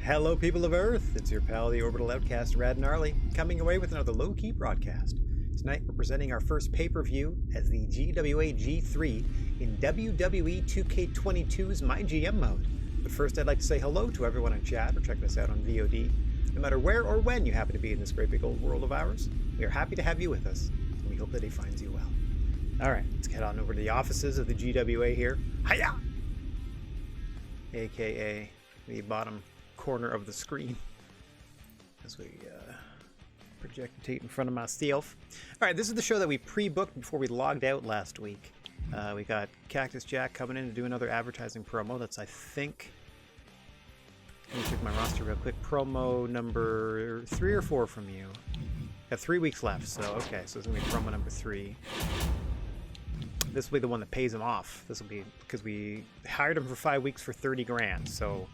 Hello people of Earth, it's your pal the Orbital Outcast, Rad Gnarly, coming away with another low-key broadcast. Tonight we're presenting our first pay-per-view as the GWA G3 in WWE 2K22's My GM mode. But first I'd like to say hello to everyone in chat or checking us out on VOD. No matter where or when you happen to be in this great big old world of ours, we are happy to have you with us, and we hope that he finds you well. Alright, let's head on over to the offices of the GWA here. Hiya! AKA the bottom corner of the screen as we projectate in front of myself. Alright, this is the show that we pre-booked before we logged out last week. We got Cactus Jack coming in to do another advertising promo. That's, I think, let me check my roster real quick. Promo number 3 or 4 from you. Got 3 weeks left, so okay, so it's gonna be promo number 3. This will be the one that pays him off. This will be because we hired him for 5 weeks for 30 grand. So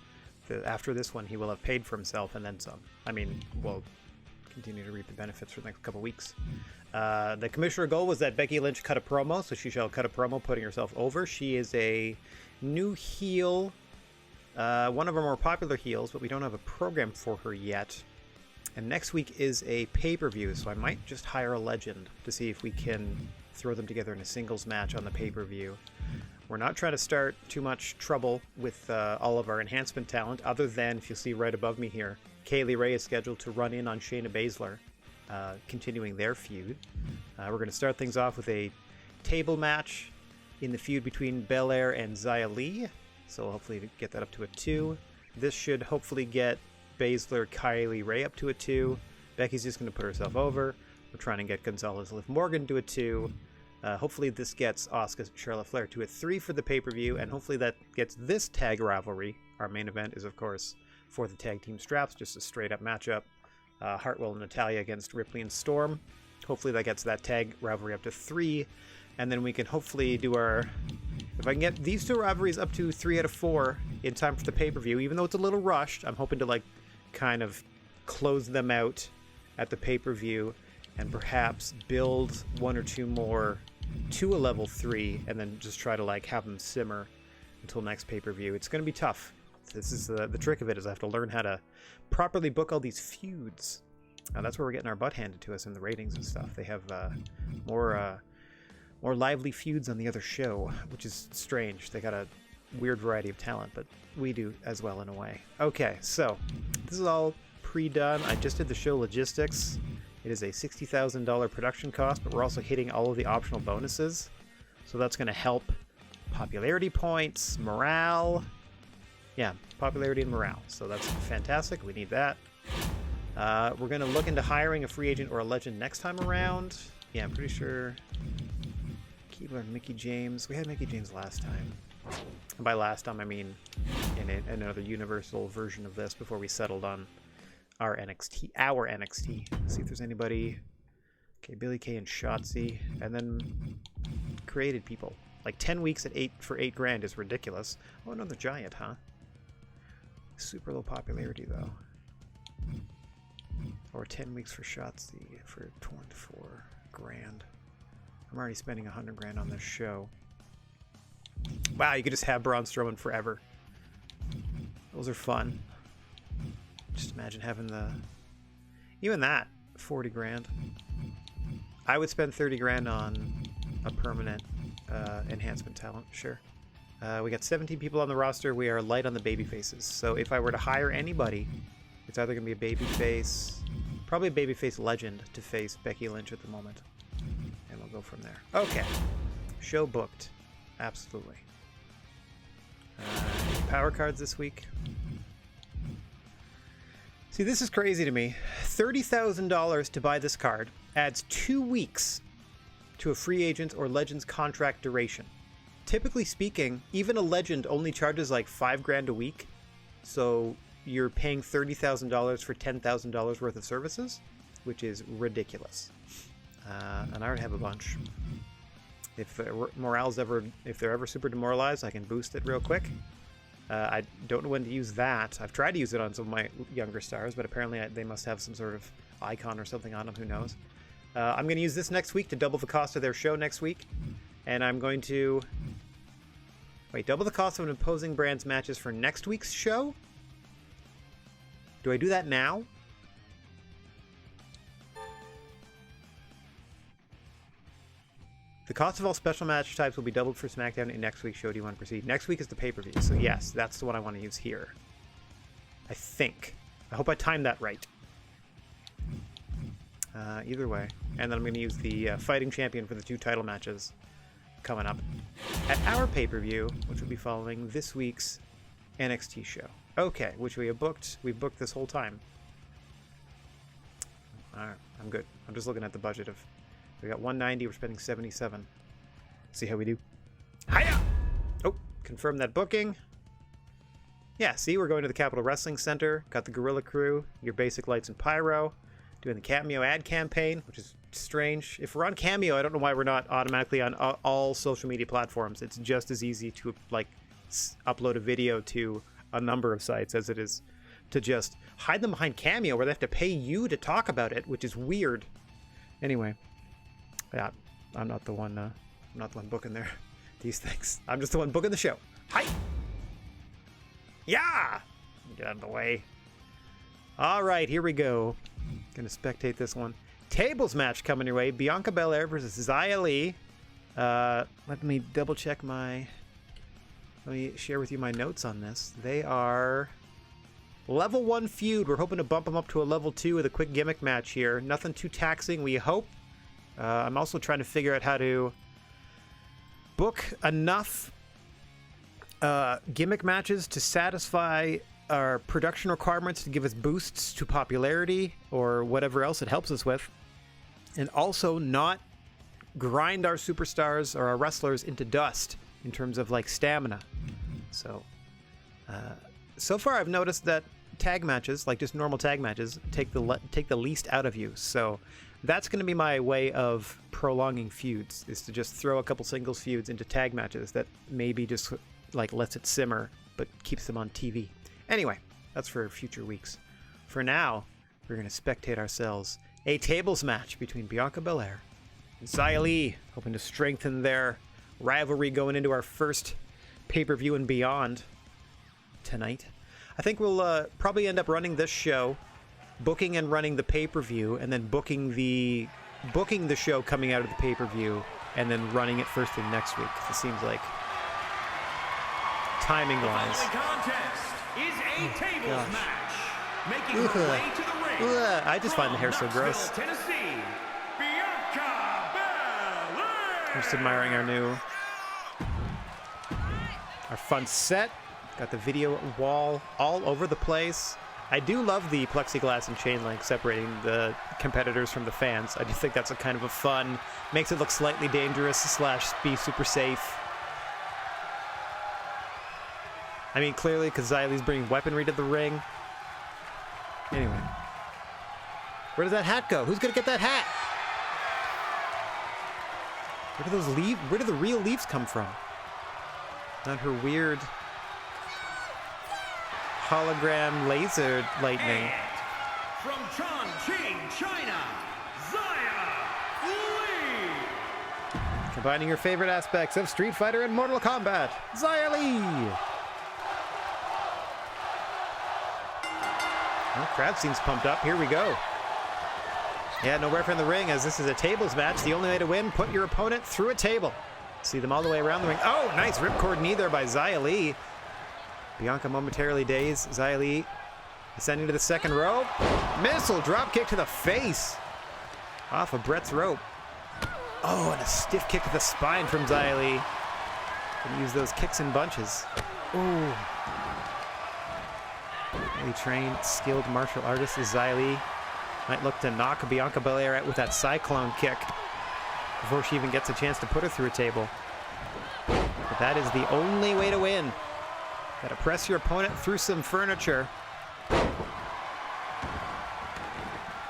after this one, he will have paid for himself and then some. I mean, we'll continue to reap the benefits for the next couple weeks. The commissioner goal was that Becky Lynch cut a promo, so she shall cut a promo putting herself over. She is a new heel, one of our more popular heels, but we don't have a program for her yet. And next week is a pay-per-view, so I might just hire a legend to see if we can throw them together in a singles match on the pay-per-view. We're not trying to start too much trouble with all of our enhancement talent, other than, if you'll see right above me here, Kaylee Ray is scheduled to run in on Shayna Baszler, continuing their feud. We're going to start things off with a table match in the feud between Belair and Xia Li, so hopefully get that up to a 2. This should hopefully get Baszler, Kylie Ray up to a 2. Becky's just going to put herself over. We're trying to get Gonzalez Liv Morgan to a 2. Hopefully this gets Asuka Charlotte Flair to a 3 for the pay-per-view, and hopefully that gets this tag rivalry. Our main event is, of course, for the tag team straps, just a straight-up matchup. Hartwell and Natalia against Ripley and Storm. Hopefully that gets that tag rivalry up to 3, and then we can hopefully do our... If I can get these 2 rivalries up to 3 out of 4 in time for the pay-per-view, even though it's a little rushed, I'm hoping to, like, kind of close them out at the pay-per-view and perhaps build 1 or 2 more to a level 3 and then just try to, like, have them simmer until next pay-per-view. It's going to be tough. This is the trick of it, is I have to learn how to properly book all these feuds. That's where we're getting our butt handed to us in the ratings and stuff. They have more lively feuds on the other show, which is strange. They got a weird variety of talent, but we do as well in a way. Okay, so this is all pre-done. I just did the show logistics. It is a $60,000 production cost, but we're also hitting all of the optional bonuses. So that's going to help popularity points, morale. Yeah, popularity and morale. So that's fantastic. We need that. We're going to look into hiring a free agent or a legend next time around. Yeah, I'm pretty sure Keebler and Mickie James. We had Mickie James last time. And by last time, I mean in another universal version of this before we settled on our NXT. See if there's anybody. Okay, Billy Kay and Shotzi. And then created people. Like 10 weeks at 8 for 8 grand is ridiculous. Oh, another giant, huh? Super low popularity, though. Or 10 weeks for Shotzi for 24 grand. I'm already spending 100 grand on this show. Wow, you could just have Braun Strowman forever. Those are fun. Just imagine having even that, 40 grand. I would spend 30 grand on a permanent enhancement talent, sure. We got 17 people on the roster. We are light on the baby faces. So if I were to hire anybody, it's either going to be a baby face, probably a baby face legend to face Becky Lynch at the moment. And we'll go from there. Okay. Show booked. Absolutely. Power cards this week. See, this is crazy to me. $30,000 to buy this card adds 2 weeks to a free agent or legend's contract duration. Typically speaking, even a legend only charges like 5 grand a week. So you're paying $30,000 for $10,000 worth of services, which is ridiculous. And I already have a bunch. If they're ever super demoralized, I can boost it real quick. I don't know when to use that. I've tried to use it on some of my younger stars, but apparently they must have some sort of icon or something on them. Who knows? I'm going to use this next week to double the cost of their show next week. And I'm going to... Wait, double the cost of an opposing brand's matches for next week's show? Do I do that now? The cost of all special match types will be doubled for SmackDown in next week's show. Do you want to proceed? Next week is the pay-per-view, so yes, that's the one I want to use here. I think. I hope I timed that right. Either way. And then I'm going to use the fighting champion for the 2 title matches coming up at our pay-per-view, which will be following this week's NXT show. Okay, which we have booked. We've booked this whole time. Alright, I'm good. I'm just looking at the budget of... We got 190, we're spending 77. See how we do. Hiya! Oh, confirm that booking. Yeah, see, we're going to the Capitol Wrestling Center. Got the Gorilla Crew, your basic lights and pyro. Doing the Cameo ad campaign, which is strange. If we're on Cameo, I don't know why we're not automatically on all social media platforms. It's just as easy to, like, upload a video to a number of sites as it is to just hide them behind Cameo where they have to pay you to talk about it, which is weird. Anyway. Yeah, I'm not the one booking these things. I'm just the one booking the show. Hi! Yeah! Get out of the way. Alright, here we go. Gonna spectate this one. Tables match coming your way. Bianca Belair versus Xia Li. Let me double check my... Let me share with you my notes on this. They are... Level 1 feud. We're hoping to bump them up to a level 2 with a quick gimmick match here. Nothing too taxing, we hope. I'm also trying to figure out how to book enough gimmick matches to satisfy our production requirements to give us boosts to popularity or whatever else it helps us with, and also not grind our superstars or our wrestlers into dust in terms of like stamina. So far I've noticed that tag matches, like just normal tag matches, take the least out of you. So that's going to be my way of prolonging feuds, is to just throw a couple singles feuds into tag matches that maybe just like lets it simmer but keeps them on TV. Anyway, that's for future weeks. For now, we're going to spectate ourselves a tables match between Bianca Belair and Xia Li, hoping to strengthen their rivalry going into our first pay-per-view and beyond tonight. I think we'll probably end up running this show, booking and running the pay-per-view, and then booking the show coming out of the pay-per-view, and then running it first thing next week. It seems like timing-wise. The contest is a tables match. Making her way to the ring. I just find the hair so gross. Tennessee, Bianca Belair. I'm just admiring our fun set. Got the video wall all over the place. I do love the plexiglass and chain link separating the competitors from the fans. I do think that's a kind of a fun, makes it look slightly dangerous / be super safe. I mean, clearly, because Xia Li's bringing weaponry to the ring. Anyway. Where does that hat go? Who's going to get that hat? Where do those leaves? Where do the real leaves come from? Not her weird hologram laser lightning. And from Chongqing, China, Xia Li. Combining your favorite aspects of Street Fighter and Mortal Kombat, Xia Li. Well, crowd seems pumped up. Here we go. Yeah, no ref in the ring, as this is a tables match. The only way to win, put your opponent through a table. See them all the way around the ring. Oh, nice ripcord knee there by Xia Li. Bianca momentarily dazed. Xia Li ascending to the second rope. Missile drop kick to the face. Off of Brett's rope. Oh, and a stiff kick to the spine from Xia Li. Gonna use those kicks in bunches. Ooh. Highly trained, skilled martial artist is Xia Li. Might look to knock Bianca Belair out with that cyclone kick before she even gets a chance to put her through a table. But that is the only way to win. Gotta press your opponent through some furniture.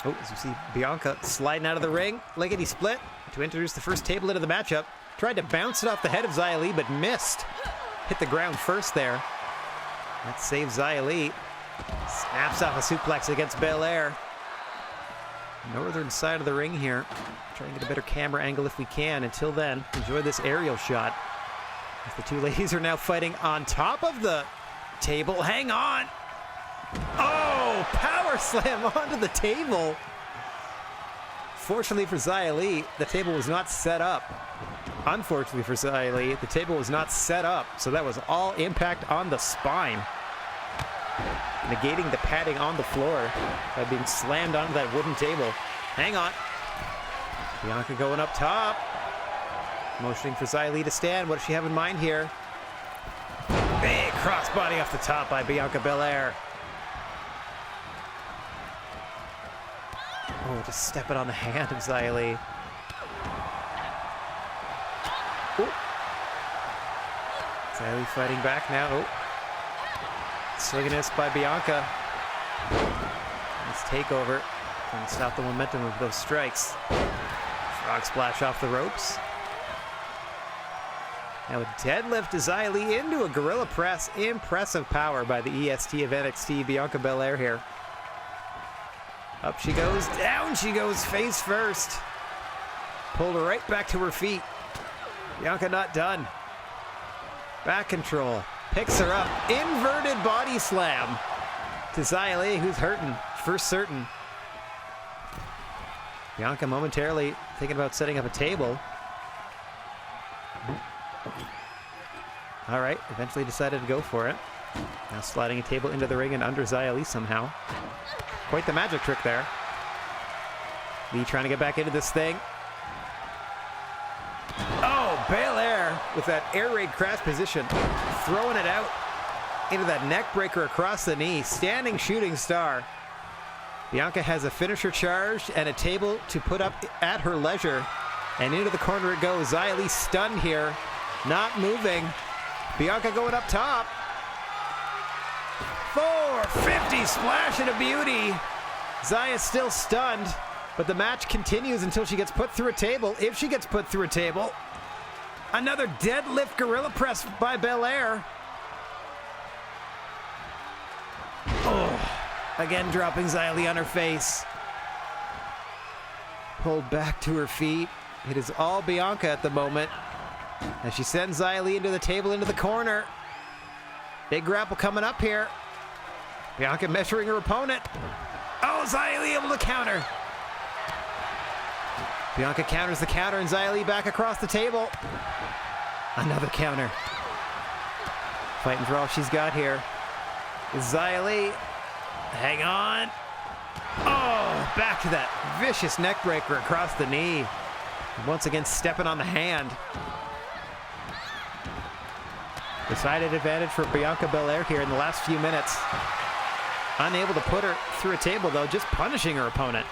Oh, as you see Bianca sliding out of the ring, lickety split, to introduce the first table into the matchup. Tried to bounce it off the head of Xia Li, but missed. Hit the ground first there. That saves Xia Li. Snaps off a suplex against Belair. Northern side of the ring here. Trying to get a better camera angle if we can. Until then, enjoy this aerial shot. As the two ladies are now fighting on top of the table. Hang on. Oh! Oh, power slam onto the table. Fortunately for Xia Li, the table was not set up. Unfortunately for Xia Li, the table was not set up, so that was all impact on the spine, negating the padding on the floor by being slammed onto that wooden table. Hang on. Bianca going up top. Motioning for Xia Li to stand. What does she have in mind here? Big crossbody off the top by Bianca Belair. Oh, just stepping on the hand of Xia Li. Ooh. Xia Li fighting back now. Oh. Swing and miss by Bianca. Nice takeover. Trying to stop the momentum of those strikes. Frog splash off the ropes. Now a deadlift to Xia Li into a gorilla press. Impressive power by the EST of NXT, Bianca Belair here. Up she goes, down she goes, face first. Pulled her right back to her feet. Bianca not done. Back control. Picks her up. Inverted body slam to Xia Li, who's hurting for certain. Bianca momentarily thinking about setting up a table. All right, eventually decided to go for it. Now sliding a table into the ring and under Xia Li somehow. Quite the magic trick there. Lee trying to get back into this thing. Oh, Belair with that air raid crash position. Throwing it out into that neck breaker across the knee. Standing shooting star. Bianca has a finisher charged and a table to put up at her leisure. And into the corner it goes. Xia Li stunned here. Not moving. Bianca going up top. 450 splash and a beauty. Xia still stunned, but the match continues until she gets put through a table. If she gets put through a table. Another deadlift gorilla press by Belair. Oh, again dropping Xia Li on her face. Pulled back to her feet. It is all Bianca at the moment. As she sends Xia Li into the table, into the corner. Big grapple coming up here. Bianca measuring her opponent. Oh, Xia Li able to counter. Bianca counters the counter and Xia Li back across the table. Another counter. Fighting for all she's got here. Xia Li. Hang on. Oh, back to that vicious neck breaker across the knee. Once again stepping on the hand. Decided advantage for Bianca Belair here in the last few minutes. Unable to put her through a table though, just punishing her opponent.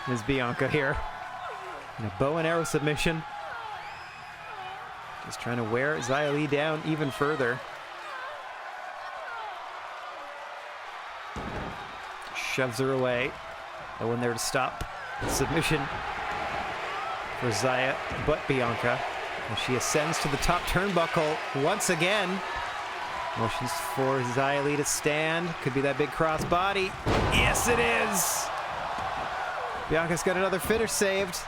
Is Bianca here. In a bow and arrow submission. Just trying to wear Xia Li down even further. Shoves her away. No one there to stop the submission for Xia, but Bianca. As she ascends to the top turnbuckle once again. Motions for Xia Li to stand. Could be that big cross body. Yes, it is. Bianca's got another finish saved.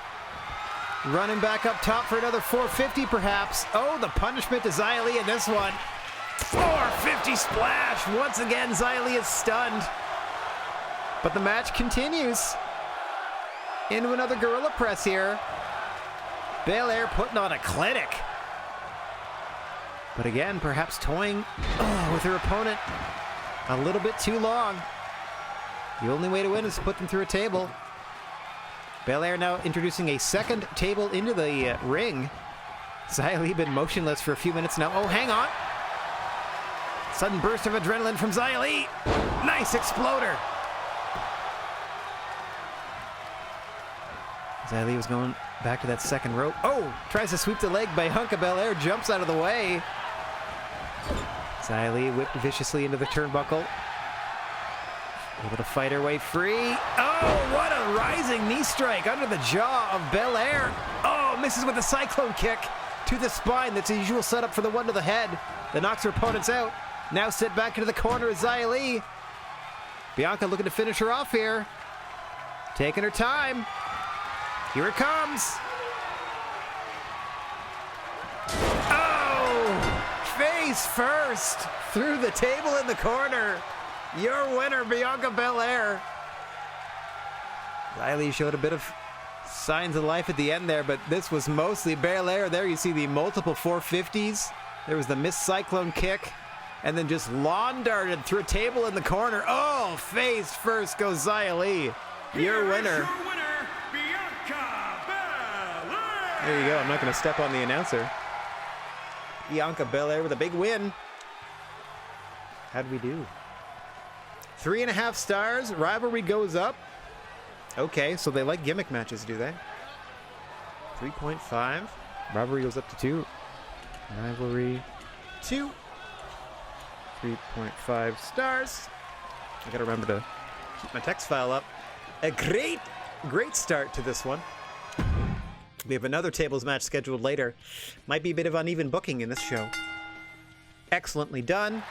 Running back up top for another 450 perhaps. Oh, the punishment to Xia Li in this one. 450 splash. Once again, Xia Li is stunned. But the match continues. Into another gorilla press here. Belair putting on a clinic. But again, perhaps toying with her opponent a little bit too long. The only way to win is to put them through a table. Belair now introducing a second table into the ring. Xia Li been motionless for a few minutes now. Oh, hang on. Sudden burst of adrenaline from Xia Li. Nice exploder. Xia Li was going back to that second rope. Oh, tries to sweep the leg by Bianca Belair. Jumps out of the way. Xia Li whipped viciously into the turnbuckle. Able to fight her way free. Oh, what a rising knee strike under the jaw of Belair. Oh, misses with a cyclone kick to the spine. That's a usual setup for the one to the head that knocks her opponents out. Now sit back into the corner of Xia Li. Bianca looking to finish her off here. Taking her time. Here it comes. Oh, face first through the table in the corner. Your winner, Bianca Belair. Riley showed a bit of signs of life at the end there, but this was mostly Belair. There you see the multiple 450s. There was the missed cyclone kick, and then just lawn darted through a table in the corner. Oh, face first goes Xia Li. Your winner. Bianca Belair. There you go. I'm not going to step on the announcer. Bianca Belair with a big win. How'd we do? 3.5 stars. Rivalry goes up. Okay, so they like gimmick matches, do they? 3.5. Rivalry goes up to 2. Rivalry 2. 3.5 stars. I gotta remember to keep my text file up. A great start to this one. We have another tables match scheduled later. Might be a bit of uneven booking in this show. Excellently done.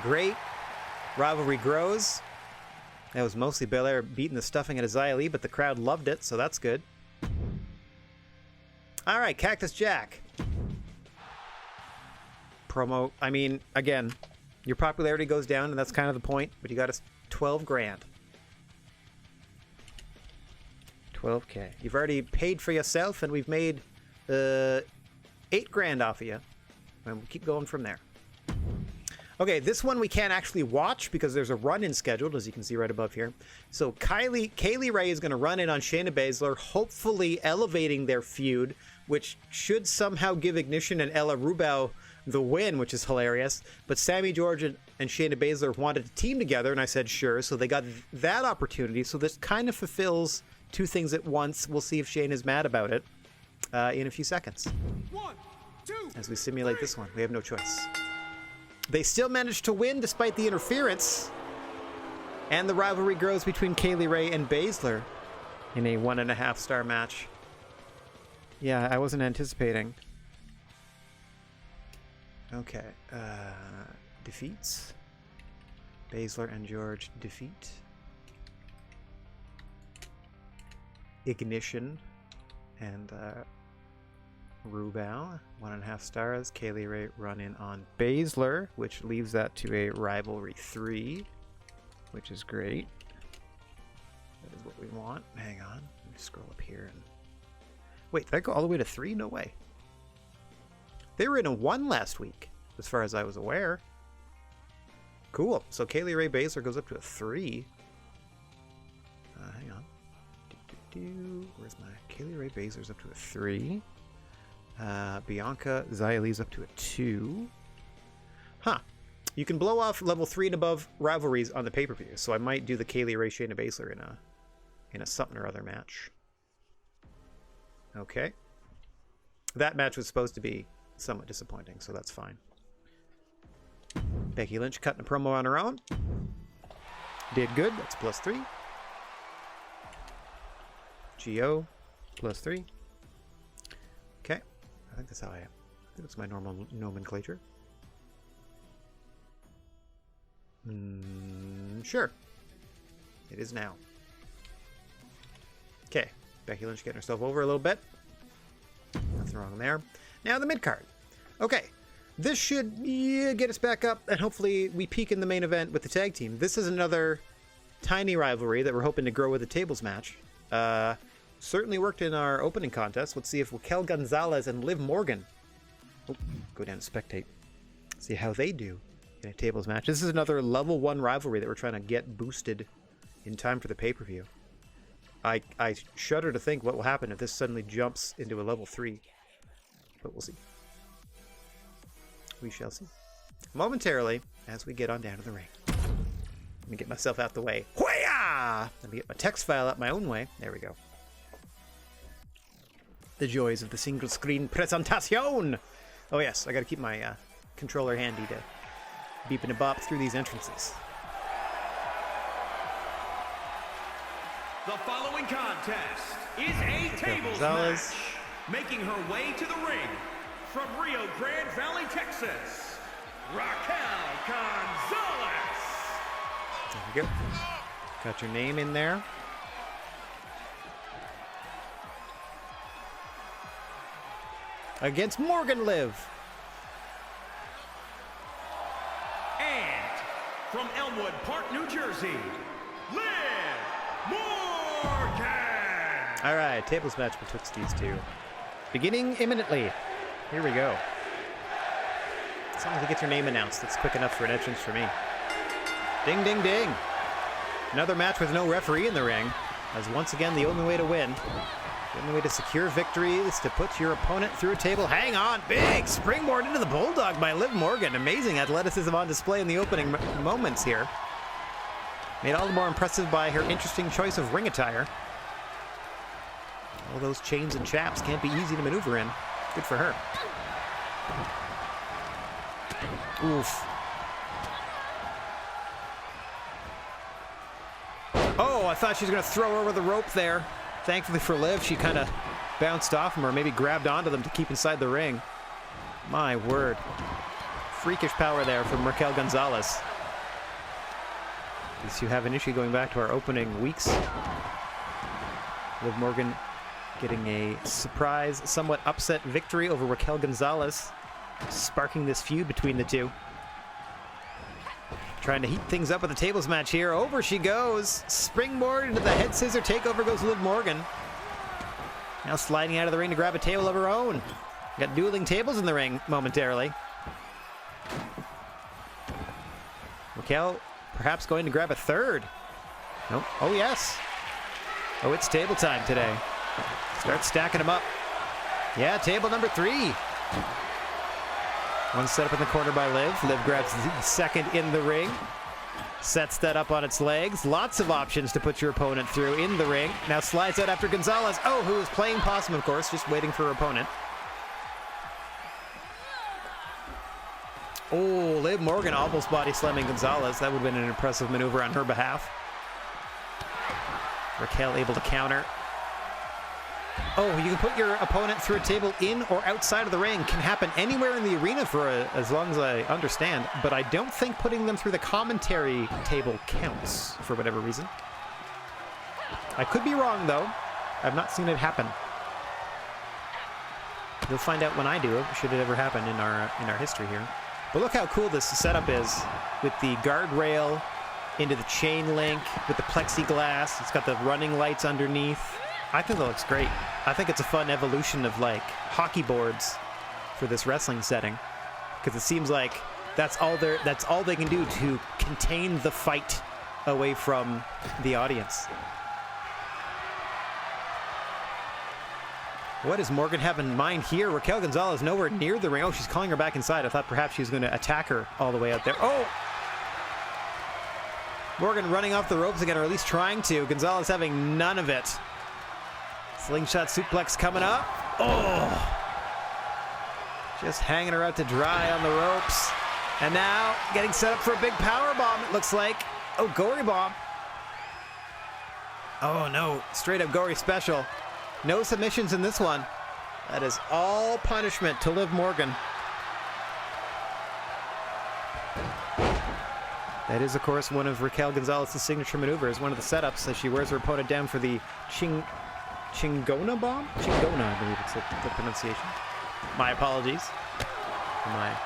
Great. Rivalry grows. That was mostly Belair beating the stuffing out of Xia Li, but the crowd loved it, so that's good. All right, Cactus Jack. Promo, I mean, again, your popularity goes down, and that's kind of the point, but you got us 12 grand. 12K. You've already paid for yourself, and we've made 8 grand off of you. And we'll keep going from there. Okay, this one we can't actually watch because there's a run-in scheduled, as you can see right above here. So Kaylee Ray is going to run in on Shayna Baszler, hopefully elevating their feud, which should somehow give Ignition and Ella Rubow the win, which is hilarious. But Sammy George and Shayna Baszler wanted to team together, and I said sure, so they got that opportunity. So this kind of fulfills 2 things at once. We'll see if Shayna's mad about it in a few seconds. 1, 2, as we simulate this one. We have no choice. They still managed to win despite the interference. And the rivalry grows between Kaylee Ray and Baszler in a 1.5 star match. Yeah, I wasn't anticipating. Okay. Defeats. Baszler and George defeat. Ignition and Rubow, 1.5 stars. Kaylee Ray run in on Baszler, which leaves that to a rivalry 3, which is great. That is what we want. Hang on, let me scroll up here and wait. Did I go all the way to 3? No way. They were in a 1 last week, as far as I was aware. Cool. So Kaylee Ray Baszler goes up to a 3. Hang on. Where's my Kaylee Ray Baszler's up to a 3. Bianca Xia Li's up to a 2. Huh. You can blow off level 3 and above rivalries on the pay-per-view, so I might do the Kaylee Ray Shayna Baszler in a something or other match. Okay. That match was supposed to be somewhat disappointing, so that's fine. Becky Lynch cutting a promo on her own. Did good. That's +3. GO +3. Okay. I think that's how I think that's my normal nomenclature. Sure. It is now. Okay. Becky Lynch getting herself over a little bit. Nothing wrong there. Now the mid-card. Okay. This should get us back up, and hopefully we peak in the main event with the tag team. This is another tiny rivalry that we're hoping to grow with a tables match. Certainly worked in our opening contest. Let's see if Raquel Gonzalez and Liv Morgan go down to spectate. See how they do in a tables match. This is another level 1 rivalry that we're trying to get boosted in time for the pay-per-view. I shudder to think what will happen if this suddenly jumps into a level 3. But we'll see. We shall see. Momentarily, as we get on down to the ring. Let me get myself out the way. Hoo-yah! Let me get my text file up my own way. There we go. The joys of the single screen presentation. Oh yes, I gotta keep my controller handy to beep and a bop through these entrances. The following contest is a tables match. Making her way to the ring from Rio Grande Valley, Texas, Raquel Gonzalez. There we go. Got your name in there. Against Morgan Liv. And from Elmwood Park, New Jersey, Liv Morgan. All right, tables match betwixt these two. Beginning imminently. Here we go. As long as you get your name announced, that's quick enough for an entrance for me. Ding, ding, ding. Another match with no referee in the ring, as once again the only way to win, the only way to secure victory is to put your opponent through a table. Hang on, big springboard into the bulldog by Liv Morgan. Amazing athleticism on display in the opening moments here. Made all the more impressive by her interesting choice of ring attire. All those chains and chaps can't be easy to maneuver in. Good for her. Oof. Oh, I thought she was going to throw her over the rope there. Thankfully for Liv, she kind of bounced off them or maybe grabbed onto them to keep inside the ring. My word. Freakish power there from Raquel Gonzalez. At least you have an issue going back to our opening weeks. Liv Morgan getting a surprise, somewhat upset victory over Raquel Gonzalez, sparking this feud between the two. Trying to heat things up with the tables match here. Over she goes. Springboard into the head scissor takeover goes Liv Morgan. Now sliding out of the ring to grab a table of her own. Got dueling tables in the ring momentarily. Raquel perhaps going to grab a third. Nope. Oh, yes. Oh, it's table time today. Start stacking them up. Yeah, table number 3. One set up in the corner by Liv. Liv grabs the second in the ring. Sets that up on its legs. Lots of options to put your opponent through in the ring. Now slides out after Gonzalez. Oh, who is playing possum, of course, just waiting for her opponent. Oh, Liv Morgan almost body slamming Gonzalez. That would have been an impressive maneuver on her behalf. Raquel able to counter. Oh, you can put your opponent through a table in or outside of the ring. Can happen anywhere in the arena for as long as I understand, but I don't think putting them through the commentary table counts for whatever reason. I could be wrong, though. I've not seen it happen. You'll find out when I do it, should it ever happen in our history here. But look how cool this setup is with the guardrail into the chain link with the plexiglass. It's got the running lights underneath. I think that looks great. I think it's a fun evolution of like hockey boards for this wrestling setting, because it seems like that's all they can do to contain the fight away from the audience. What does Morgan have in mind here? Raquel Gonzalez nowhere near the ring. Oh, she's calling her back inside. I thought perhaps she was going to attack her all the way out there. Oh! Morgan running off the ropes again, or at least trying to. Gonzalez having none of it. Slingshot suplex coming up. Oh! Just hanging her out to dry on the ropes. And now getting set up for a big power bomb, it looks like. Oh, gory bomb. Oh, no. Straight up gory special. No submissions in this one. That is all punishment to Liv Morgan. That is, of course, one of Raquel Gonzalez's signature maneuvers, one of the setups as she wears her opponent down for the Chingona bomb? Chingona, I believe it's the pronunciation. My apologies for my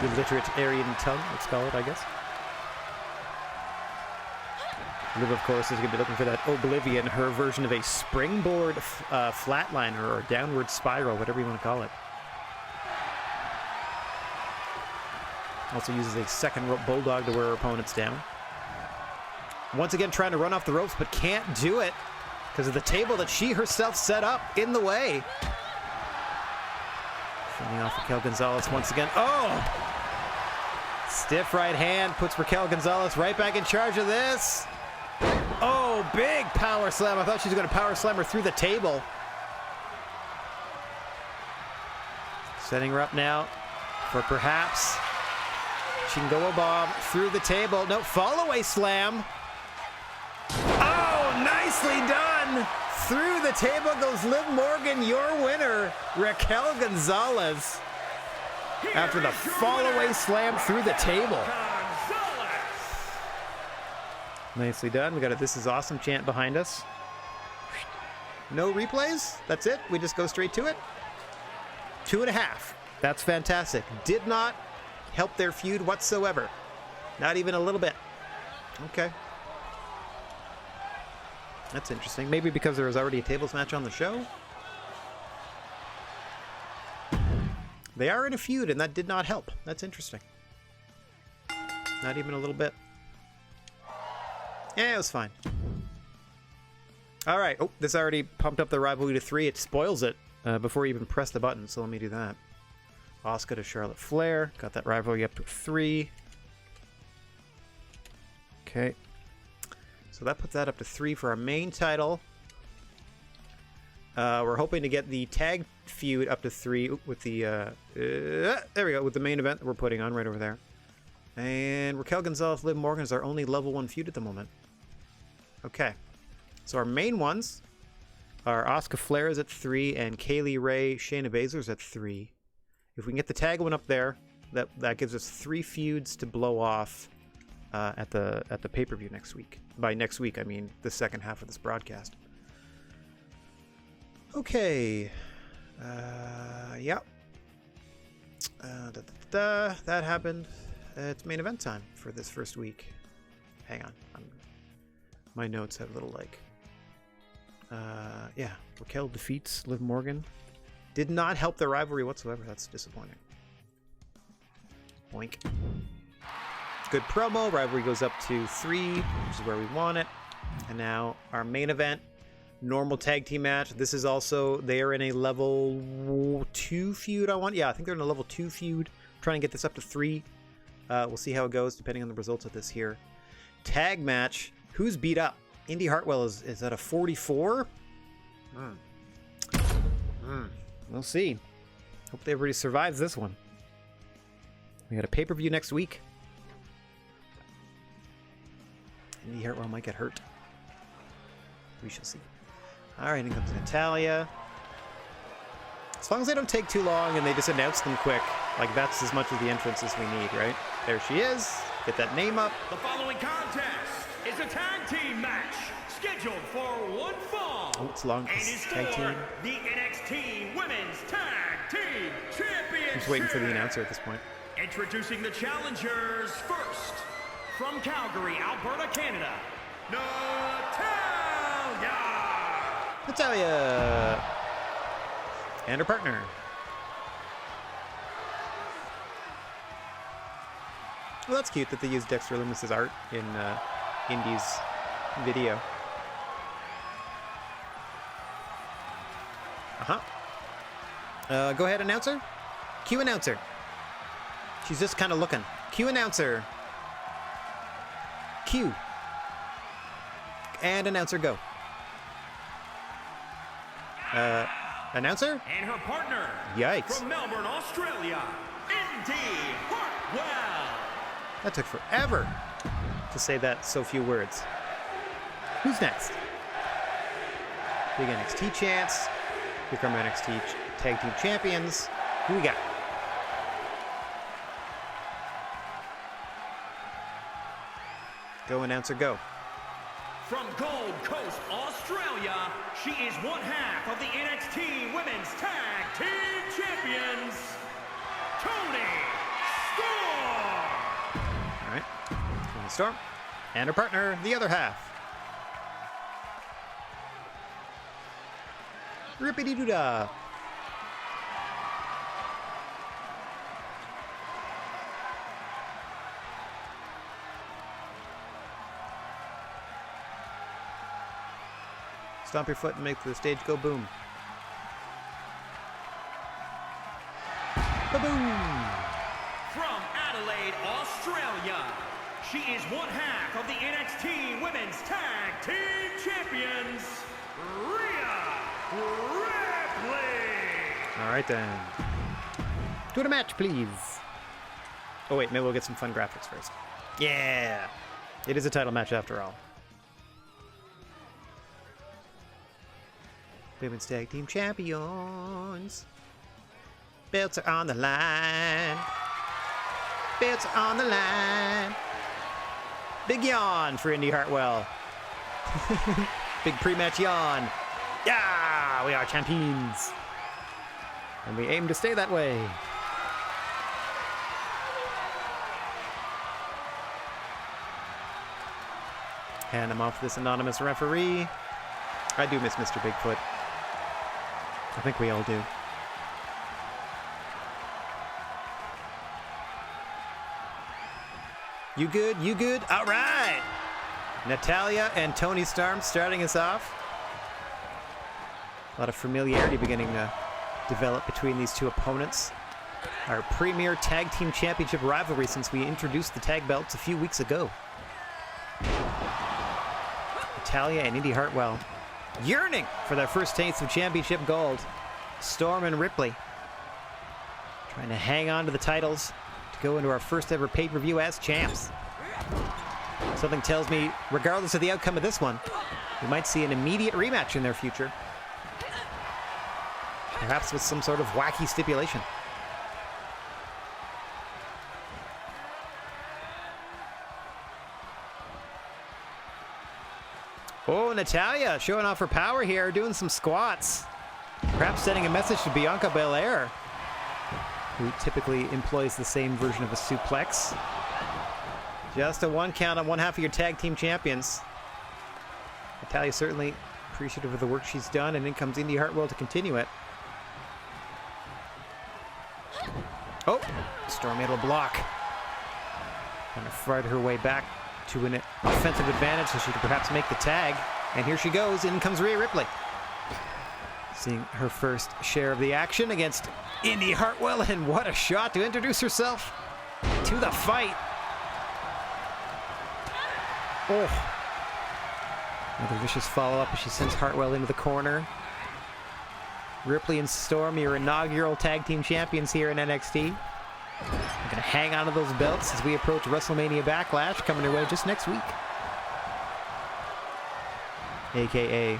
illiterate Aryan tongue, let's call it, I guess. Liv, of course, is going to be looking for that Oblivion, her version of a springboard flatliner or downward spiral, whatever you want to call it. Also uses a second rope bulldog to wear her opponents down. Once again trying to run off the ropes, but can't do it because of the table that she herself set up in the way. Fending off Raquel Gonzalez once again. Oh! Stiff right hand puts Raquel Gonzalez right back in charge of this. Oh, big power slam. I thought she was going to power slam her through the table. Setting her up now for perhaps Chingona bomb through the table. No, fall away slam. Oh, nicely done. Through the table goes Liv Morgan, your winner, Raquel Gonzalez. After the fall away slam through the table. Nicely done. We got a "This is awesome" chant behind us. No replays. That's it. We just go straight to it. 2.5. That's fantastic. Did not help their feud whatsoever. Not even a little bit. Okay. That's interesting. Maybe because there was already a tables match on the show? They are in a feud, and that did not help. That's interesting. Not even a little bit. Yeah, it was fine. All right. Oh, this already pumped up the rivalry to 3. It spoils it before you even press the button, so let me do that. Asuka to Charlotte Flair. Got that rivalry up to 3. Okay. So that puts that up to 3 for our main title. We're hoping to get the tag feud up to 3 with the there we go, with the main event that we're putting on right over there. And Raquel Gonzalez, Liv Morgan is our only level 1 feud at the moment. Okay. So our main ones are Asuka Flair is at 3 and Kaylee Ray, Shayna Baszler's at 3. If we can get the tag one up there, that gives us 3 feuds to blow off at the pay-per-view next week. By next week, I mean the second half of this broadcast. Okay. Yeah. That happened. It's main event time for this first week. Hang on. My notes have a little like... yeah. Raquel defeats Liv Morgan. Did not help the rivalry whatsoever. That's disappointing. Boink. Good promo. Rivalry goes up to 3, which is where we want it. And now our main event. Normal tag team match. This is also, they are in a level 2 feud, Yeah, I think they're in a level 2 feud. Trying to get this up to 3. We'll see how it goes depending on the results of this here. Tag match. Who's beat up? Indy Hartwell is at a 44? We'll see. Hope everybody survives this one. We got a pay-per-view next week. Indy Hartwell might get hurt. We shall see. Alright, in comes Natalya. As long as they don't take too long and they just announce them quick, like that's as much of the entrance as we need, right? There she is. Get that name up. The following contest is a tag team match scheduled for one fall. Oh, it's long. And is tag team. The NXT Women's Tag Team Championship. Just waiting for the announcer at this point. Introducing the challengers first. From Calgary, Alberta, Canada, Natalia! And her partner. Well, that's cute that they used Dexter Lumis's art in Indy's video. Go ahead, announcer. Cue announcer. She's just kind of looking. Cue announcer. Cue. And announcer, go. Announcer? And her partner. Yikes. From Melbourne, Australia, Indy Hartwell. That took forever to say that so few words. Who's next? Big NXT chance. Here come NXT Tag Team Champions. Who we got? Go, announcer, go. From Gold Coast, Australia, she is one half of the NXT Women's Tag Team Champions, Toni Storm. All right, Toni Storm. And her partner, the other half. Rippity-doo-dah. Stomp your foot and make the stage go boom. Ba-boom! From Adelaide, Australia, she is one half of the NXT Women's Tag Team Champions, Ripley. All right then. Do the match, please. Oh wait, maybe we'll get some fun graphics first. Yeah! It is a title match after all. Women's Tag Team Champions. Belts are on the line. Belts are on the line. Big yawn for Indy Hartwell. Big pre-match yawn. Yeah, we are champions. And we aim to stay that way. Hand him off to this anonymous referee. I do miss Mr. Bigfoot. I think we all do. You good? You good? All right! Natalya and Toni Storm starting us off. A lot of familiarity beginning to develop between these two opponents. Our premier tag team championship rivalry since we introduced the tag belts a few weeks ago. Natalya and Indy Hartwell yearning for their first taste of championship gold. Storm and Ripley trying to hang on to the titles to go into our first ever pay-per-view as champs. Something tells me, regardless of the outcome of this one, we might see an immediate rematch in their future. Perhaps with some sort of wacky stipulation. Oh, Natalya showing off her power here, doing some squats. Perhaps sending a message to Bianca Belair, who typically employs the same version of a suplex. Just a 1 count on one half of your tag team champions. Natalya certainly appreciative of the work she's done, and in comes Indy Hartwell to continue it. Oh, Storm able to block. Trying to fight her way back to an offensive advantage so she could perhaps make the tag. And here she goes, in comes Rhea Ripley. Seeing her first share of the action against Indy Hartwell, and what a shot to introduce herself to the fight. Oh. Another vicious follow-up as she sends Hartwell into the corner. Ripley and Storm, your inaugural tag team champions here in NXT. We're going to hang on to those belts as we approach WrestleMania Backlash, coming your way just next week. AKA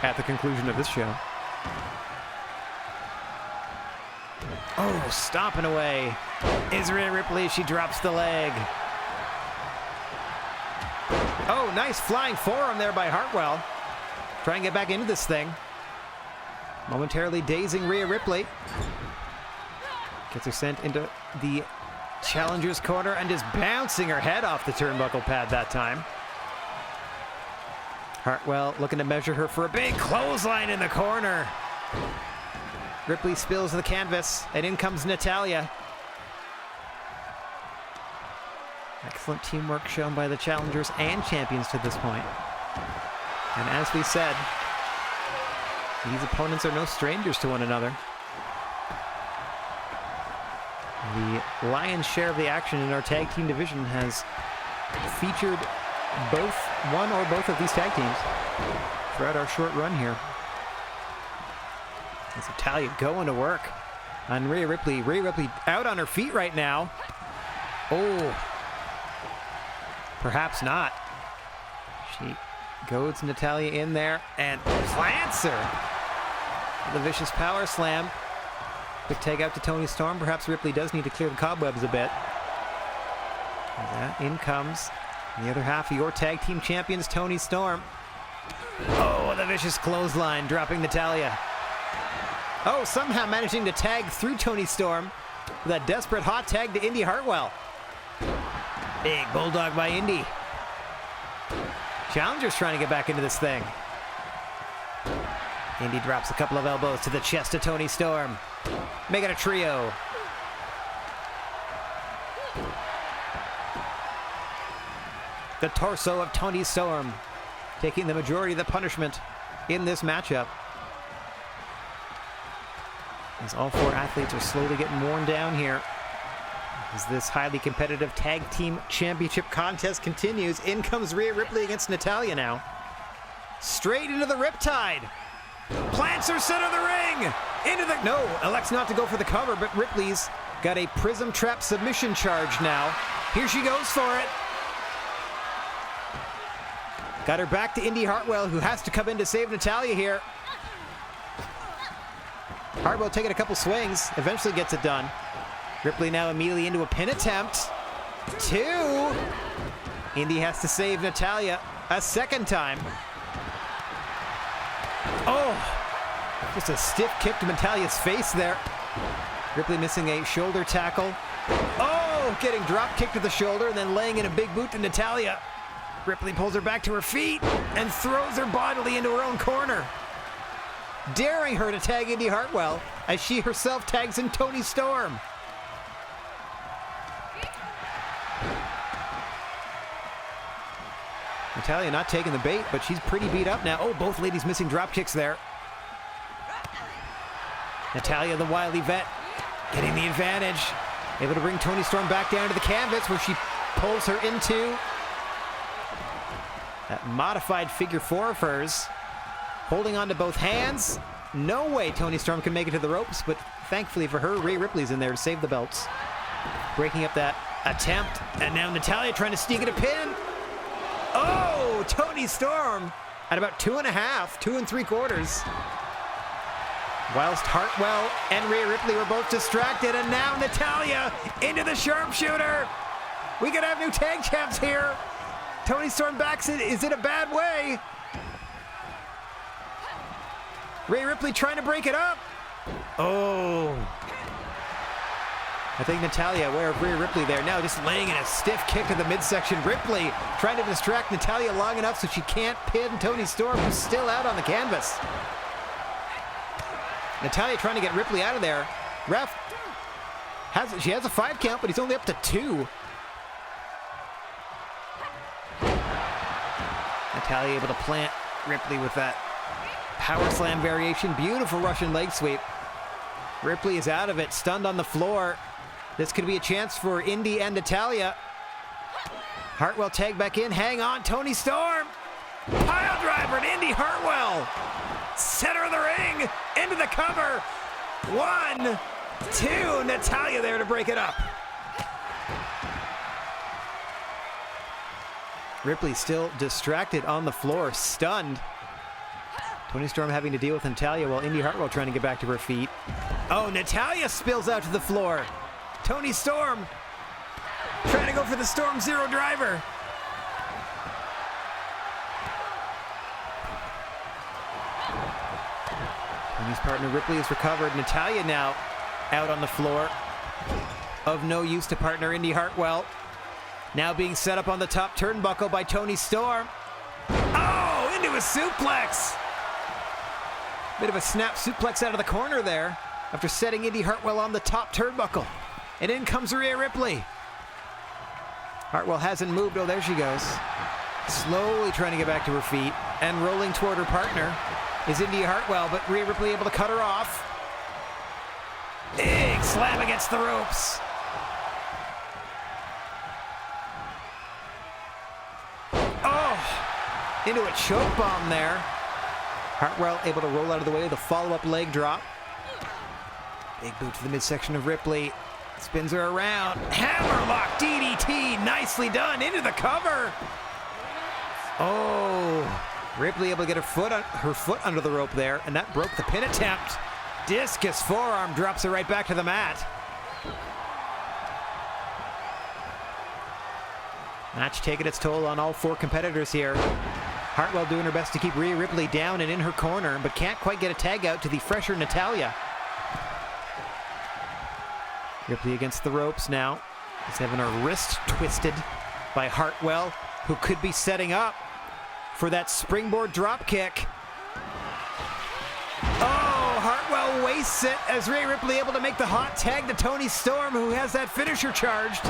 at the conclusion of this show. Oh, stomping away is Rhea Ripley. She drops the leg. Oh, nice flying forearm there by Hartwell. Try and get back into this thing. Momentarily dazing Rhea Ripley. Gets her sent into the challenger's corner and just bouncing her head off the turnbuckle pad that time. Hartwell looking to measure her for a big clothesline in the corner. Ripley spills the canvas, and in comes Natalya. Excellent teamwork shown by the challengers and champions to this point. And as we said, these opponents are no strangers to one another. The lion's share of the action in our tag team division has featured both one or both of these tag teams throughout our short run here. As Natalya going to work on Rhea Ripley. Rhea Ripley out on her feet right now. Oh, perhaps not. She goads Natalya in there and plants her. The vicious power slam. Quick tag out to Toni Storm. Perhaps Ripley does need to clear the cobwebs a bit. And in comes the other half of your tag team champions, Toni Storm. Oh, the vicious clothesline, dropping Natalya. Oh, somehow managing to tag through Toni Storm with that desperate hot tag to Indy Hartwell. Big bulldog by Indy. Challenger's trying to get back into this thing. Indy drops a couple of elbows to the chest of Toni Storm. Make it a trio. The torso of Toni Storm taking the majority of the punishment in this matchup. As all four athletes are slowly getting worn down here. As this highly competitive tag team championship contest continues, in comes Rhea Ripley against Natalya now. Straight into the riptide. Plants her center of the ring. Into the... No, elects not to go for the cover, but Ripley's got a prism trap submission charge now. Here she goes for it. Got her back to Indy Hartwell, who has to come in to save Natalya here. Hartwell taking a couple swings, eventually gets it done. Ripley now immediately into a pin attempt. 2. Indy has to save Natalya a second time. Oh, just a stiff kick to Natalya's face there. Ripley missing a shoulder tackle. Oh, getting drop kicked to the shoulder and then laying in a big boot to Natalya. Ripley pulls her back to her feet and throws her bodily into her own corner, daring her to tag Indy Hartwell as she herself tags in Toni Storm. Natalya not taking the bait, but she's pretty beat up now. Oh, both ladies missing drop kicks there. Natalya, the wily vet, getting the advantage. Able to bring Toni Storm back down to the canvas where she pulls her into that modified figure 4 of hers. Holding on to both hands. No way Toni Storm can make it to the ropes, but thankfully for her, Rhea Ripley's in there to save the belts. Breaking up that attempt, and now Natalya trying to sneak in a pin. Oh, Toni Storm at about 2.5, 2 3/4. Whilst Hartwell and Rhea Ripley were both distracted, and now Natalya into the sharpshooter. We could have new tag champs here. Toni Storm backs it, is in a bad way. Rhea Ripley trying to break it up. Oh. I think Natalya aware of Rhea Ripley there. Now just laying in a stiff kick to the midsection. Ripley trying to distract Natalya long enough so she can't pin Toni Storm, who's still out on the canvas. Natalya trying to get Ripley out of there. Ref she has a 5 count, but he's only up to 2. Natalya able to plant Ripley with that power slam variation. Beautiful Russian leg sweep. Ripley is out of it, stunned on the floor. This could be a chance for Indy and Natalya. Hartwell tag back in. Hang on, Toni Storm. Pile driver to Indy Hartwell. Center of the ring, into the cover. 1, 2, Natalya there to break it up. Ripley still distracted on the floor, stunned. Toni Storm having to deal with Natalya while Indy Hartwell trying to get back to her feet. Oh, Natalya spills out to the floor. Toni Storm trying to go for the Storm Zero driver. Toni's partner Ripley is recovered. Natalya now out on the floor. Of no use to partner Indy Hartwell. Now being set up on the top turnbuckle by Toni Storm. Oh, into a suplex. Bit of a snap suplex out of the corner there after setting Indy Hartwell on the top turnbuckle. And in comes Rhea Ripley. Hartwell hasn't moved. Oh, there she goes. Slowly trying to get back to her feet and rolling toward her partner is Indy Hartwell, but Rhea Ripley able to cut her off. Big slam against the ropes. Oh, into a choke bomb there. Hartwell able to roll out of the way with a follow-up leg drop. Big boot to the midsection of Ripley. Spins her around. Hammerlock DDT. Nicely done. Into the cover. Oh, Ripley able to get her foot under the rope there, and that broke the pin attempt. Discus forearm drops her right back to the mat. Match taking its toll on all 4 competitors here. Hartwell doing her best to keep Rhea Ripley down and in her corner, but can't quite get a tag out to the fresher Natalya. Ripley against the ropes now. He's having her wrist twisted by Hartwell, who could be setting up for that springboard drop kick. Oh, Hartwell wastes it as Rhea Ripley able to make the hot tag to Toni Storm, who has that finisher charged.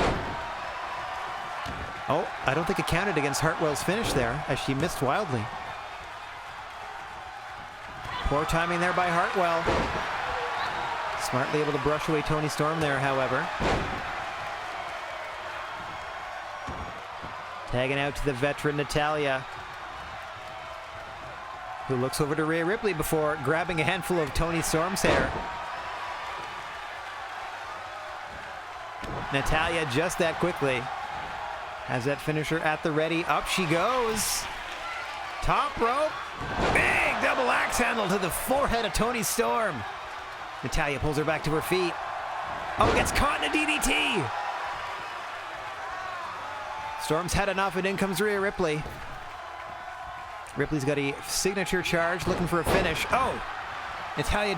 Oh, I don't think it counted against Hartwell's finish there, as she missed wildly. Poor timing there by Hartwell. Smartly able to brush away Toni Storm there, however. Tagging out to the veteran Natalya, who looks over to Rhea Ripley before grabbing a handful of Toni Storm's hair. Natalya just that quickly has that finisher at the ready. Up she goes. Top rope. Big double axe handle to the forehead of Toni Storm. Natalya pulls her back to her feet. Oh, gets caught in a DDT. Storm's had enough, and in comes Rhea Ripley. Ripley's got a signature charge, looking for a finish. Oh, Natalya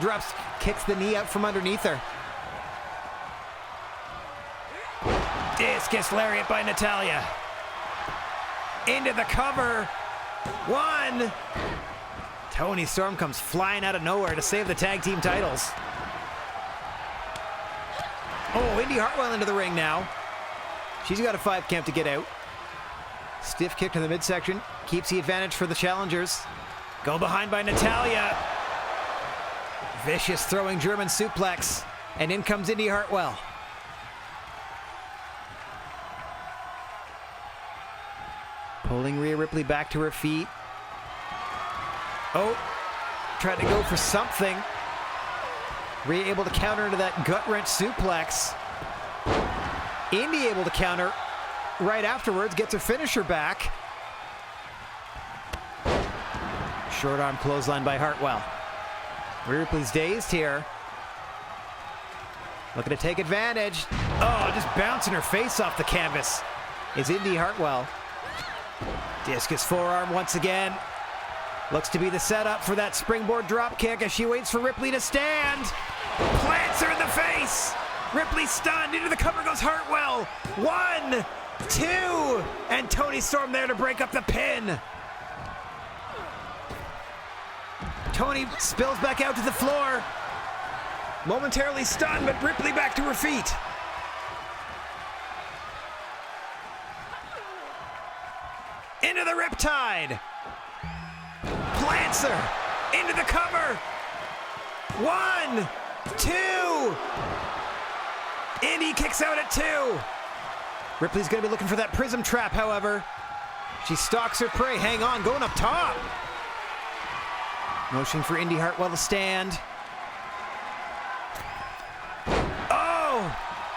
kicks the knee out from underneath her. Discus lariat by Natalya. Into the cover. 1. Toni Storm comes flying out of nowhere to save the tag team titles. Oh, Indi Hartwell into the ring now. She's got a 5 count to get out. Stiff kick to the midsection. Keeps the advantage for the challengers. Go behind by Natalya. Vicious throwing German suplex. And in comes Indi Hartwell. Pulling Rhea Ripley back to her feet. Oh, tried to go for something. Rhea able to counter into that gut-wrench suplex. Indi able to counter right afterwards, gets her finisher back. Short arm clothesline by Hartwell. Rhea Ripley's dazed here. Looking to take advantage. Oh, just bouncing her face off the canvas is Indi Hartwell. Discus forearm once again. Looks to be the setup for that springboard drop kick as she waits for Ripley to stand. Plants her in the face. Ripley stunned. Into the cover goes Hartwell. 1, 2, and Toni Storm there to break up the pin. Toni spills back out to the floor. Momentarily stunned, but Ripley back to her feet. Into the riptide. Plants her. Into the cover. 1, 2. Indi kicks out at 2. Ripley's going to be looking for that prism trap, however. She stalks her prey. Hang on, going up top. Motion for Indi Hartwell to stand. Oh!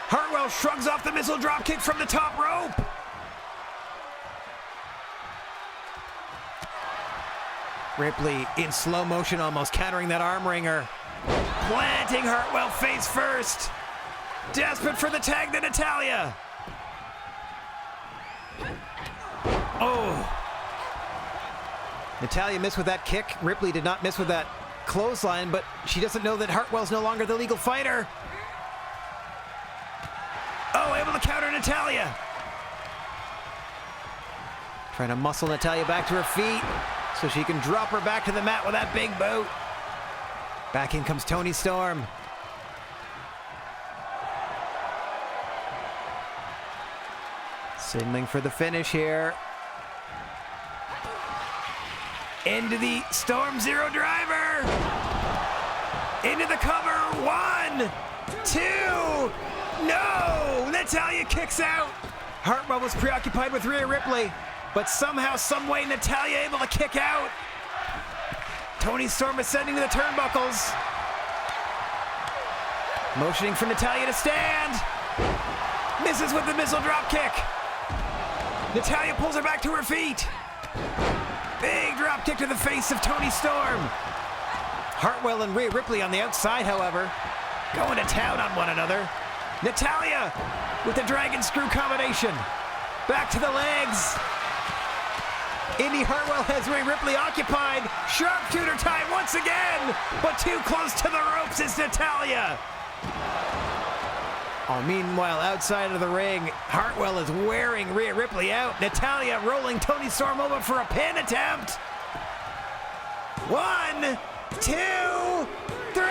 Hartwell shrugs off the missile drop kick from the top rope. Ripley in slow motion almost countering that arm wringer. Planting Hartwell face first. Desperate for the tag to Natalya. Oh. Natalya missed with that kick. Ripley did not miss with that clothesline, but she doesn't know that Hartwell's no longer the legal fighter. Oh, able to counter Natalya. Trying to muscle Natalya back to her feet so she can drop her back to the mat with that big boot. Back in comes Toni Storm. Signaling for the finish here. Into the Storm Zero Driver. Into the cover. 1, 2. No! Natalya kicks out. Hartwell was preoccupied with Rhea Ripley, but somehow, someway, Natalya able to kick out. Toni Storm ascending to the turnbuckles. Motioning for Natalya to stand. Misses with the missile drop kick. Natalya pulls her back to her feet. Big drop kick to the face of Toni Storm. Hartwell and Rhea Ripley on the outside, however, going to town on one another. Natalya with the dragon screw combination. Back to the legs. Indi Hartwell has Rhea Ripley occupied. Sharpshooter time once again, but too close to the ropes is Natalya. Oh, meanwhile, outside of the ring, Hartwell is wearing Rhea Ripley out. Natalya rolling Toni Storm over for a pin attempt. 1, 2, 3.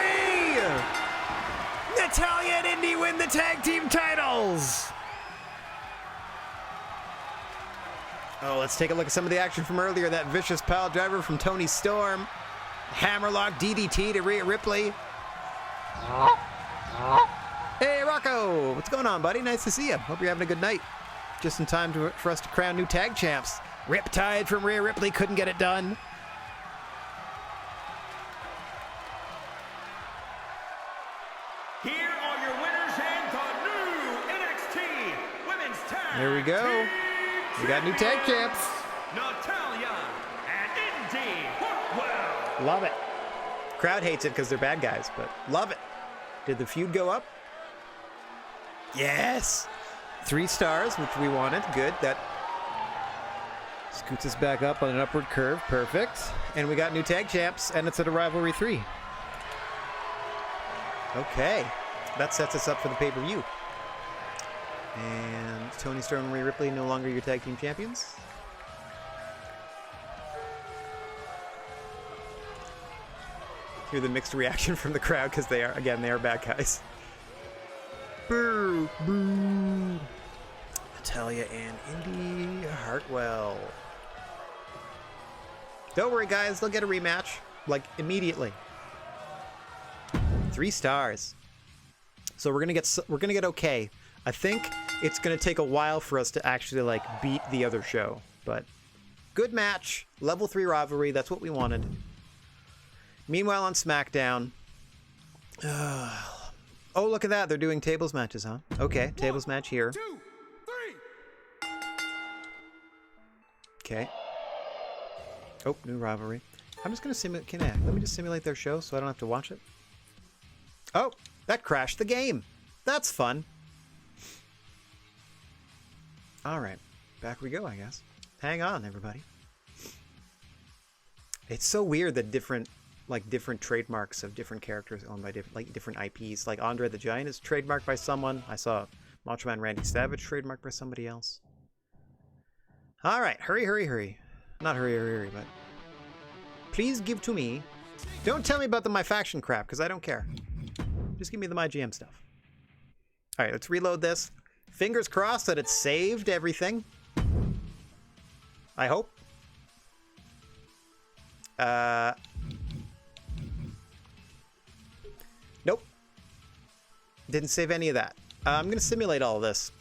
Natalya and Indi win the tag team titles. Oh, let's take a look at some of the action from earlier. That vicious pile driver from Toni Storm. Hammerlock DDT to Rhea Ripley. Hey, Rocco! What's going on, buddy? Nice to see you. Hope you're having a good night. Just in time for us to crown new tag champs. Riptide from Rhea Ripley couldn't get it done. Here are your winners and the new NXT Women's Tag. There we go. We got new tag champs. Natalya and Indi Hartwell. Love it. Crowd hates it because they're bad guys, but love it. Did the feud go up? Yes. 3 stars, which we wanted. Good. That scoots us back up on an upward curve. Perfect. And we got new tag champs, and it's at a Rivalry 3. Okay. That sets us up for the pay-per-view. And Toni Storm and Rhea Ripley no longer your tag team champions. Hear the mixed reaction from the crowd because they are bad guys. Boo! Boo! Natalia and Indy Hartwell. Don't worry, guys. They'll get a rematch, like, immediately. 3 stars. So we're gonna get okay. I think it's gonna take a while for us to actually, like, beat the other show. But good match. Level 3 rivalry. That's what we wanted. Meanwhile, on SmackDown. Oh, look at that. They're doing tables matches, huh? Okay, tables match here. 2, 3. Okay. Oh, new rivalry. I'm just going to simulate... let me just simulate their show so I don't have to watch it. Oh, that crashed the game. That's fun. All right. Back we go, I guess. Hang on, everybody. It's so weird that different trademarks of different characters owned by different IPs. Like Andre the Giant is trademarked by someone. I saw Macho Man Randy Savage trademarked by somebody else. All right, hurry, hurry, hurry. Not hurry, hurry, hurry, but please give to me. Don't tell me about the My Faction crap, because I don't care. Just give me the My GM stuff. All right, let's reload this. Fingers crossed that it saved everything. I hope. Nope. Didn't save any of that. I'm going to simulate all of this.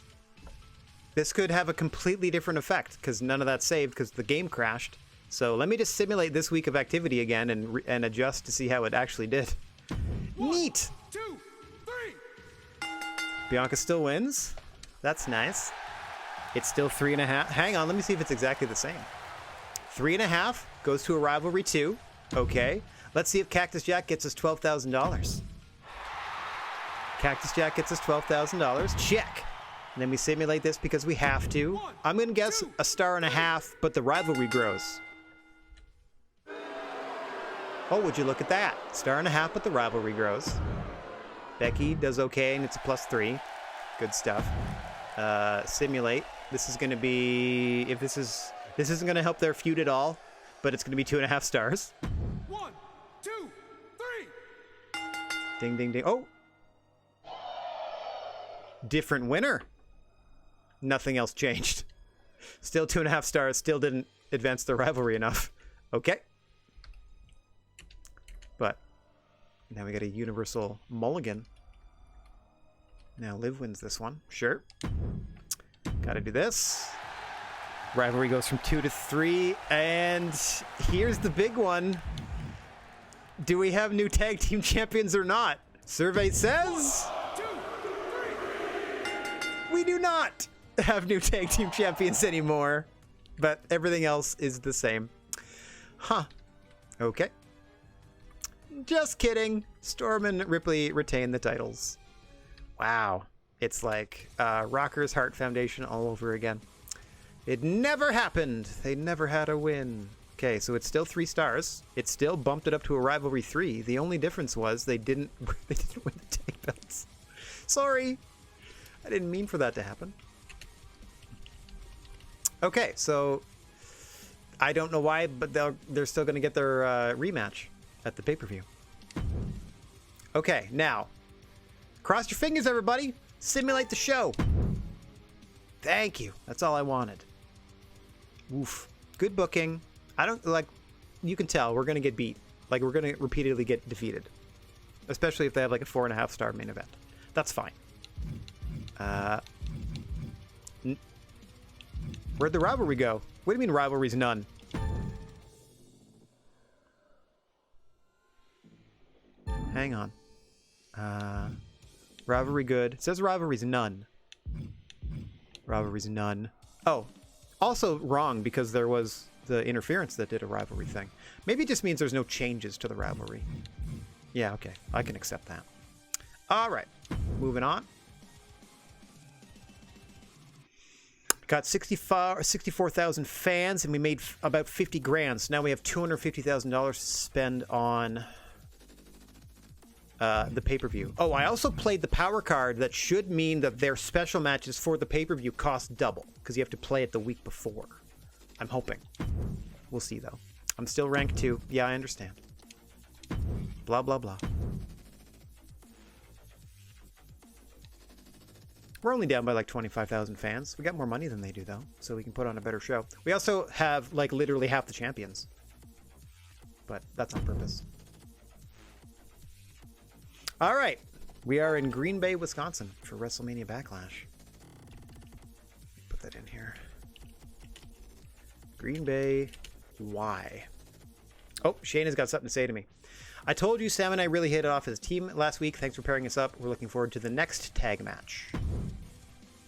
This could have a completely different effect because none of that's saved because the game crashed. So let me just simulate this week of activity again and adjust to see how it actually did. 1, Neat! 2, 3. Bianca still wins. That's nice. It's still 3.5. Hang on, let me see if it's exactly the same. 3.5 goes to a Rivalry 2. Okay. Let's see if Cactus Jack gets us $12,000. Cactus Jack gets us $12,000. Check. And then we simulate this because we have to. I'm going to guess 1.5 stars, but the rivalry grows. Oh, would you look at that? 1.5 stars, but the rivalry grows. Becky does okay, and it's a +3. Good stuff. Simulate. This is going to be... this isn't going to help their feud at all, but it's going to be 2.5 stars. 1, 2, 3. Ding, ding, ding. Oh! Different winner. Nothing else changed. Still 2.5 stars. Still didn't advance the rivalry enough. Okay. But now we got a universal mulligan. Now Liv wins this one. Sure. Gotta do this. Rivalry goes from 2 to 3. And here's the big one. Do we have new tag team champions or not? Survey says... 1, 2, 3. we do not have new tag team champions anymore, but everything else is the same. Huh. Okay. Just kidding. Storm and Ripley retain the titles. Wow. It's like Rocker's Heart Foundation all over again. It never happened. They never had a win. Okay, so it's still 3 stars. It still bumped it up to a Rivalry 3. The only difference was they didn't win the tag belts. Sorry. I didn't mean for that to happen. Okay, so I don't know why, but they're still going to get their rematch at the pay-per-view. Okay, now, cross your fingers, everybody. Simulate the show. Thank you. That's all I wanted. Oof. Good booking. I don't, like, you can tell we're going to get beat. Like, we're going to repeatedly get defeated. Especially if they have, like, a 4.5 star main event. That's fine. Where'd the rivalry go? What do you mean rivalry's none? Hang on. Rivalry good. It says rivalry's none. Rivalry's none. Oh, also wrong because there was the interference that did a rivalry thing. Maybe it just means there's no changes to the rivalry. Yeah, okay. I can accept that. All right. Moving on. Got 64,000 fans, and we made about 50 grand. So now we have $250,000 to spend on the pay-per-view. Oh, I also played the power card. That should mean that their special matches for the pay-per-view cost double, because you have to play it the week before. I'm hoping. We'll see, though. I'm still rank 2. Yeah, I understand. Blah, blah, blah. We're only down by like 25,000 fans. We got more money than they do, though, so we can put on a better show. We also have like literally half the champions, but that's on purpose. All right, we are in Green Bay, Wisconsin for WrestleMania Backlash. Put that in here. Green Bay, why? Oh, Shane has got something to say to me. I told you Sam and I really hit it off as a team last week. Thanks for pairing us up. We're looking forward to the next tag match.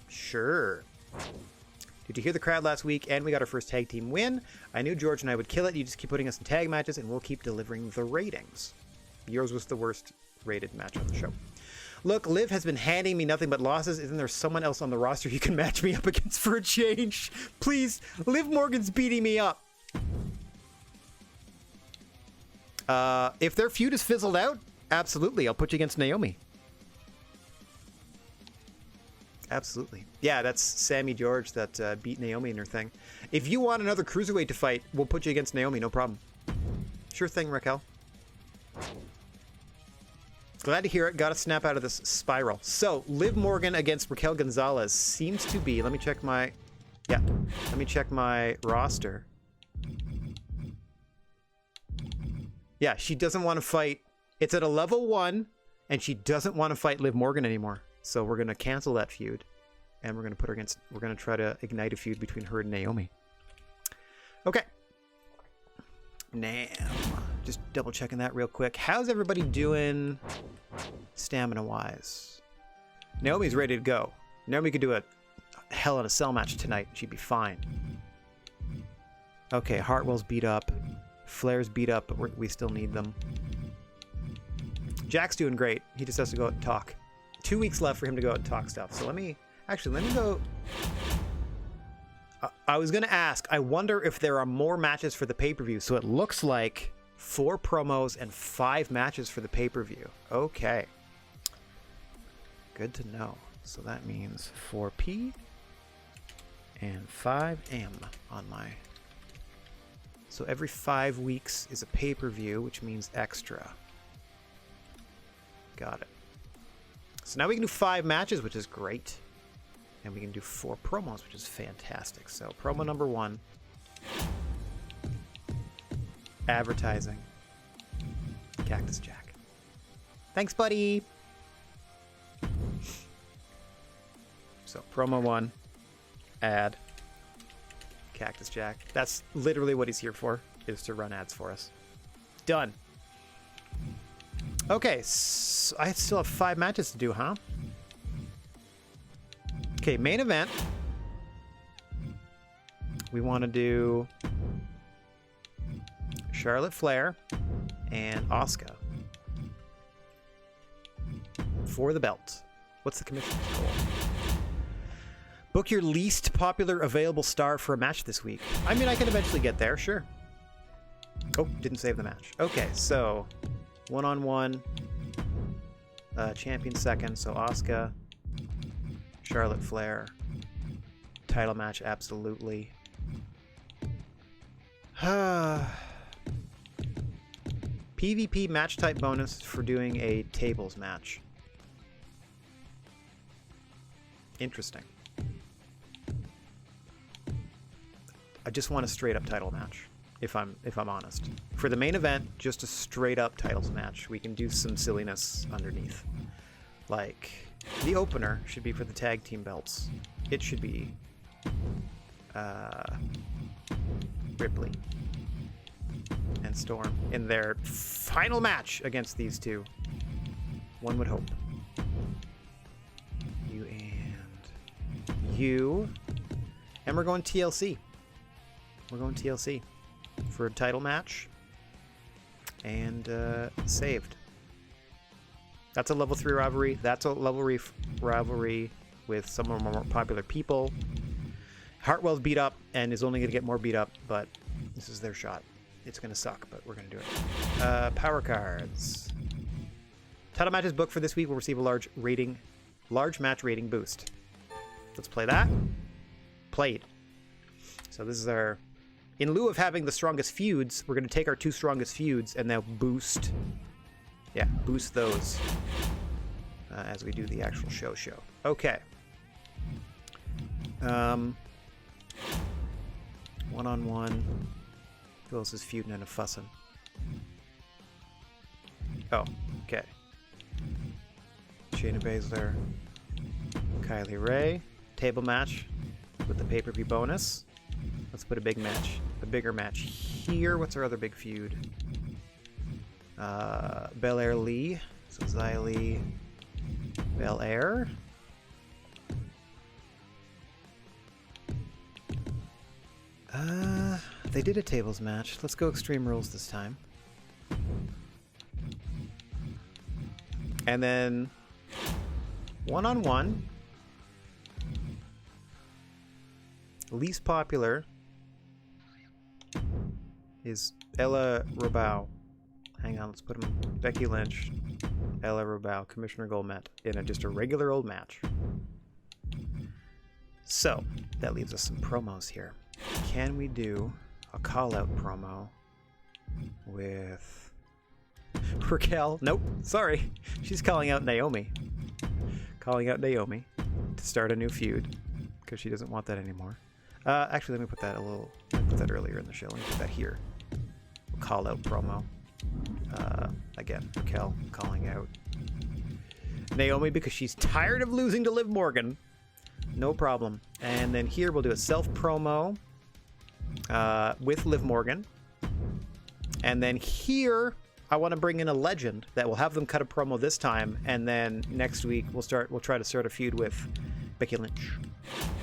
Sure. Did you hear the crowd last week? And we got our first tag team win. I knew George and I would kill it. You just keep putting us in tag matches and we'll keep delivering the ratings. Yours was the worst rated match on the show. Look, Liv has been handing me nothing but losses. Isn't there someone else on the roster you can match me up against for a change? Please, Liv Morgan's beating me up. If their feud is fizzled out, absolutely. I'll put you against Naomi. Absolutely. Yeah, that's Sammy George that beat Naomi in her thing. If you want another cruiserweight to fight, we'll put you against Naomi, no problem. Sure thing, Raquel. Glad to hear it. Got to snap out of this spiral. So, Liv Morgan against Raquel Gonzalez seems to be... Let me check my... Yeah. Let me check my roster. Yeah, she doesn't want to fight. It's at a level 1, and she doesn't want to fight Liv Morgan anymore. So we're going to cancel that feud, and we're going to put her against... We're going to try to ignite a feud between her and Naomi. Okay. Now, just double checking that real quick. How's everybody doing stamina-wise? Naomi's ready to go. Naomi could do a Hell in a Cell match tonight. She'd be fine. Okay, Hartwell's beat up. Flair's beat up, but we still need them. Jack's doing great. He just has to go out and talk. 2 weeks left for him to go out and talk stuff. So let me go. I was going to ask, I wonder if there are more matches for the pay-per-view. So it looks like 4 promos and 5 matches for the pay-per-view. Okay. Good to know. So that means 4P and 5M on my... So every 5 weeks is a pay-per-view, which means extra. Got it. So now we can do 5 matches, which is great. And we can do 4 promos, which is fantastic. So promo number 1. Advertising. Cactus Jack. Thanks, buddy. So promo 1. Ad. Cactus Jack. That's literally what he's here for, is to run ads for us. Done. Okay, so I still have 5 matches to do, huh? Okay, main event. We want to do Charlotte Flair and Asuka for the belt. What's the commission's goal? Book your least popular available star for a match this week. I mean, I can eventually get there, sure. Oh, didn't save the match. Okay, so one-on-one, champion second, so Asuka, Charlotte Flair, title match, absolutely. PvP match type bonus for doing a tables match. Interesting. I just want a straight up title match, if I'm honest. For the main event, just a straight up titles match. We can do some silliness underneath. Like, the opener should be for the tag team belts. It should be Ripley and Storm in their final match against these two. One would hope. You and you. And we're going TLC. We're going TLC for a title match. And saved. That's a level 3 rivalry. That's a level rivalry with some of our more popular people. Hartwell's beat up and is only going to get more beat up, but this is their shot. It's going to suck, but we're going to do it. Power cards. Title matches booked for this week will receive a large match rating boost. Let's play that. Played. So this is our... In lieu of having the strongest feuds, we're going to take our 2 strongest feuds and now boost Yeah, boost those as we do the actual show. Okay. One-on-one. Who else is feuding and a fussing? Oh, okay. Shayna Baszler, Kylie Ray. Table match with the pay-per-view bonus. Let's put a bigger match here. What's our other big feud? Belair Lee. So Xylee, Belair. They did a tables match. Let's go Extreme Rules this time. And then one-on-one. Least popular is Ella Rubow. Hang on, let's put them. Becky Lynch, Ella Rubow, Commissioner Goldmet in just a regular old match. So that leaves us some promos here. Can we do a call-out promo with Raquel? Nope, sorry. She's calling out Naomi. Calling out Naomi to start a new feud because she doesn't want that anymore. Actually, let me put that earlier in the show. Let me put that here. Call-out promo. Again, Raquel calling out Naomi because she's tired of losing to Liv Morgan. No problem. And then here we'll do a self-promo with Liv Morgan. And then here I want to bring in a legend that will have them cut a promo this time, and then next week we'll try to start a feud with Becky Lynch.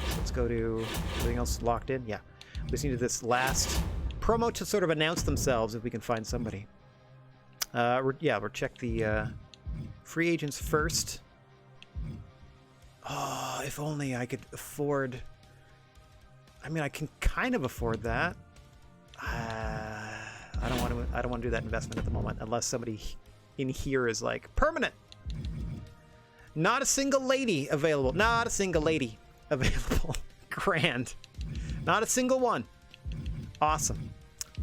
So let's go to everything else locked in. Yeah, we just needed this last promo to sort of announce themselves if we can find somebody. We'll check the free agents first. Oh, if only I could afford. I mean, I can kind of afford that. I don't want to do that investment at the moment unless somebody in here is like permanent. Not a single lady available. Not a single lady available. Grand. Not a single one. Awesome.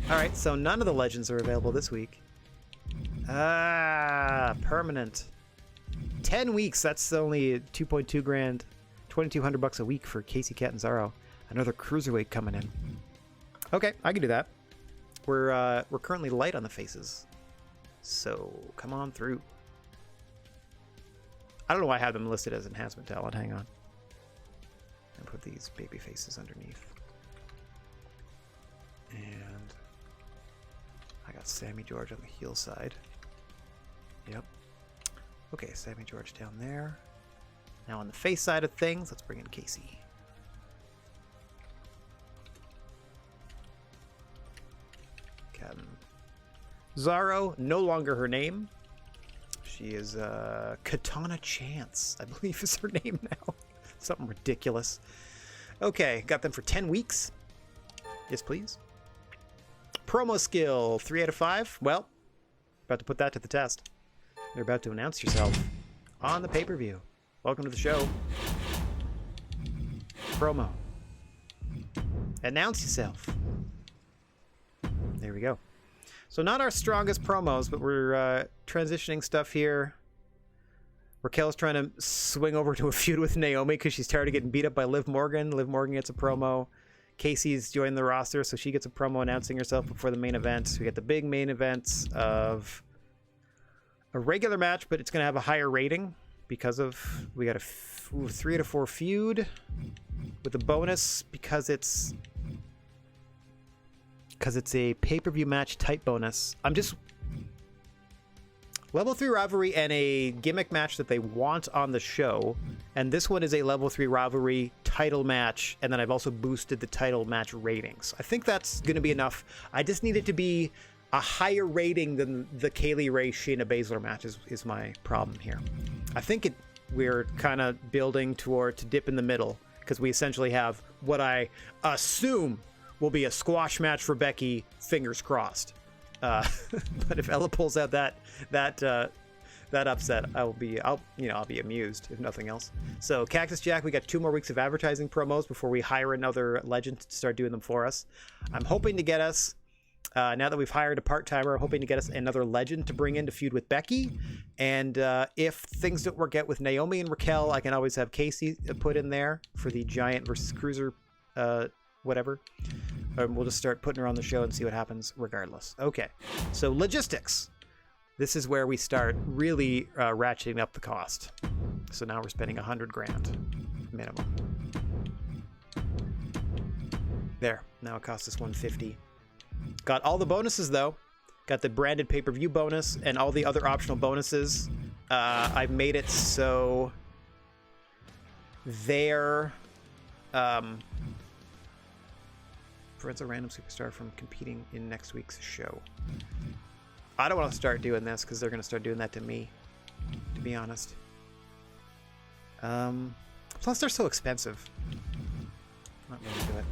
All right, so none of the legends are available this week. Permanent. 10 weeks. That's only 2.2 grand. $2,200 a week for Casey Catanzaro. Another cruiserweight coming in. Okay, I can do that. We're currently light on the faces, so come on through. I don't know why I have them listed as enhancement talent. Hang on. And put these baby faces underneath. And I got Sammy George on the heel side. Yep. Okay, Sammy George down there. Now on the face side of things, let's bring in Casey. Zaro, no longer her name. She is Katana Chance, I believe is her name now. Something ridiculous. Okay, got them for 10 weeks. Yes, please. Promo skill, 3 out of 5. Well, about to put that to the test. You're about to announce yourself on the pay-per-view. Welcome to the show. Promo. Announce yourself. There we go. So not our strongest promos, but we're transitioning stuff here. Raquel's trying to swing over to a feud with Naomi because she's tired of getting beat up by Liv Morgan. Liv Morgan gets a promo. Casey's joined the roster, so she gets a promo announcing herself before the main event. We get the big main events of a regular match, but it's going to have a higher rating because of we got a 3 out of 4 feud with a bonus because it's a pay-per-view match type bonus. I'm just level 3 rivalry and a gimmick match that they want on the show, and this one is a level 3 rivalry title match, and then I've also boosted the title match ratings. I think that's going to be enough. I just need it to be a higher rating than the Kaylee Ray Shayna Baszler match is my problem here. I think we're kind of building to dip in the middle because we essentially have what I assume will be a squash match for Becky, fingers crossed. But if Ella pulls out that upset, I'll be amused if nothing else. So Cactus Jack, we got 2 more weeks of advertising promos before we hire another legend to start doing them for us. I'm hoping to get us Now that we've hired a part-timer, hoping to get us another legend to bring in to feud with Becky. And if things don't work out with Naomi and Raquel, I can always have Casey put in there for the Giant versus Cruiser whatever. We'll just start putting her on the show and see what happens regardless. Okay, so logistics. This is where we start really ratcheting up the cost. So now we're spending $100,000 minimum. There, now it costs us $150. Got all the bonuses though. Got the branded pay-per-view bonus and all the other optional bonuses. I've made it so they're prevents a random superstar from competing in next week's show. I don't want to start doing this because they're going to start doing that to me, to be honest. Plus they're so expensive. Not really do it.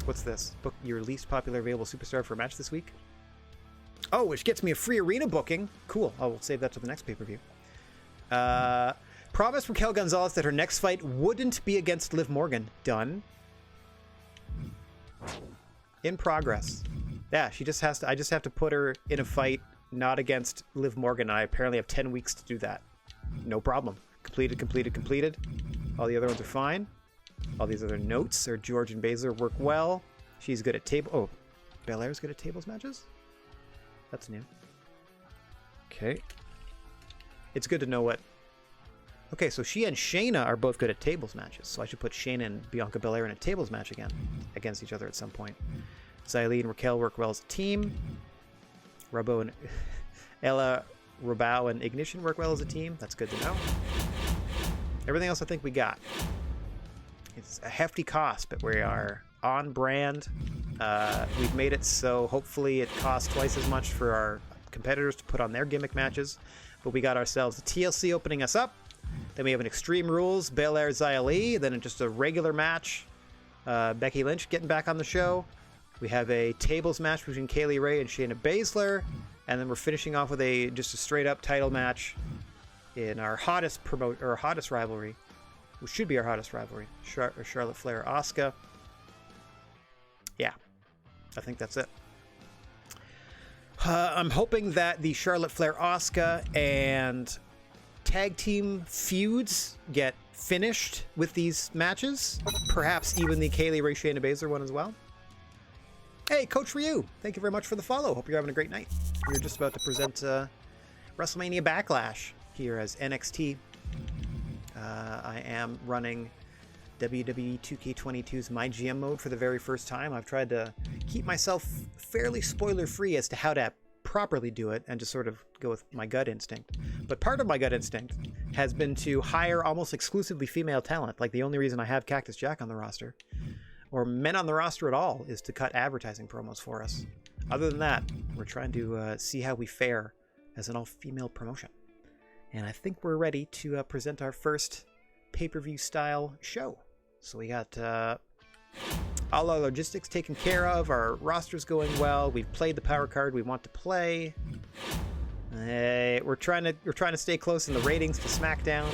What's this? Book your least popular available superstar for a match this week. Oh, which gets me a free arena booking. Cool. I will save that to the next pay-per-view. Promise Raquel Gonzalez that her next fight wouldn't be against Liv Morgan. Done. In progress. Yeah, she just has to. I just have to put her in a fight not against Liv Morgan. I apparently have 10 weeks to do that. No problem. Completed, completed, completed. All the other ones are fine. All these other notes are George and Baszler work well. She's good at table. Oh, Belair's good at tables matches? That's new. Okay. It's good to know what... Okay, so she and Shayna are both good at tables matches. So I should put Shayna and Bianca Belair in a tables match again against each other at some point. Xylee and Raquel work well as a team. Rubow and Ella, Rubow and Ignition work well as a team. That's good to know. Everything else I think we got. It's a hefty cost, but we are on brand. We've made it so hopefully it costs twice as much for our competitors to put on their gimmick matches. But we got ourselves a TLC opening us up. Then we have an Extreme Rules, Belair, Xylee. Then just a regular match. Becky Lynch getting back on the show. We have a tables match between Kaylee Ray and Shayna Baszler. And then we're finishing off with just a straight up title match in our hottest rivalry. Which should be our hottest rivalry. Charlotte Flair, Asuka. Yeah, I think that's it. I'm hoping that the Charlotte Flair, Asuka, and tag team feuds get finished with these matches. Perhaps even the Kaylee Ray, Shayna Baszler one as well. Hey, Coach Ryu, thank you very much for the follow. Hope you're having a great night. We're just about to present WrestleMania Backlash here as NXT. I am running WWE 2K22's My GM mode for the very first time. I've tried to keep myself fairly spoiler-free as to how to properly do it and just sort of go with my gut instinct. But part of my gut instinct has been to hire almost exclusively female talent. Like the only reason I have Cactus Jack on the roster, or men on the roster at all, is to cut advertising promos for us. Other than that, we're trying to see how we fare as an all-female promotion. And I think we're ready to present our first pay-per-view style show. So we got all our logistics taken care of. Our roster's going well. We've played the power card we want to play. We're trying to stay close in the ratings to SmackDown.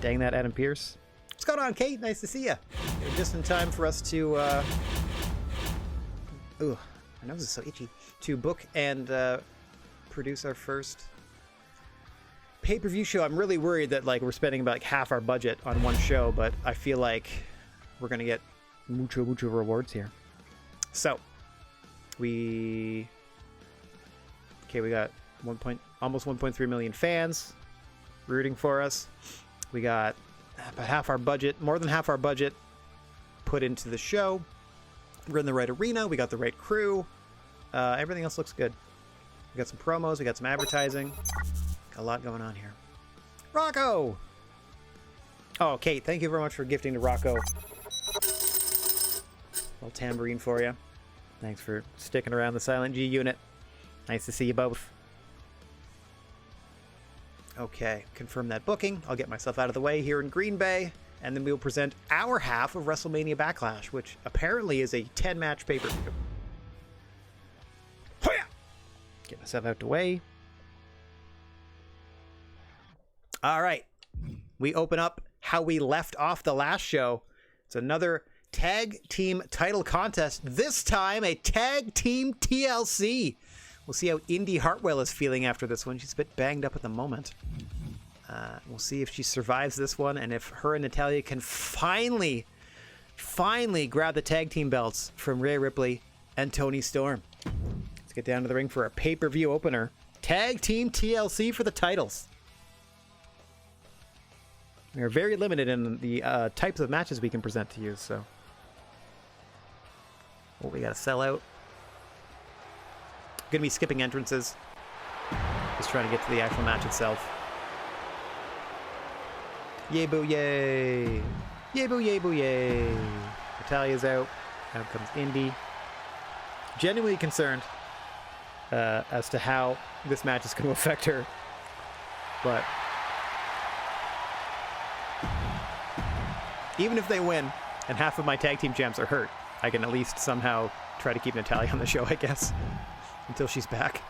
Dang that, Adam Pearce. What's going on, Kate? Nice to see you. You're just in time for us to... Ooh, my nose is so itchy. To book and produce our first pay-per-view show. I'm really worried that we're spending about half our budget on one show, but I feel like we're gonna get mucho rewards here. So we got almost 1.3 million fans rooting for us. We got about half our budget, more than half our budget put into the show. We're in the right arena. We got the right crew. Everything else looks good. We got some promos. We got some advertising. Got a lot going on here. Rocco! Oh, Kate, thank you very much for gifting to Rocco. Little tambourine for you. Thanks for sticking around the Silent G unit. Nice to see you both. Okay, confirm that booking. I'll get myself out of the way here in Green Bay, and then we'll present our half of WrestleMania Backlash, which apparently is a 10-match pay-per-view. Hoya! Get myself out the way. All right, we open up how we left off the last show. It's another tag team title contest. This time, a tag team TLC. We'll see how Indy Hartwell is feeling after this one. She's a bit banged up at the moment. We'll see if she survives this one and if her and Natalya can finally grab the tag team belts from Rhea Ripley and Toni Storm. Let's get down to the ring for a pay-per-view opener. Tag team TLC for the titles. We are very limited in the types of matches we can present to you, so. Oh, we gotta sell out. Gonna be skipping entrances. Just trying to get to the actual match itself. Yay, boo, yay. Yay, boo, yay, boo, yay. Natalya's out. Out comes Indy. Genuinely concerned as to how this match is going to affect her. But even if they win and half of my tag team champs are hurt, I can at least somehow try to keep Natalya on the show, I guess, until she's back.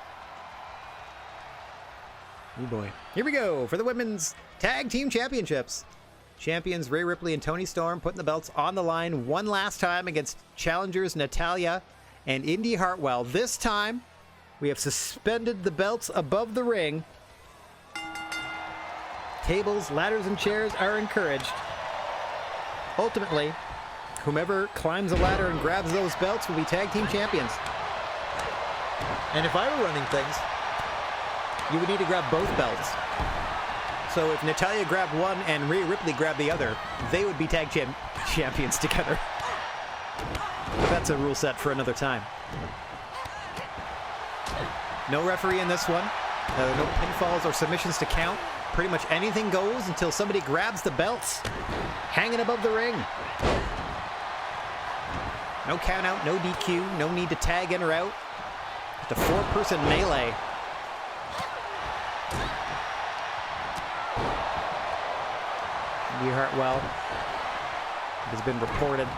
Oh boy. Here we go for the women's tag team championships. Champions Rhea Ripley and Toni Storm putting the belts on the line one last time against challengers Natalya and Indy Hartwell. This time, we have suspended the belts above the ring. Tables, ladders, and chairs are encouraged. Ultimately, whomever climbs the ladder and grabs those belts will be tag team champions. And if I were running things, you would need to grab both belts. So if Natalya grabbed one and Rhea Ripley grabbed the other, they would be tag champions together. But that's a rule set for another time. No referee in this one. No pinfalls or submissions to count. Pretty much anything goes until somebody grabs the belts hanging above the ring. No count out, no DQ, no need to tag in or out. Just a four-person melee. Indy Hartwell has been reported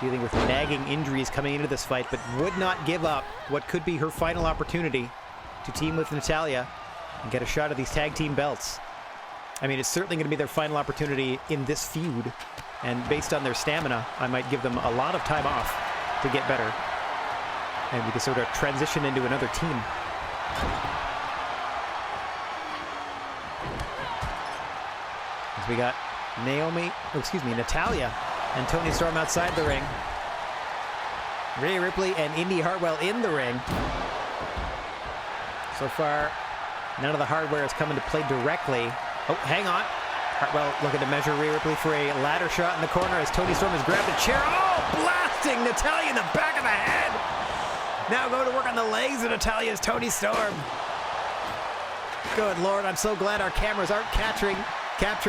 dealing with nagging injuries coming into this fight, but would not give up what could be her final opportunity to team with Natalya and get a shot at these tag team belts. I mean, it's certainly going to be their final opportunity in this feud, and based on their stamina, I might give them a lot of time off to get better, and we can sort of transition into another team. As we got Natalya and Toni Storm outside the ring. Rhea Ripley and Indy Hartwell in the ring. So far, none of the hardware is coming to play directly. Oh, hang on. Hartwell looking to measure Rhea Ripley for a ladder shot in the corner as Toni Storm has grabbed a chair. Oh, blasting Natalya in the back of the head. Now going to work on the legs of Natalya's Toni Storm. Good Lord, I'm so glad our cameras aren't capturing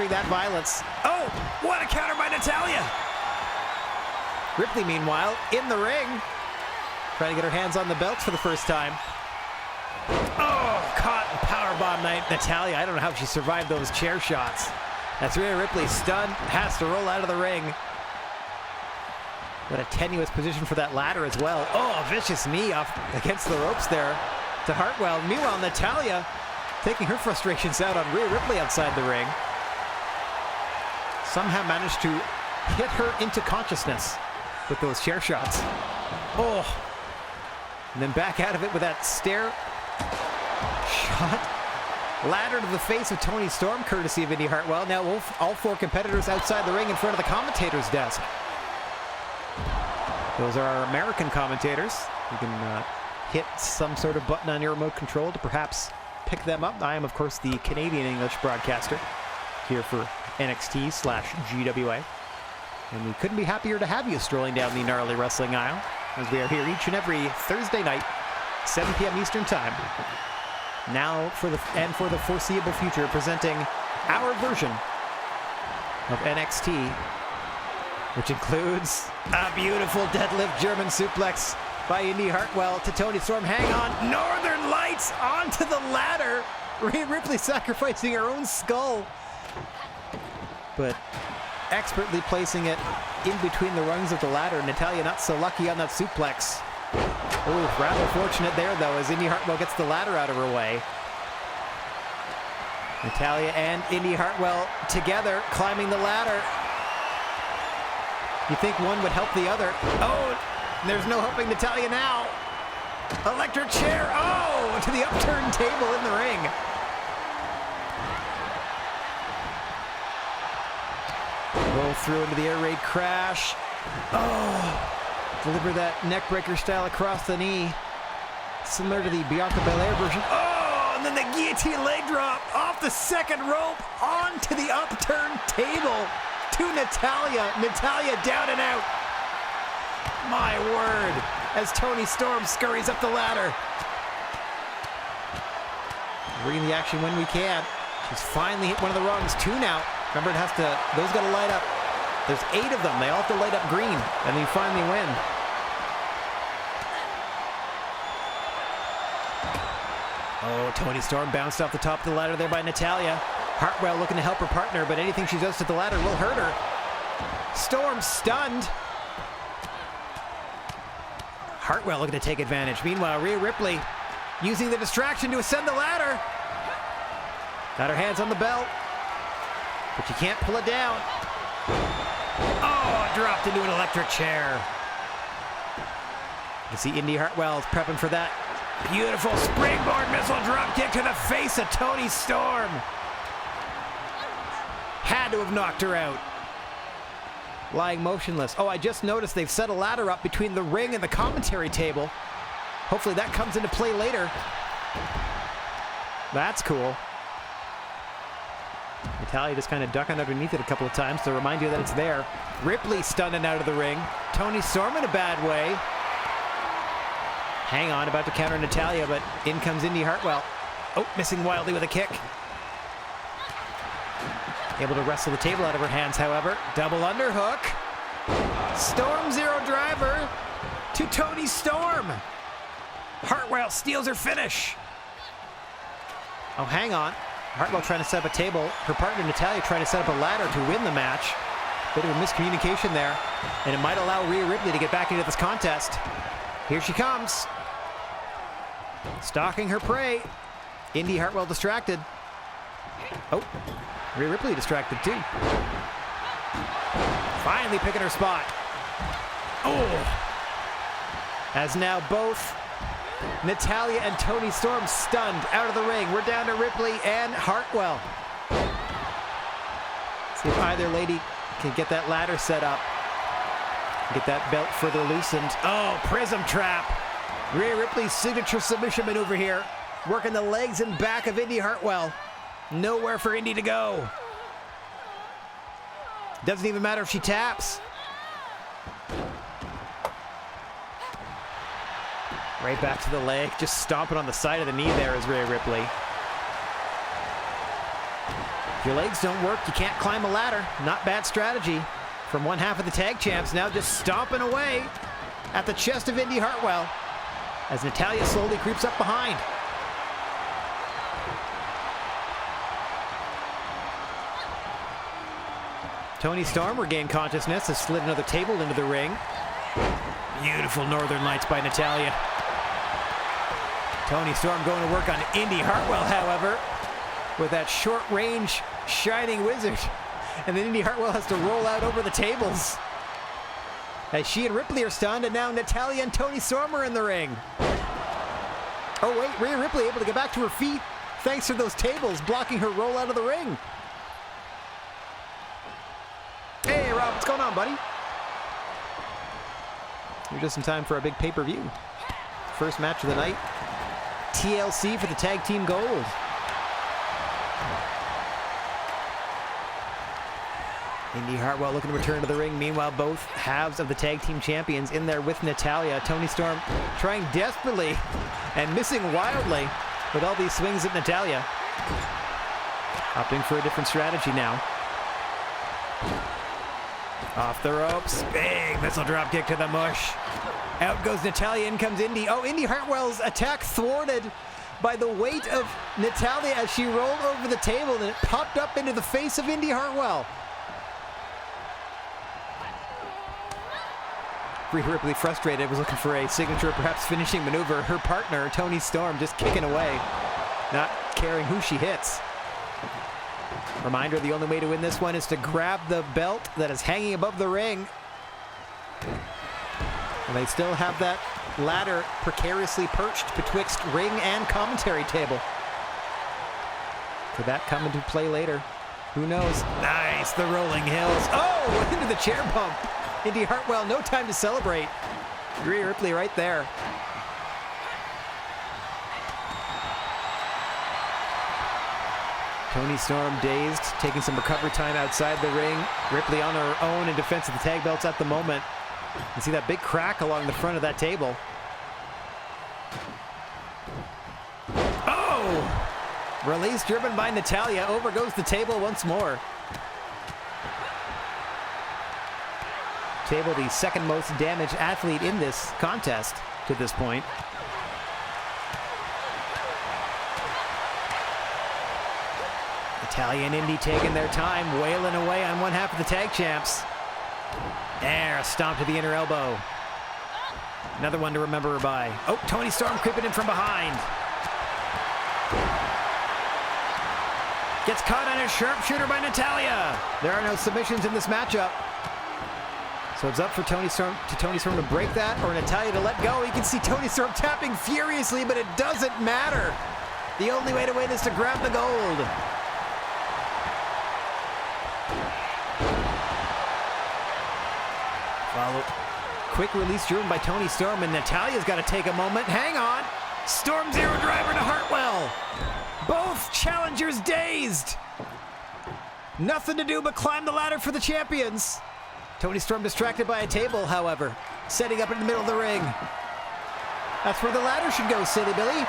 that violence. Oh, what a counter by Natalya. Ripley, meanwhile, in the ring, trying to get her hands on the belts for the first time. Oh, caught powerbomb Natalya. I don't know how she survived those chair shots. That's Rhea Ripley stunned, has to roll out of the ring. What a tenuous position for that ladder as well. Oh, a vicious knee off against the ropes there to Hartwell. Meanwhile, Natalya taking her frustrations out on Rhea Ripley outside the ring. Somehow managed to hit her into consciousness with those chair shots. Oh, and then back out of it with that stair shot. Ladder to the face of Toni Storm, courtesy of Indy Hartwell. Now all four competitors outside the ring in front of the commentator's desk. Those are our American commentators. You can hit some sort of button on your remote control to perhaps pick them up. I am, of course, the Canadian English broadcaster here for NXT/GWA. And we couldn't be happier to have you strolling down the gnarly wrestling aisle, as we are here each and every Thursday night, 7 p.m. Eastern Time. Now, for the foreseeable future, presenting our version of NXT, which includes a beautiful deadlift German suplex by Indy Hartwell to Toni Storm. Hang on, Northern Lights onto the ladder. Rhea Ripley sacrificing her own skull, but expertly placing it in between the rungs of the ladder. Natalya not so lucky on that suplex. Oh, rather fortunate there, though, as Indy Hartwell gets the ladder out of her way. Natalya and Indy Hartwell together climbing the ladder. You think one would help the other. Oh, there's no helping Natalya now. Electric chair. Oh, to the upturned table in the ring. Roll through into the air raid crash. Oh, deliver that neckbreaker style across the knee. Similar to the Bianca Belair version. Oh, and then the guillotine leg drop off the second rope onto the upturned table to Natalya. Natalya down and out. My word, as Toni Storm scurries up the ladder. Bringing the action when we can. She's finally hit one of the rungs. 2 now. Remember, those got to light up. There's 8 of them. They all have to light up green, and you finally win. Oh, Toni Storm bounced off the top of the ladder there by Natalya. Hartwell looking to help her partner, but anything she does to the ladder will hurt her. Storm stunned. Hartwell looking to take advantage. Meanwhile, Rhea Ripley using the distraction to ascend the ladder. Got her hands on the belt, but she can't pull it down. Oh, dropped into an electric chair. You can see Indi Hartwell is prepping for that beautiful springboard missile drop kick to the face of Toni Storm. Had to have knocked her out. Lying motionless. Oh, I just noticed they've set a ladder up between the ring and the commentary table. Hopefully that comes into play later. That's cool. Natalya just kind of ducking underneath it a couple of times to remind you that it's there. Ripley stunned and out of the ring. Toni Storm in a bad way. Hang on, about to counter Natalya, but in comes Indi Hartwell. Oh, missing wildly with a kick. Able to wrestle the table out of her hands, however. Double underhook. Storm zero driver to Toni Storm. Hartwell steals her finish. Oh, hang on. Hartwell trying to set up a table. Her partner Natalya trying to set up a ladder to win the match. Bit of a miscommunication there, and it might allow Rhea Ripley to get back into this contest. Here she comes. Stalking her prey. Indi Hartwell distracted. Oh, Rhea Ripley distracted too. Finally picking her spot. Oh! As now both Natalya and Toni Storm stunned out of the ring. We're down to Ripley and Hartwell. See if either lady can get that ladder set up. Get that belt further loosened. Oh, prism trap. Rhea Ripley's signature submission maneuver here. Working the legs and back of Indi Hartwell. Nowhere for Indi to go. Doesn't even matter if she taps. Right back to the leg. Just stomping on the side of the knee there is Rhea Ripley. If your legs don't work, you can't climb a ladder. Not bad strategy from one half of the tag champs. Now just stomping away at the chest of Indi Hartwell as Natalya slowly creeps up behind. Toni Storm regained consciousness, has slid another table into the ring. Beautiful Northern Lights by Natalya. Toni Storm going to work on Indi Hartwell, however, with that short-range Shining Wizard. And then Indi Hartwell has to roll out over the tables. As she and Ripley are stunned, and now Natalya and Toni Storm are in the ring. Oh wait, Rhea Ripley able to get back to her feet thanks to those tables blocking her roll out of the ring. Hey Rob, what's going on, buddy? You're just in time for a big pay-per-view. First match of the night. TLC for the tag team gold. Indi Hartwell looking to return to the ring. Meanwhile, both halves of the tag team champions in there with Natalya. Toni Storm trying desperately and missing wildly with all these swings at Natalya. Opting for a different strategy now. Off the ropes. Big missile drop kick to the mush. Out goes Natalya, in comes Indi. Oh, Indi Hartwell's attack thwarted by the weight of Natalya as she rolled over the table, and it popped up into the face of Indi Hartwell. Rhea Ripley, frustrated, was looking for a signature, perhaps finishing maneuver. Her partner, Toni Storm, just kicking away, not caring who she hits. Reminder, the only way to win this one is to grab the belt that is hanging above the ring And they still have that ladder precariously perched betwixt ring and commentary table. Could that come into play later? Who knows? Nice, the rolling hills. Oh, into the chair bump. Indy Hartwell, no time to celebrate. Rhea Ripley right there. Toni Storm dazed, taking some recovery time outside the ring. Ripley on her own in defense of the tag belts at the moment. You see that big crack along the front of that table. Oh! Release driven by Natalya. Over goes the table once more. Table, the second most damaged athlete in this contest to this point. Natalya and Indy taking their time, wailing away on one half of the tag champs. There, a stomp to the inner elbow. Another one to remember her by. Oh, Toni Storm creeping in from behind. Gets caught on a sharpshooter by Natalya. There are no submissions in this matchup. So it's up for Toni Storm to break that, or Natalya to let go. You can see Toni Storm tapping furiously, but it doesn't matter. The only way to win is to grab the gold. Follow. Quick release driven by Toni Storm, and Natalya's got to take a moment. Hang on. Storm zero driver to Hartwell. Both challengers dazed. Nothing to do but climb the ladder for the champions. Toni Storm distracted by a table, however, setting up in the middle of the ring. That's where the ladder should go, Silly Billy.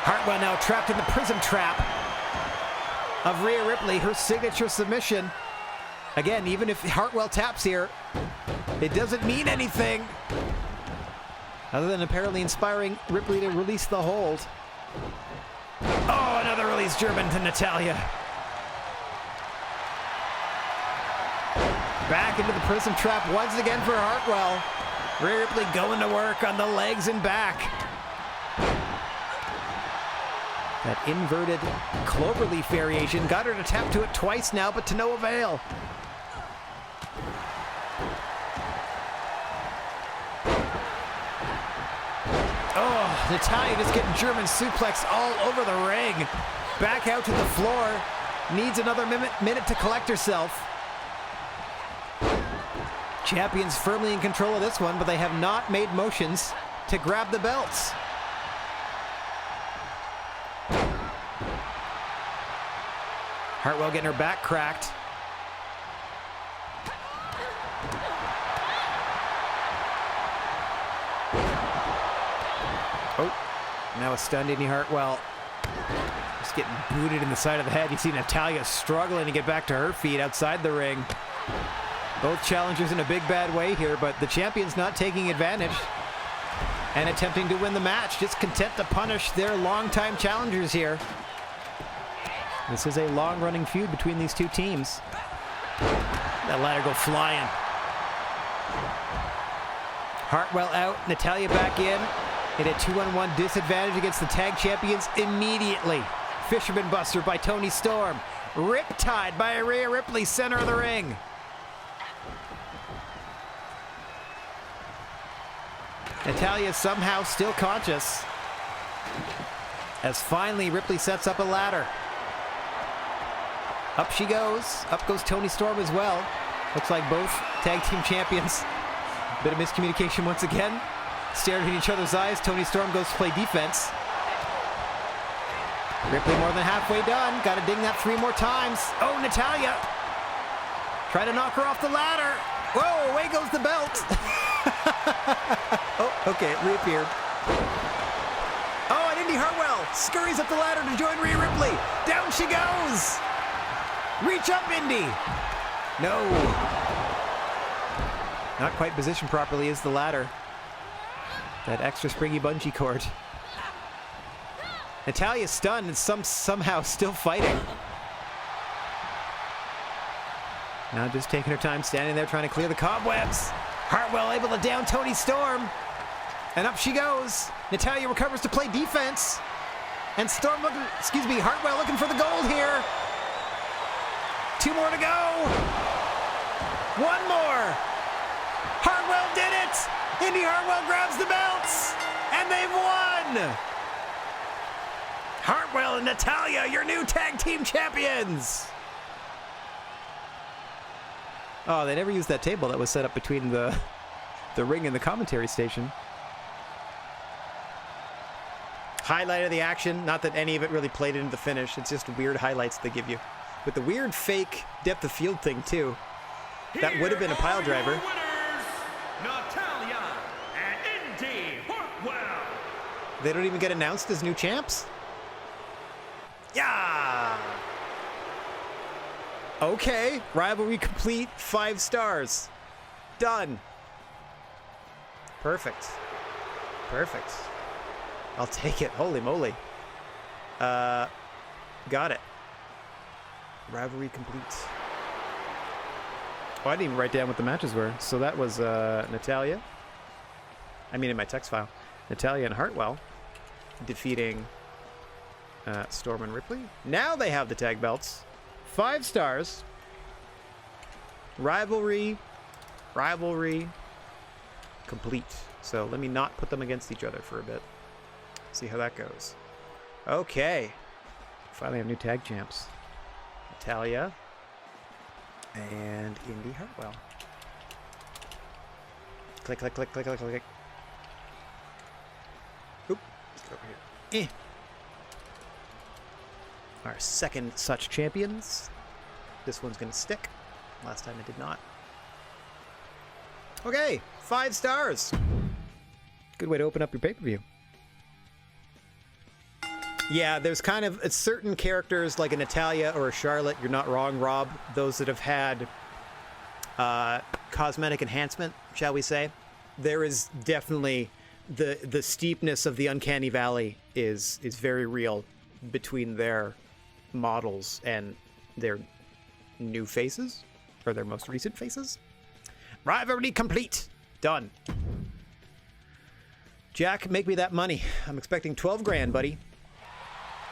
Hartwell now trapped in the prism trap of Rhea Ripley, her signature submission. Again, even if Hartwell taps here, it doesn't mean anything other than apparently inspiring Ripley to release the hold. Oh, another release German to Natalya. Back into the prism trap once again for Hartwell. Rhea Ripley going to work on the legs and back. That inverted cloverleaf variation got her to tap to it twice now, but to no avail. Oh, Natalya just getting German suplex all over the ring. Back out to the floor. Needs another minute to collect herself. Champions firmly in control of this one, but they have not made motions to grab the belts. Hartwell getting her back cracked. Oh, now a stunned Indy Hartwell. Just getting booted in the side of the head. You see Natalya struggling to get back to her feet outside the ring. Both challengers in a big bad way here, but the champion's not taking advantage and attempting to win the match, just content to punish their longtime challengers here. This is a long-running feud between these two teams. That ladder go flying. Hartwell out, Natalya back in a 2-on-1 disadvantage against the tag champions immediately. Fisherman Buster by Toni Storm. Riptide by Rhea Ripley, center of the ring. Natalya somehow still conscious, as finally Ripley sets up a ladder. Up she goes. Up goes Toni Storm as well. Looks like both tag team champions. Bit of miscommunication once again. Staring at each other's eyes. Toni Storm goes to play defense. Ripley more than halfway done. Got to ding that 3 more times. Oh, Natalya. Try to knock her off the ladder. Whoa, away goes the belt. Oh, okay, it reappeared. Oh, and Indy Hartwell scurries up the ladder to join Rhea Ripley. Down she goes. Reach up, Indy. No. Not quite positioned properly is the ladder. That extra springy bungee cord. Natalya's stunned and somehow still fighting. Now just taking her time, standing there trying to clear the cobwebs. Hartwell able to down Toni Storm. And up she goes. Natalya recovers to play defense. And Hartwell looking for the gold here. 2 more to go. 1 more. Hartwell did it. Indy Hartwell grabs the belts, and they've won! Hartwell and Natalya, your new tag team champions! Oh, they never used that table that was set up between the ring and the commentary station. Highlight of the action, not that any of it really played into the finish, it's just weird highlights they give you. With the weird fake depth of field thing, too. That would have been a pile driver. Winners, Natalya and Indy Hartwell. They don't even get announced as new champs? Yeah! Okay, rivalry complete, 5 stars. Done. Perfect. Perfect. I'll take it. Holy moly. Got it. Rivalry complete. Oh, I didn't even write down what the matches were. So that was Natalya. I mean, in my text file. Natalya and Hartwell defeating Storm and Ripley. Now they have the tag belts. 5 stars. Rivalry complete. So let me not put them against each other for a bit. See how that goes. Okay. Finally have new tag champs. Natalya and Indy Hartwell. Click, click, click, click, click, click. Oop. Let's get over here. Our second such champions. This one's going to stick. Last time it did not. Okay, 5 stars. Good way to open up your pay-per-view. Yeah, there's kind of certain characters like a Natalya or a Charlotte, you're not wrong, Rob. Those that have had cosmetic enhancement, shall we say. There is definitely the steepness of the uncanny valley is very real between their models and their new faces, or their most recent faces. Rivalry complete. Done. Jack, make me that money. I'm expecting 12 grand, buddy.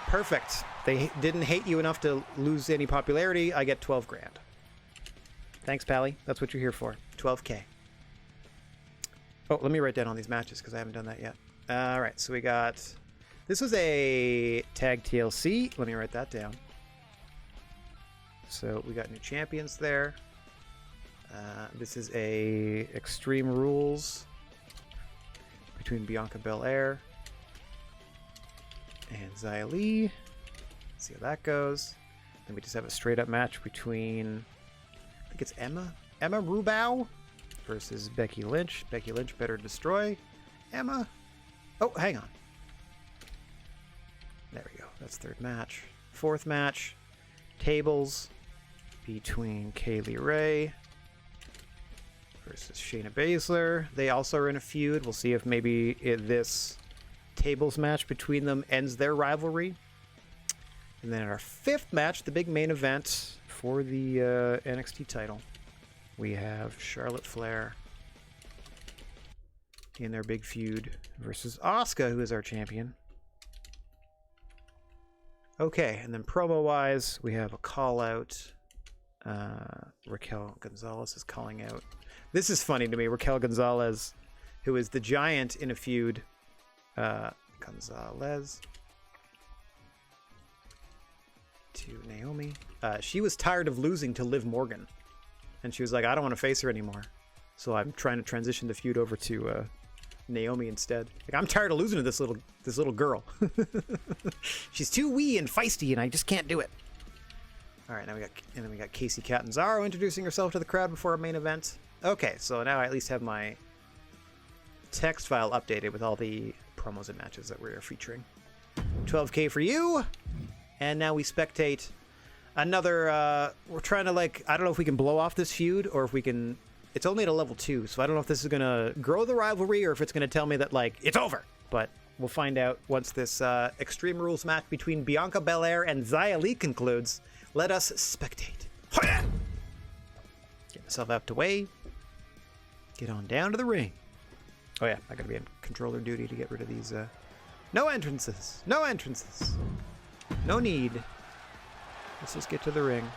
Perfect. They didn't hate you enough to lose any popularity. I get 12 grand. Thanks, Pally. That's what you're here for. 12K. Oh, let me write down all these matches because I haven't done that yet. All right, so we got... This was a Tag TLC. Let me write that down. So we got new champions there. This is a Extreme Rules between Bianca Belair and Xia Li. See how that goes. Then we just have a straight up match between, I think it's Emma Rubow versus Becky Lynch. Becky Lynch better destroy Emma. Oh, hang on. There we go. That's third match. Fourth match, tables between Kaylee Ray versus Shayna Baszler. They also are in a feud. We'll see if maybe this tables match between them ends their rivalry. And then in our fifth match, the big main event for the NXT title, we have Charlotte Flair in their big feud versus Asuka, who is our champion. Okay, and then promo-wise, we have a call-out. Raquel Gonzalez is calling out. This is funny to me. Raquel Gonzalez, who is the giant in a feud. Gonzalez to Naomi. She was tired of losing to Liv Morgan. And she was like, I don't want to face her anymore. So I'm trying to transition the feud over to Naomi instead. Like, I'm tired of losing to this little girl. She's too wee and feisty, and I just can't do it. All right, now we got Casey Catanzaro introducing herself to the crowd before our main event. Okay, so now I at least have my text file updated with all the promos and matches that we're featuring. 12K for you, and now we spectate another. We're trying to, like, I don't know if we can blow off this feud or if we can. It's only at a level 2, so I don't know if this is gonna grow the rivalry or if it's gonna tell me that, like, it's over. But we'll find out once this Extreme Rules match between Bianca Belair and Xia Li concludes. Let us spectate. Get myself out the way. Get on down to the ring. Oh yeah, I gotta be on controller duty to get rid of these. No entrances. No entrances. No need. Let's just get to the ring.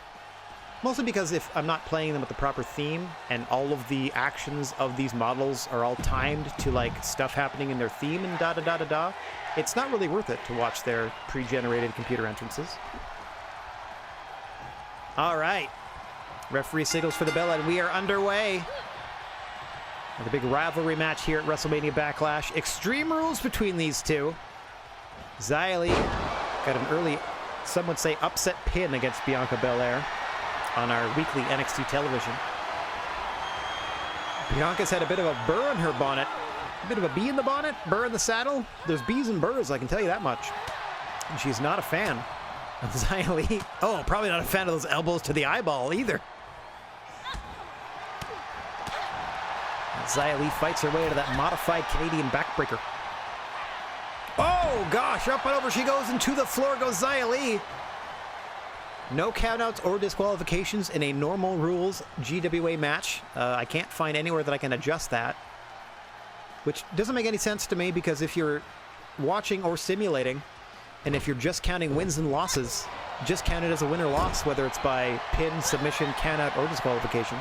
Mostly because if I'm not playing them with the proper theme and all of the actions of these models are all timed to like stuff happening in their theme and da-da-da-da-da, it's not really worth it to watch their pre-generated computer entrances. All right. Referee signals for the bell and we are underway. The big rivalry match here at WrestleMania Backlash. Extreme Rules between these two. Xia Li got an early, some would say, upset pin against Bianca Belair on our weekly NXT television. Bianca's had a bit of a burr in her bonnet. A bit of a bee in the bonnet, burr in the saddle. There's bees and burrs, I can tell you that much. And she's not a fan of Xia Li. Oh, probably not a fan of those elbows to the eyeball either. Xia Li fights her way to that modified Canadian backbreaker. Oh, gosh, up and over she goes, and to the floor goes Xia Li. No countouts or disqualifications in a normal rules GWA match. I can't find anywhere that I can adjust that. Which doesn't make any sense to me, because if you're watching or simulating, and if you're just counting wins and losses, just count it as a win or loss, whether it's by pin, submission, countout, or disqualification.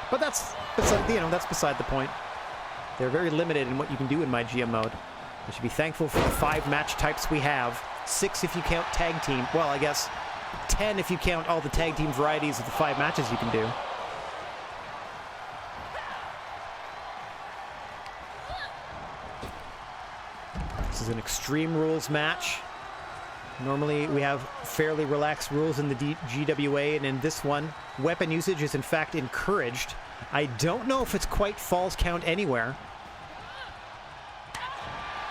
But that's beside the point. They're very limited in what you can do in my GM mode. I should be thankful for the 5 match types we have. 6 if you count tag team. Well, I guess 10 if you count all the tag team varieties of the 5 matches you can do. This is an Extreme Rules match. Normally we have fairly relaxed rules in the GWA, and in this one, weapon usage is in fact encouraged. I don't know if it's quite falls count anywhere.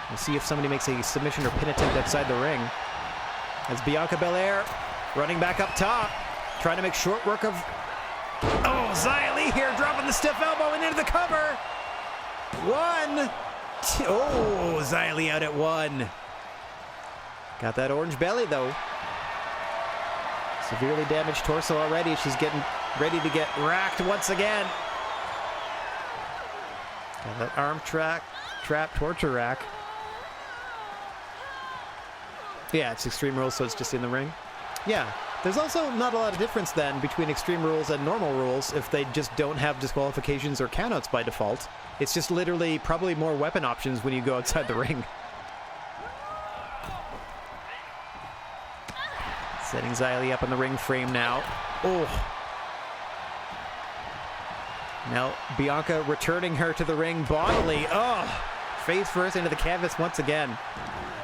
We'll see if somebody makes a submission or pin attempt outside the ring. As Bianca Belair running back up top, trying to make short work of... Oh, Xia Li here, dropping the stiff elbow and into the cover. 1, 2... Oh, Xia Li out at 1. Got that orange belly, though. Severely damaged torso already. She's getting ready to get racked once again. Got that arm trap torture rack. Yeah, it's Extreme Rules, so it's just in the ring. Yeah, there's also not a lot of difference then between Extreme Rules and normal rules if they just don't have disqualifications or countouts by default. It's just literally probably more weapon options when you go outside the ring. Setting Xia Li up on the ring frame now. Oh. Now Bianca returning her to the ring bodily. Oh. Face first into the canvas once again.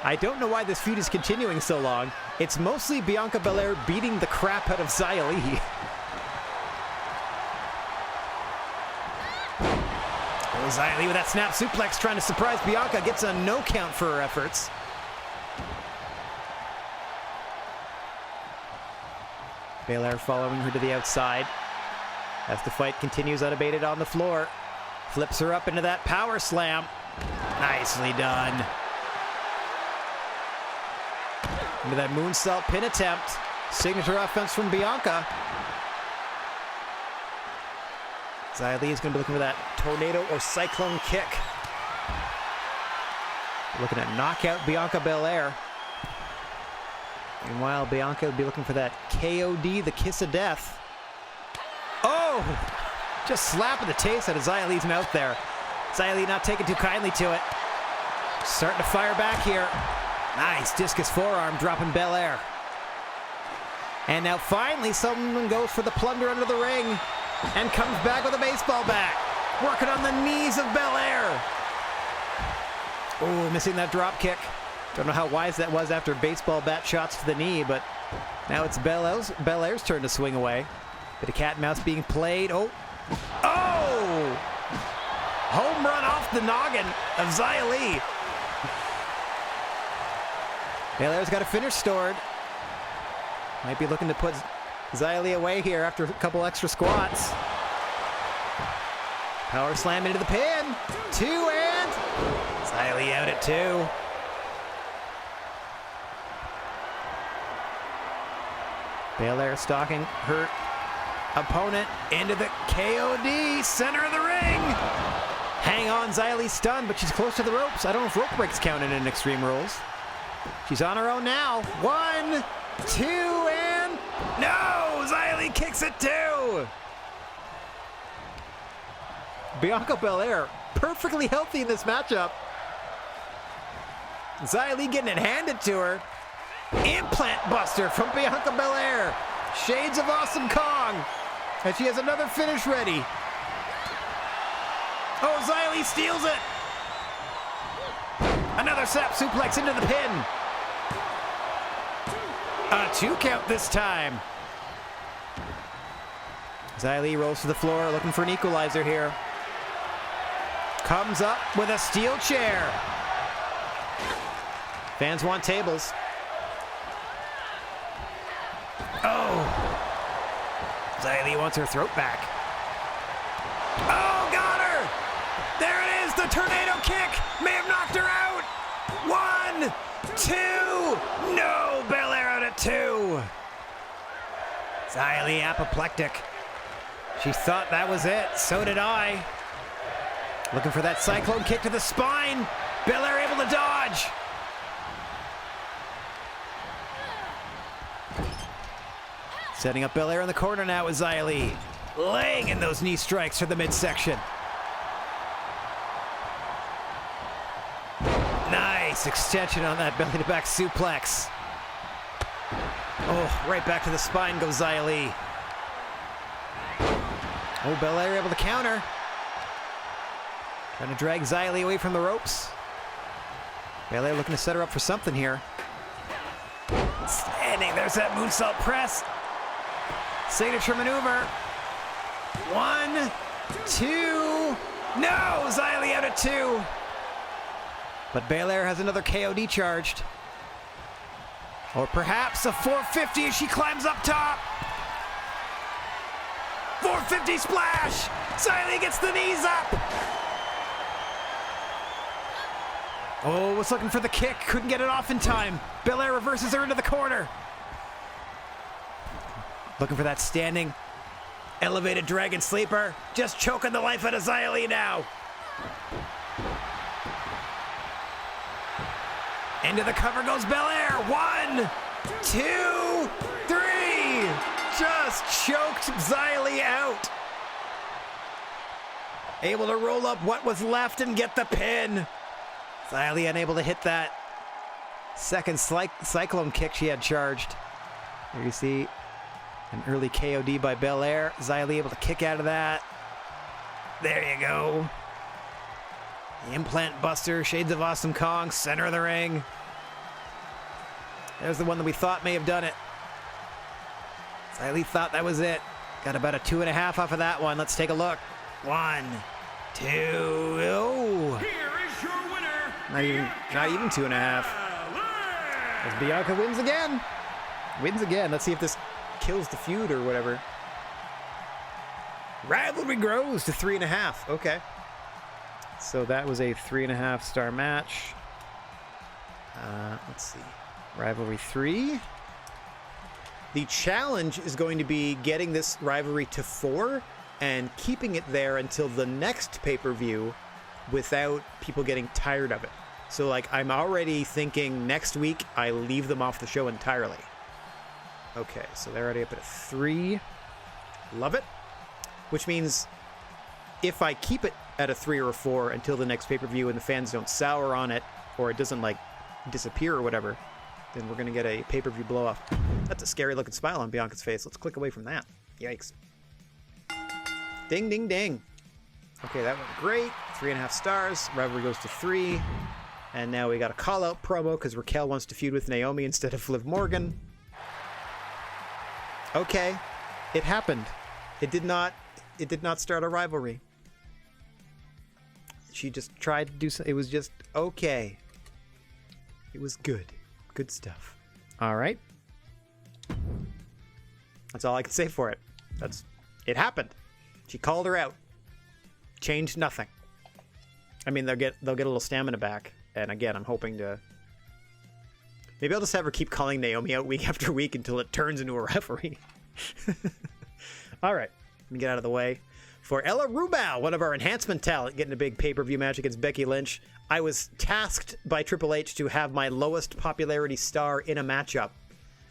I don't know why this feud is continuing so long. It's mostly Bianca Belair beating the crap out of Xia Li. Oh, Xia Li with that snap suplex trying to surprise Bianca. Gets a no count for her efforts. Belair following her to the outside as the fight continues unabated on the floor. Flips her up into that power slam. Nicely done. Into that moonsault pin attempt. Signature offense from Bianca. Xia Li is going to be looking for that tornado or cyclone kick. Looking at knockout Bianca Belair. Meanwhile, Bianca will be looking for that KOD, the kiss of death. Oh! Just slapping the taste out of Xia Li's mouth there. Xia Li not taking too kindly to it. Starting to fire back here. Nice discus forearm dropping Belair. And now finally someone goes for the plunger under the ring and comes back with a baseball bat. Working on the knees of Belair. Oh, missing that drop kick. Don't know how wise that was after baseball bat shots to the knee, but now it's Belair's turn to swing away. Bit of cat and mouse being played. Oh! Oh! Home run off the noggin of Xia Li. Belair's got a finish stored. Might be looking to put Xia Li away here after a couple extra squats. Power slam into the pin. 2 and... Xia Li out at 2. Belair stalking her opponent into the KOD, center of the ring. Hang on, Xia Li stunned, but she's close to the ropes. I don't know if rope breaks counted in Extreme Rules. She's on her own now. 1, 2, and... No! Xia Li kicks it too! Bianca Belair, perfectly healthy in this matchup. Xia Li getting it handed to her. Implant buster from Bianca Belair. Shades of Awesome Kong. And she has another finish ready. Oh, Xia Li steals it. Another snap suplex into the pin. A 2 count this time. Xia Li rolls to the floor looking for an equalizer here. Comes up with a steel chair. Fans want tables. Oh. Xia Li wants her throat back. Oh, got her! There it is, the tornado kick! May have knocked her out! 1, 2, no! Belair out at 2. Xia Li apoplectic. She thought that was it, so did I. Looking for that cyclone kick to the spine. Belair able to dodge. Setting up Belair in the corner now with Xia Li. Laying in those knee strikes to the midsection. Nice extension on that belly to back suplex. Oh, right back to the spine goes Xia Li. Oh, Belair able to counter. Trying to drag Xia Li away from the ropes. Belair looking to set her up for something here. Standing, there's that moonsault press. Signature maneuver. 1, 2, no! Xia Li out at 2. But Belair has another KOD charged. Or perhaps a 450 as she climbs up top. 450 splash! Xia Li gets the knees up! Oh, was looking for the kick, couldn't get it off in time. Belair reverses her into the corner. Looking for that standing elevated dragon sleeper. Just choking the life out of Xia Li now. Into the cover goes Belair. 1, 2, 3. Just choked Xia Li out. Able to roll up what was left and get the pin. Xia Li unable to hit that second cyclone kick she had charged. There you see an early KOD by Belair. Xia Li able to kick out of that. There you go. The implant buster, Shades of Awesome Kong, center of the ring. There's the one that we thought may have done it. Xia Li thought that was it. Got about a 2.5 off of that one. Let's take a look. 1, 2, oh. Here is your winner. Not even 2.5. As Bianca wins again. Wins again. Let's see if this kills the feud or whatever. Rivalry grows to 3.5. Okay. So that was a 3.5 star match. Let's see. Rivalry 3. The challenge is going to be getting this rivalry to 4 and keeping it there until the next pay-per-view without people getting tired of it. So, like, I'm already thinking next week I leave them off the show entirely. Okay, so they're already up at a 3. Love it. Which means if I keep it at a 3 or a 4 until the next pay-per-view and the fans don't sour on it or it doesn't, like, disappear or whatever, then we're going to get a pay-per-view blow-off. That's a scary-looking smile on Bianca's face. Let's click away from that. Yikes. Ding, ding, ding. Okay, that went great. 3.5 stars. Rivalry goes to 3. And now we got a call-out promo because Raquel wants to feud with Naomi instead of Liv Morgan. Okay. It happened. It did not start a rivalry. She just tried to do something. It was just okay. It was good. Good stuff. All right. That's all I can say for it. It happened. She called her out. Changed nothing. I mean, they'll get a little stamina back. And again, I'm hoping to... Maybe I'll just have her keep calling Naomi out week after week until it turns into a rivalry. All right. Let me get out of the way. For Ella Rubow, one of our enhancement talent, getting a big pay-per-view match against Becky Lynch. I was tasked by Triple H to have my lowest popularity star in a matchup.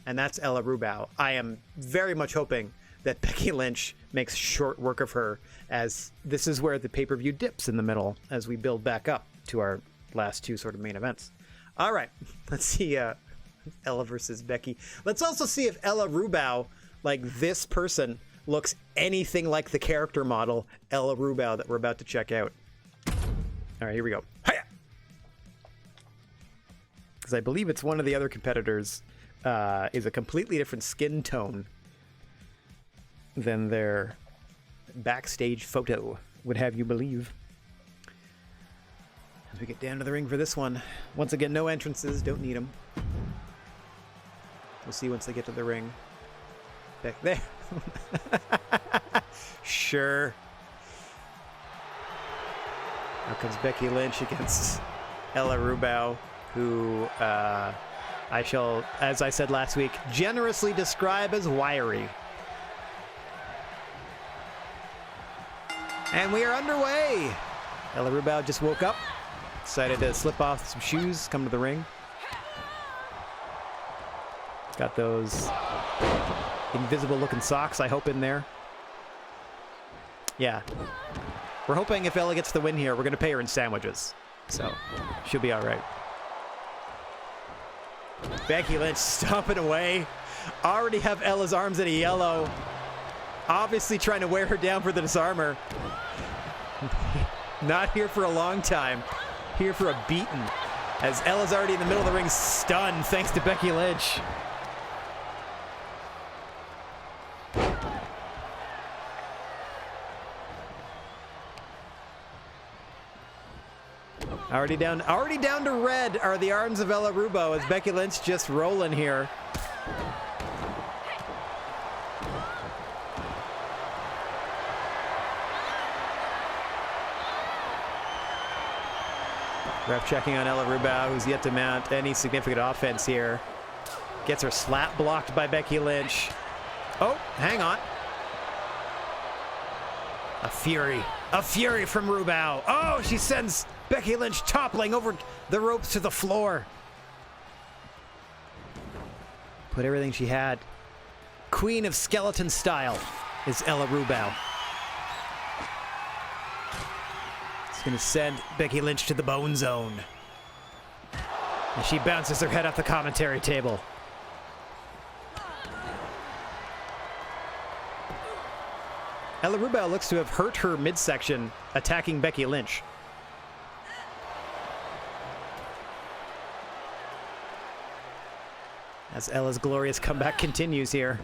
and that's Ella Rubow. I am very much hoping that Becky Lynch makes short work of her, as this is where the pay-per-view dips in the middle as we build back up to our last two sort of main events. All right, let's see Ella versus Becky. Let's also see if Ella Rubow, like this person, looks anything like the character model Ella Rubow that we're about to check out. All right, here we go. Hiya! Because I believe it's one of the other competitors is a completely different skin tone than their backstage photo would have you believe. As we get down to the ring for this one. Once again, no entrances, don't need them. We'll see once they get to the ring. Back there. Sure. Now comes Becky Lynch against Ella Rubow, who I shall, as I said last week, generously describe as wiry. And we are underway. Ella Rubow just woke up, decided to slip off some shoes, come to the ring. Got those invisible looking socks, I hope, in there. Yeah. We're hoping if Ella gets the win here, we're going to pay her in sandwiches. So, she'll be all right. Becky Lynch stomping away. Already have Ella's arms in a yellow. Obviously trying to wear her down for the disarmer. Not here for a long time. Here for a beating. As Ella's already in the middle of the ring, stunned thanks to Becky Lynch. Already down to red are the arms of Ella Rubow as Becky Lynch just rolling here. Ref checking on Ella Rubow, who's yet to mount any significant offense here. Gets her slap blocked by Becky Lynch. Oh, hang on. A fury from Rubow. Oh, she sends Becky Lynch toppling over the ropes to the floor. Put everything she had. Queen of skeleton style is Ella Rubow. It's going to send Becky Lynch to the bone zone. And she bounces her head off the commentary table. Ella Rubow looks to have hurt her midsection attacking Becky Lynch. As Ella's glorious comeback continues here.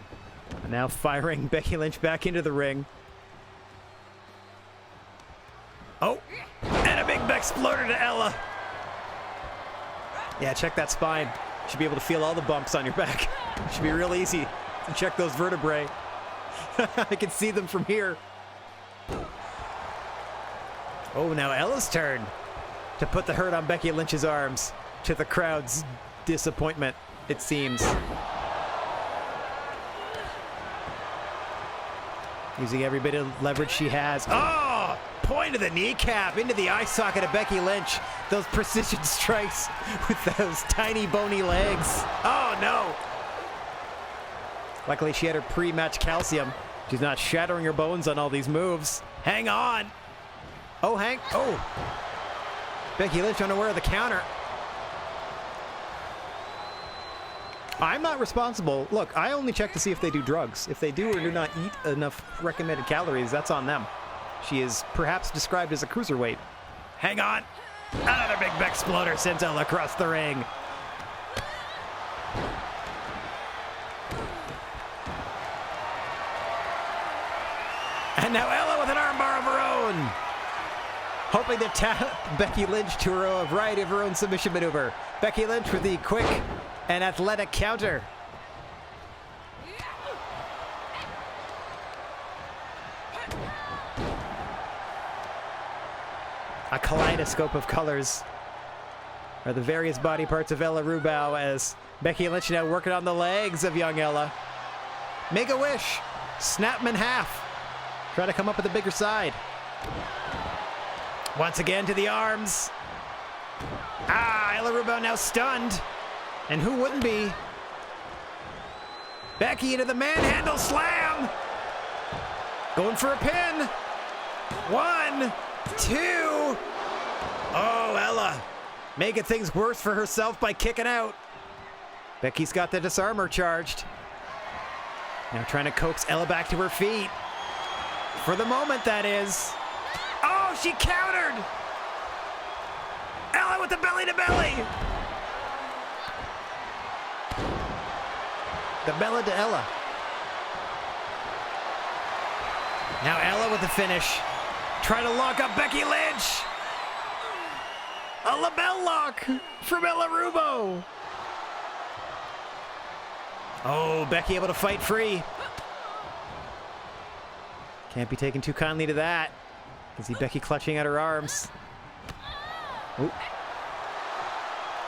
Now firing Becky Lynch back into the ring. Oh, and a big exploder to Ella. Yeah, check that spine. You should be able to feel all the bumps on your back. It should be real easy to check those vertebrae. I can see them from here. Oh, now Ella's turn to put the hurt on Becky Lynch's arms, to the crowd's disappointment, it seems. Using every bit of leverage she has. Oh! Point of the kneecap into the eye socket of Becky Lynch. Those precision strikes with those tiny bony legs. Oh, no! Luckily, she had her pre-match calcium. She's not shattering her bones on all these moves. Hang on! Oh, oh! Becky Lynch unaware of the counter. I'm not responsible. Look, I only check to see if they do drugs. If they do or do not eat enough recommended calories, that's on them. She is perhaps described as a cruiserweight. Hang on! Another big exploder sends Ella across the ring. And now Ella with an armbar of her own. Hoping to tap Becky Lynch to a variety of her own submission maneuver. Becky Lynch with the quick and athletic counter. A kaleidoscope of colors are the various body parts of Ella Rubow as Becky Lynch now working on the legs of young Ella. Make a wish. Snap them in half. Try to come up with a bigger side. Once again to the arms. Ah, Ella Rubow now stunned. And who wouldn't be? Becky into the manhandle slam. Going for a pin. 1, 2. Oh, Ella making things worse for herself by kicking out. Becky's got the disarmer charged. Now trying to coax Ella back to her feet. For the moment, that is. Oh, she countered. Ella with the belly to belly. The Bella to Ella. Now Ella with the finish. Trying to lock up Becky Lynch. A label lock from Ella Rubow. Oh, Becky able to fight free. Can't be taken too kindly to that. You see Becky clutching at her arms. Ooh.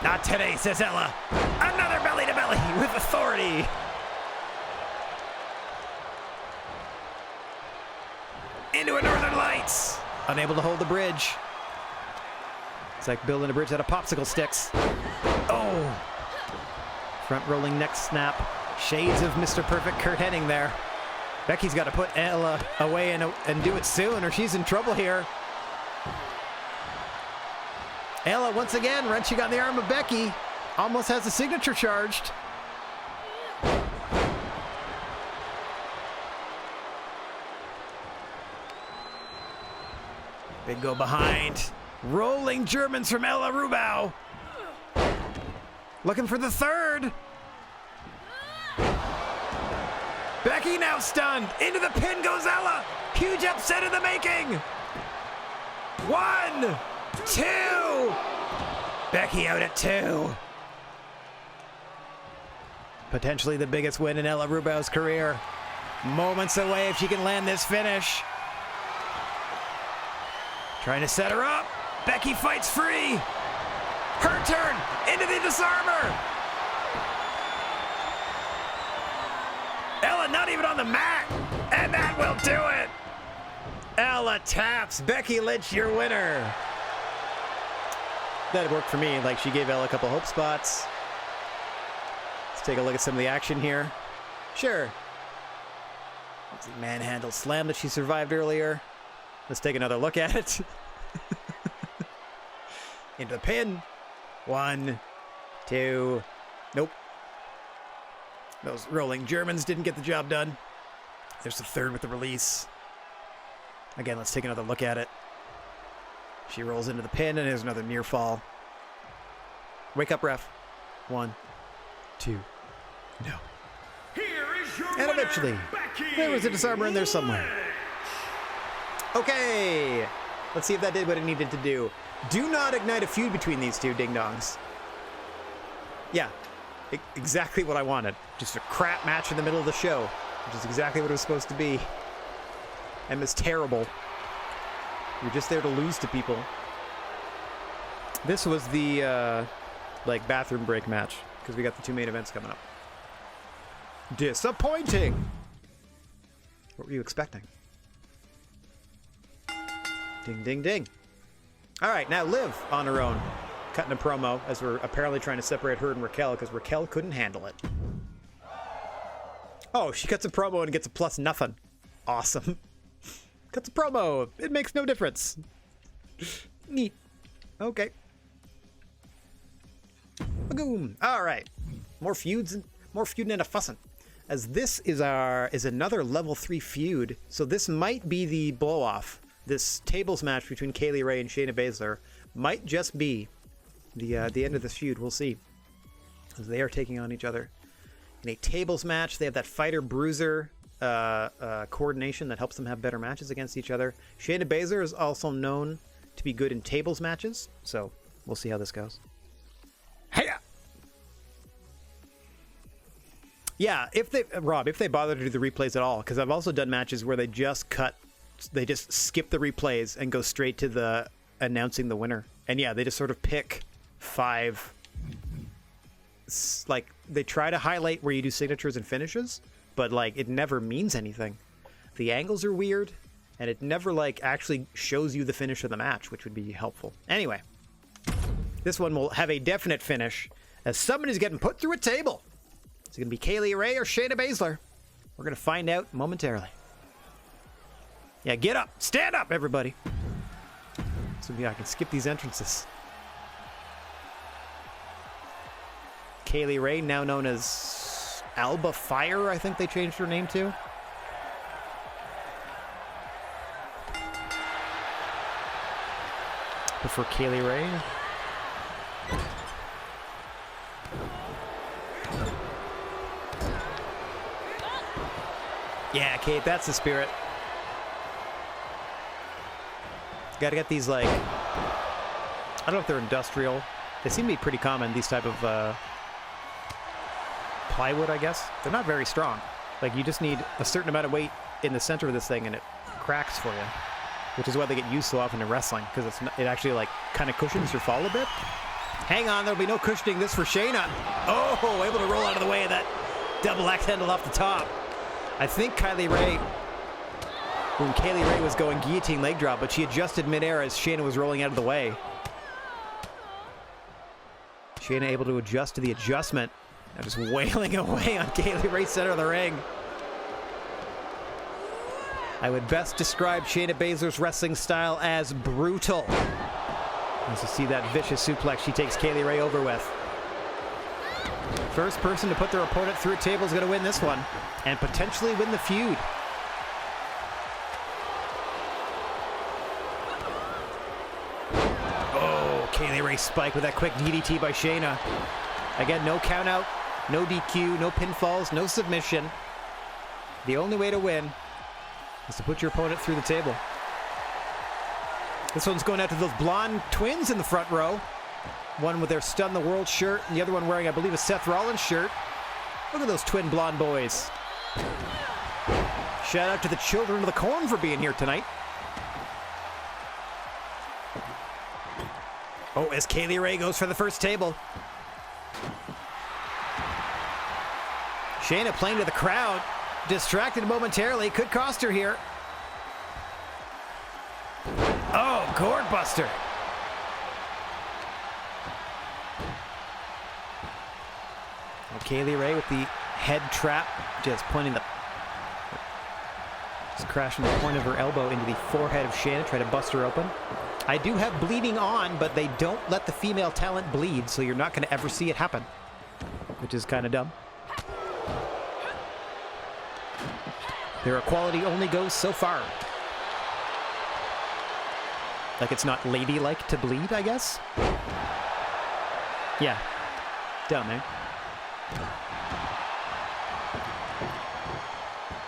Not today, says Ella. Another belly to belly with authority. Into a Northern Lights. Unable to hold the bridge. It's like building a bridge out of popsicle sticks. Oh. Front rolling neck snap. Shades of Mr. Perfect Kurt Hennig there. Becky's got to put Ella away and do it soon, or she's in trouble here. Ella once again wrenching on the arm of Becky. Almost has the signature charged. Big go behind. Rolling Germans from Ella Rubow. Looking for the third. Becky now stunned. Into the pin goes Ella. Huge upset in the making. 1, 2. Becky out at 2. Potentially the biggest win in Ella Rubow's career. Moments away if she can land this finish. Trying to set her up. Becky fights free. Her turn into the disarmer. Ella not even on the mat. And that will do it. Ella taps. Becky Lynch, your winner. That worked for me. Like, she gave Ella a couple hope spots. Let's take a look at some of the action here. Sure. That's the manhandle slam that she survived earlier. Let's take another look at it. Into the pin. 1, 2. Nope. Those rolling Germans didn't get the job done. There's the third with the release. Again, let's take another look at it. She rolls into the pin, and there's another near fall. Wake up, ref. 1, 2. No. Here is your And eventually, Becky there was a disarmer in there somewhere. Okay. Let's see if that did what it needed to do. Do not ignite a feud between these two ding-dongs. Yeah. Exactly what I wanted. Just a crap match in the middle of the show, which is exactly what it was supposed to be. And it's terrible. You're just there to lose to people. This was the like bathroom break match because we got the 2 main events coming up. Disappointing. What were you expecting? Ding, ding, ding. All right, now Liv on her own, cutting a promo as we're apparently trying to separate her and Raquel because Raquel couldn't handle it. Oh, she cuts a promo and gets a plus nothing. Awesome. Cuts a promo. It makes no difference. Neat. Okay. Boom. All right. More feuding and a fussing. As this is another level 3 feud, so this might be the blow off. This tables match between Kaylee Ray and Shayna Baszler might just be the end of this feud. We'll see. As they are taking on each other in a tables match. They have that fighter bruiser coordination that helps them have better matches against each other. Shayna Baszler is also known to be good in tables matches, so we'll see how this goes. Hey-ya! Yeah, if they bother to do the replays at all, because I've also done matches where they just skip the replays and go straight to the announcing the winner. And yeah, they just sort of pick 5. Like, they try to highlight where you do signatures and finishes, but like it never means anything. The angles are weird, and it never like actually shows you the finish of the match, which would be helpful. Anyway, this one will have a definite finish as somebody's getting put through a table. Is it going to be Kaylee Ray or Shayna Baszler? We're going to find out momentarily. Yeah, get up. Stand up, everybody. So maybe I can skip these entrances. Kaylee Ray, now known as Alba Fire, I think they changed her name to. Prefer Kaylee Ray. Yeah, Kate, that's the spirit. Gotta get these, like, I don't know if they're industrial. They seem to be pretty common, these type of plywood, I guess. They're not very strong. Like, you just need a certain amount of weight in the center of this thing and it cracks for you. Which is why they get used so often in wrestling, because it actually, like, kind of cushions your fall a bit. Hang on, there'll be no cushioning this for Shayna. Oh, able to roll out of the way of that double axe handle off the top. I think Kaylee Ray was going guillotine leg drop, but she adjusted midair as Shayna was rolling out of the way. Shayna able to adjust to the adjustment. Now just wailing away on Kaylee Ray, center of the ring. I would best describe Shayna Baszler's wrestling style as brutal. As you see that vicious suplex she takes Kaylee Ray over with. First person to put their opponent through a table is going to win this one, and potentially win the feud. Oh, Kaylee Ray spike with that quick DDT by Shayna. Again, no count out, no DQ, no pinfalls, no submission. The only way to win is to put your opponent through the table. This one's going out to those blonde twins in the front row. One with their Stun the World shirt, and the other one wearing, I believe, a Seth Rollins shirt. Look at those twin blonde boys. Shout out to the Children of the Corn for being here tonight. Oh, as Kaylee Ray goes for the first table. Shayna playing to the crowd. Distracted momentarily. Could cost her here. Oh, gourd buster. Kaylee Ray with the head trap, just crashing the point of her elbow into the forehead of Shayna, try to bust her open. I do have bleeding on, but they don't let the female talent bleed, so you're not going to ever see it happen, which is kind of dumb. Their equality only goes so far. Like it's not ladylike to bleed, I guess? Yeah. Dumb, eh?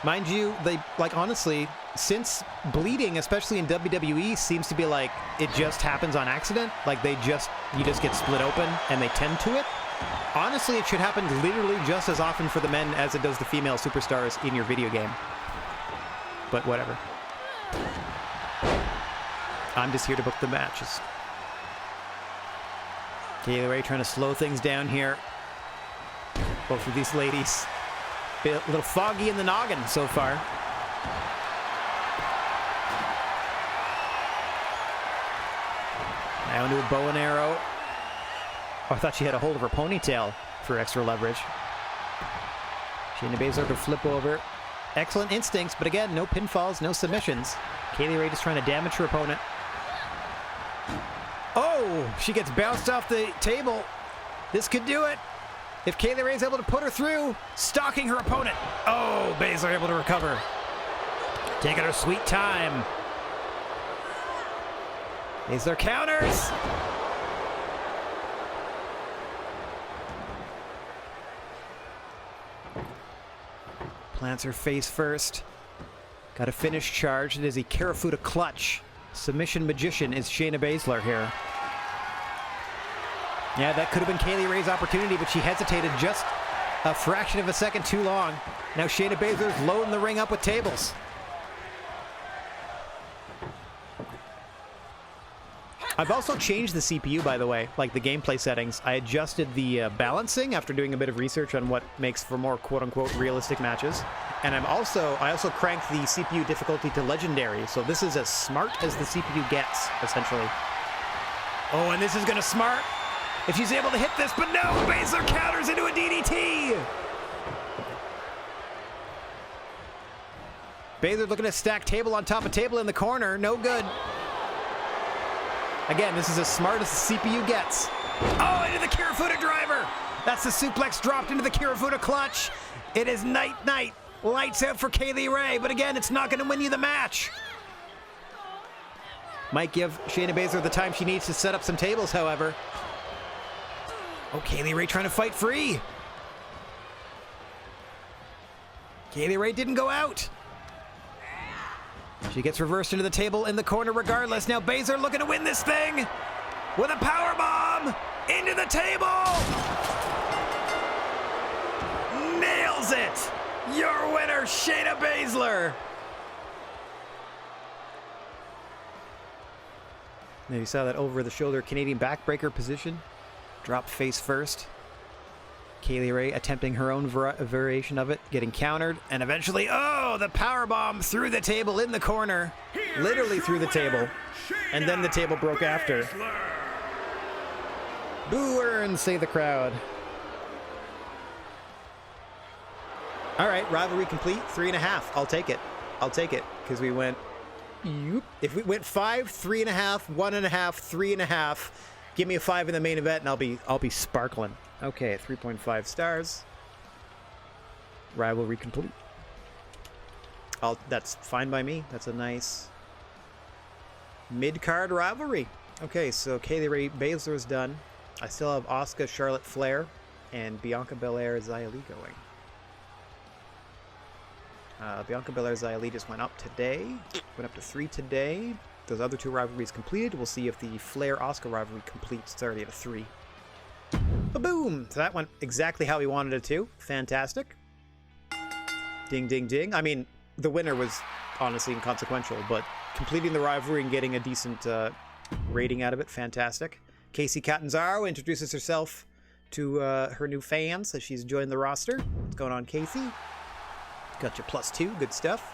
Mind you, honestly, since bleeding, especially in WWE, seems to be like it just happens on accident, like you just get split open and they tend to it. Honestly, it should happen literally just as often for the men as it does the female superstars in your video game. But whatever. I'm just here to book the matches. Kaylee Ray trying to slow things down here. Both of these ladies, a little foggy in the noggin so far. Now into a bow and arrow. Oh, I thought she had a hold of her ponytail for extra leverage. Shayna Baszler to flip over. Excellent instincts, but again, no pinfalls, no submissions. Kaylee Ray just trying to damage her opponent. Oh, she gets bounced off the table. This could do it. If Kaylee Ray is able to put her through, stalking her opponent. Oh, Baszler able to recover. Taking her sweet time. Baszler counters. Plants her face first. Got a finish charge. It is a Karafuda clutch. Submission magician is Shayna Baszler here. Yeah, that could have been Kaylee Ray's opportunity, but she hesitated just a fraction of a second too long. Now Shayna Baszler's loading the ring up with tables. I've also changed the CPU, by the way, like the gameplay settings. I adjusted the balancing after doing a bit of research on what makes for more quote-unquote realistic matches. And I also cranked the CPU difficulty to legendary, so this is as smart as the CPU gets, essentially. Oh, and this is gonna smart if she's able to hit this, but no! Baszler counters into a DDT! Baszler looking to stack table on top of table in the corner. No good. Again, this is as smart as the CPU gets. Oh, into the Kirifuda driver. That's the suplex dropped into the Kirifuda clutch. It is night-night. Lights out for Kaylee Ray, but again, it's not going to win you the match. Might give Shayna Baszler the time she needs to set up some tables, however. Oh, Kaylee Ray trying to fight free. Kaylee Ray didn't go out. She gets reversed into the table in the corner regardless. Now Baszler looking to win this thing with a powerbomb into the table. Nails it. Your winner, Shayna Baszler. Now you saw that over-the-shoulder Canadian backbreaker position. Drop face first. Kaylee Ray attempting her own variation of it, getting countered, and eventually, oh, the powerbomb through the table in the corner. Literally through the table. And then the table broke after. Boo earns, say the crowd. All right, rivalry complete, 3.5. I'll take it. I'll take it, because we went... If we went 5, 3.5, 1.5, 3.5, give me a 5 in the main event, and I'll be sparkling. Okay, 3.5 stars. Rivalry complete. That's fine by me. That's a nice mid-card rivalry. Okay, so Kaylee Ray Baszler is done. I still have Asuka, Charlotte Flair, and Bianca Belair, Xia Li going. Bianca Belair, Xia Li just went up today. Went up to 3 today. Those other 2 rivalries completed. We'll see if the Flair-Asuka rivalry completes. It's already at a 3. Ba-boom! So that went exactly how we wanted it to. Fantastic. Ding, ding, ding. I mean, the winner was honestly inconsequential, but completing the rivalry and getting a decent rating out of it, fantastic. Casey Catanzaro introduces herself to her new fans as she's joined the roster. What's going on, Casey? Got your +2, good stuff.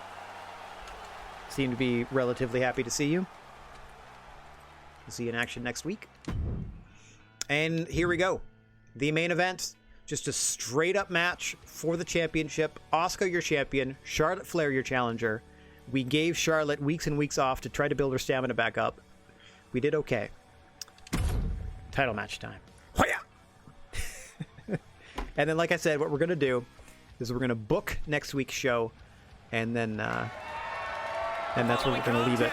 Seem to be relatively happy to see you. We'll see you in action next week. And here we go. The main event, just a straight up match for the championship. Asuka, your champion. Charlotte Flair, your challenger. We gave Charlotte weeks and weeks off to try to build her stamina back up. We did okay. Title match time. Hoya! And then, like I said, what we're going to do is we're going to book next week's show, and then and that's where we're going to leave it.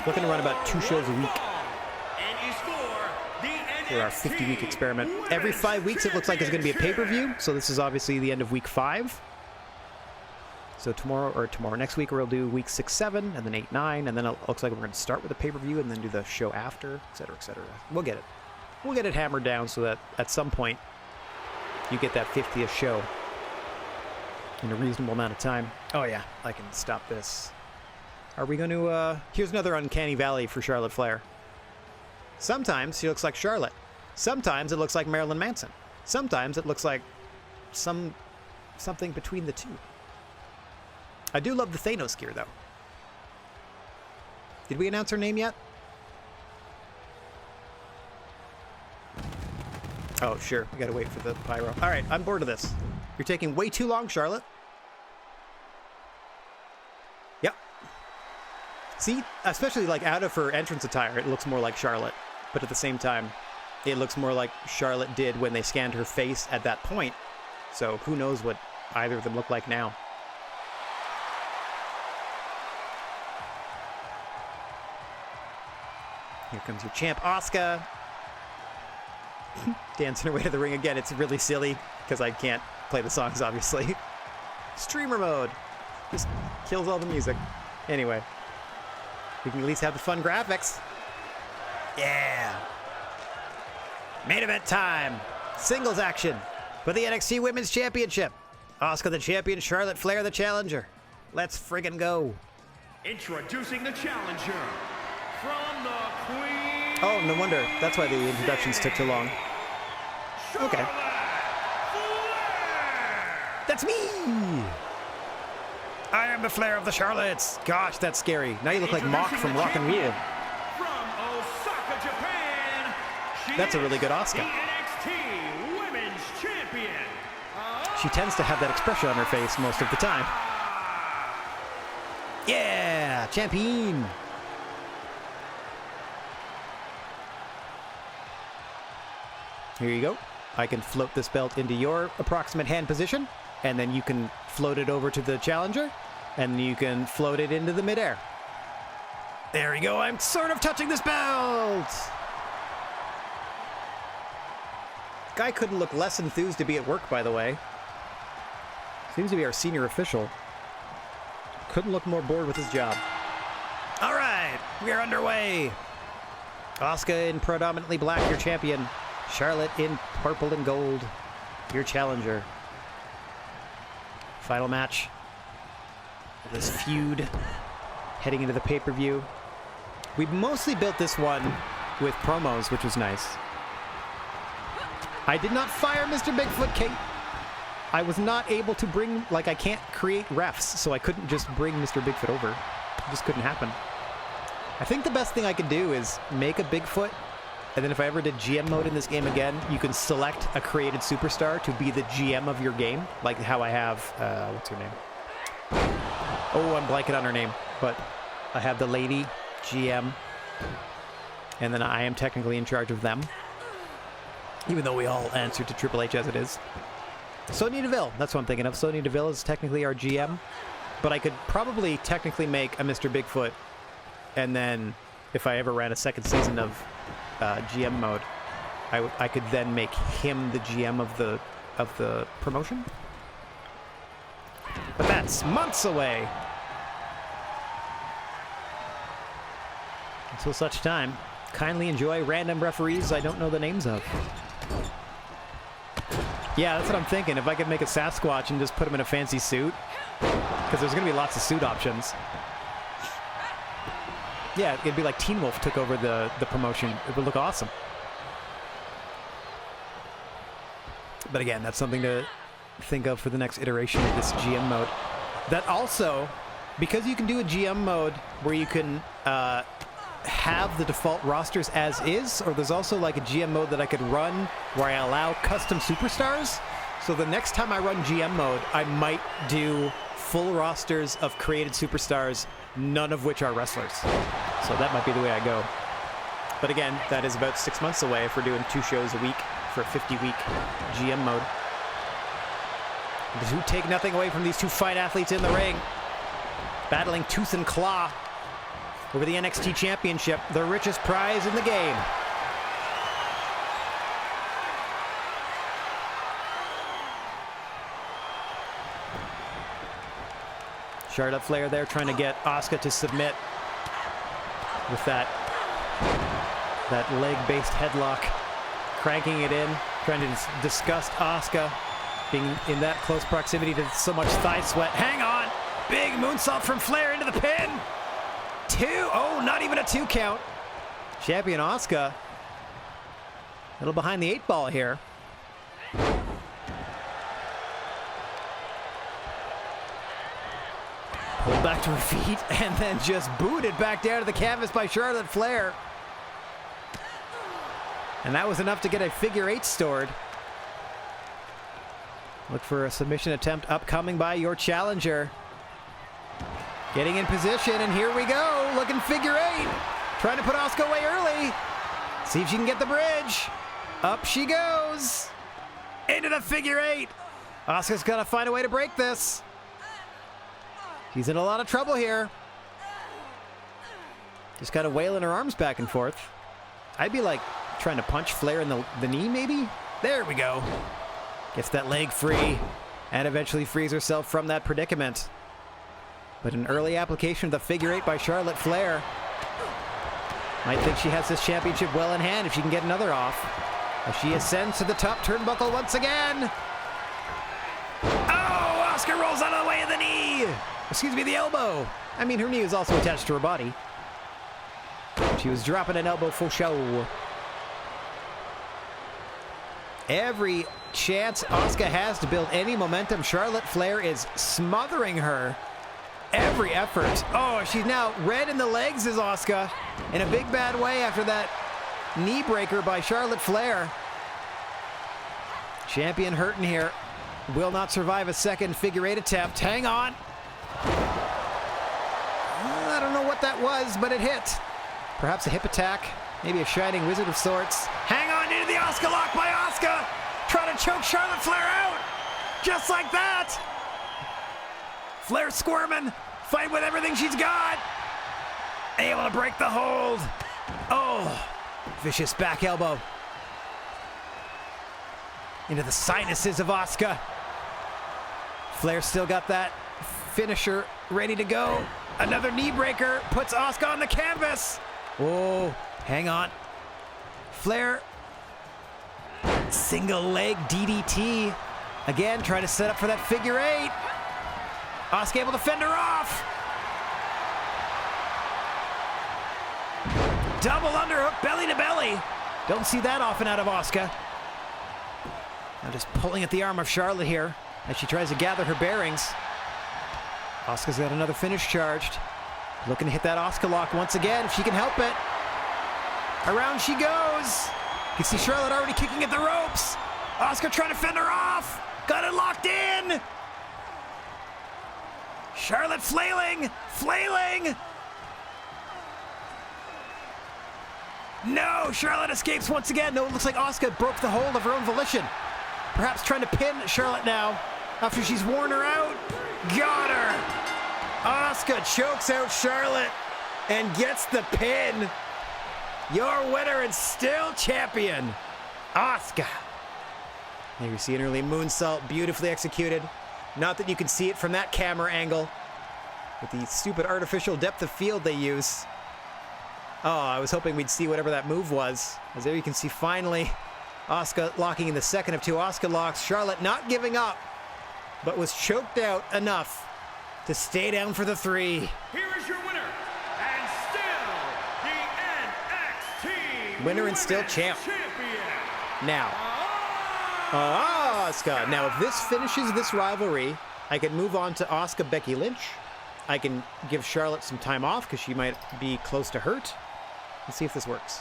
Looking to run about 2 shows a week for our 50-week experiment. Every 5 weeks it looks like it's going to be a pay-per-view, so this is obviously the end of week 5. So next week we'll do week 6, 7, and then 8, 9, and then it looks like we're going to start with a pay-per-view and then do the show after, etc., etc. We'll get it hammered down so that at some point you get that 50th show in a reasonable amount of time. Oh yeah, I can stop this. Are we going to... here's another uncanny valley for Charlotte Flair. Sometimes she looks like Charlotte. Sometimes it looks like Marilyn Manson. Sometimes it looks like something between the two. I do love the Thanos gear, though. Did we announce her name yet? Oh, sure. We gotta wait for the pyro. All right, I'm bored of this. You're taking way too long, Charlotte. Yep. See, especially like out of her entrance attire, it looks more like Charlotte. But at the same time, it looks more like Charlotte did when they scanned her face at that point. So who knows what either of them look like now. Here comes your champ, Asuka. Dancing her way to the ring again. It's really silly because I can't play the songs, obviously. Streamer mode. Just kills all the music. Anyway, we can at least have the fun graphics. Yeah. Main event time. Singles action for the NXT Women's Championship. Asuka the champion, Charlotte Flair the challenger. Let's friggin' go. Introducing the challenger from the Queen. Oh, no wonder. That's why the introductions took too long. Okay. That's me! I am the Flair of the Charlottes. Gosh, that's scary. Now you look like Mock from Rock and Rule. From Osaka, Japan. That's a really good Asuka. NXT Women's Champion. She tends to have that expression on her face most of the time. Yeah, champion. Here you go. I can float this belt into your approximate hand position, and then you can float it over to the challenger, and you can float it into the midair. There we go. I'm sort of touching this belt. Guy couldn't look less enthused to be at work, by the way. Seems to be our senior official. Couldn't look more bored with his job. All right, we are underway. Asuka in predominantly black, your champion. Charlotte in purple and gold, your challenger. Final match of this feud heading into the pay-per-view. We mostly built this one with promos, which was nice. I did not fire Mr. Bigfoot, Kate. I was not able to bring, like, I can't create refs, so I couldn't just bring Mr. Bigfoot over. It just couldn't happen. I think the best thing I could do is make a Bigfoot, and then if I ever did GM mode in this game again, you can select a created superstar to be the GM of your game, like how I have, what's her name? Oh, I'm blanking on her name, but I have the lady GM, and then I am technically in charge of them, even though we all answer to Triple H as it is. Sonya Deville, that's what I'm thinking of. Sonya Deville is technically our GM, but I could probably technically make a Mr. Bigfoot, and then if I ever ran a second season of GM mode, I could then make him the GM of the promotion. But that's months away. Until such time, kindly enjoy random referees I don't know the names of. Yeah, that's what I'm thinking. If I could make a Sasquatch and just put him in a fancy suit, because there's going to be lots of suit options. Yeah, it'd be like Teen Wolf took over the promotion. It would look awesome. But again, that's something to think of for the next iteration of this GM mode. That also, because you can do a GM mode where you can have the default rosters as is, or there's also like a GM mode that I could run where I allow custom superstars. So the next time I run GM mode, I might do full rosters of created superstars, none of which are wrestlers. So that might be the way I go. But again, that is about 6 months away if we're doing 2 shows a week for a 50-week GM mode. To take nothing away from these two fine athletes in the ring, battling tooth and claw over the NXT Championship, the richest prize in the game. Charlotte Flair there trying to get Asuka to submit with that leg-based headlock, cranking it in, trying to disgust Asuka, being in that close proximity to so much thigh sweat. Hang on! Big moonsault from Flair into the pin! 2! Oh, not even a 2 count. Champion Asuka, a little behind the 8 ball here. Pulled back to her feet and then just booted back down to the canvas by Charlotte Flair. And that was enough to get a figure 8 stored. Look for a submission attempt upcoming by your challenger. Getting in position, and here we go. Looking figure 8. Trying to put Asuka away early. See if she can get the bridge. Up she goes. Into the figure 8. Asuka's got to find a way to break this. She's in a lot of trouble here. Just kind of wailing her arms back and forth. I'd be like trying to punch Flair in the knee, maybe? There we go. Gets that leg free and eventually frees herself from that predicament. But an early application of the figure 8 by Charlotte Flair. Might think she has this championship well in hand if she can get another off. As she ascends to the top turnbuckle once again. Oh, Asuka rolls out of the way of the knee. Excuse me, the elbow. I mean, her knee is also attached to her body. She was dropping an elbow for show. Every chance Asuka has to build any momentum, Charlotte Flair is smothering her. Every effort. Oh, she's now red in the legs is Asuka in a big bad way after that knee breaker by Charlotte Flair. Champion hurting here. Will not survive a second figure 8 attempt. Hang on. I don't know what that was, but it hit. Perhaps a hip attack. Maybe a Shining Wizard of sorts. Hang on into the Asuka lock by Asuka. Trying to choke Charlotte Flair out. Just like that. Flair squirming. Fight with everything she's got. Able to break the hold. Oh, vicious back elbow. Into the sinuses of Asuka. Flair still got that finisher ready to go. Another knee breaker puts Asuka on the canvas. Whoa, hang on. Flair, single leg DDT. Again, trying to set up for that figure eight. Asuka able to fend her off. Double underhook, belly to belly. Don't see that often out of Asuka. Now just pulling at the arm of Charlotte here as she tries to gather her bearings. Asuka's got another finish charged. Looking to hit that Asuka lock once again if she can help it. Around she goes. You can see Charlotte already kicking at the ropes. Asuka trying to fend her off. Got it locked in. Charlotte flailing. No, Charlotte escapes once again. No, it looks like Asuka broke the hold of her own volition. Perhaps trying to pin Charlotte now after she's worn her out. Got her. Asuka chokes out Charlotte and gets the pin. Your winner and still champion, Asuka. There you see an early moonsault, beautifully executed. Not that you can see it from that camera angle with the stupid artificial depth of field they use. Oh, I was hoping we'd see whatever that move was. As there you can see finally, Asuka locking in the second of two Asuka locks. Charlotte not giving up, but was choked out enough to stay down for the three. Here is your winner, and still the NXT Winner and still champ. Champion. Now, Asuka. Now, if this finishes this rivalry, I can move on to Asuka Becky Lynch. I can give Charlotte some time off because she might be close to hurt. Let's see if this works.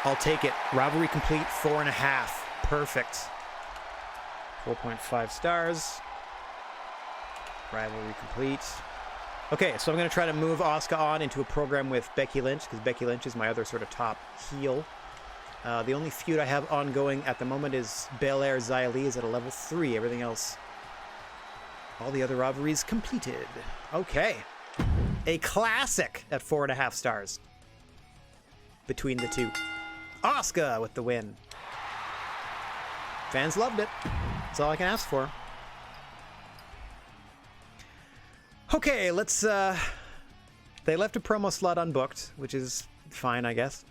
I'll take it. Rivalry complete, 4.5. Perfect. 4.5 stars. Rivalry complete. Okay, so I'm going to try to move Asuka on into a program with Becky Lynch because Becky Lynch is my other sort of top heel. The only feud I have ongoing at the moment is Belair Xia Li is at a level 3. Everything else, all the other rivalries completed. Okay. A classic at 4.5 stars between the two. Asuka with the win. Fans loved it. That's all I can ask for. Okay, let's... They left a promo slot unbooked, which is fine, I guess.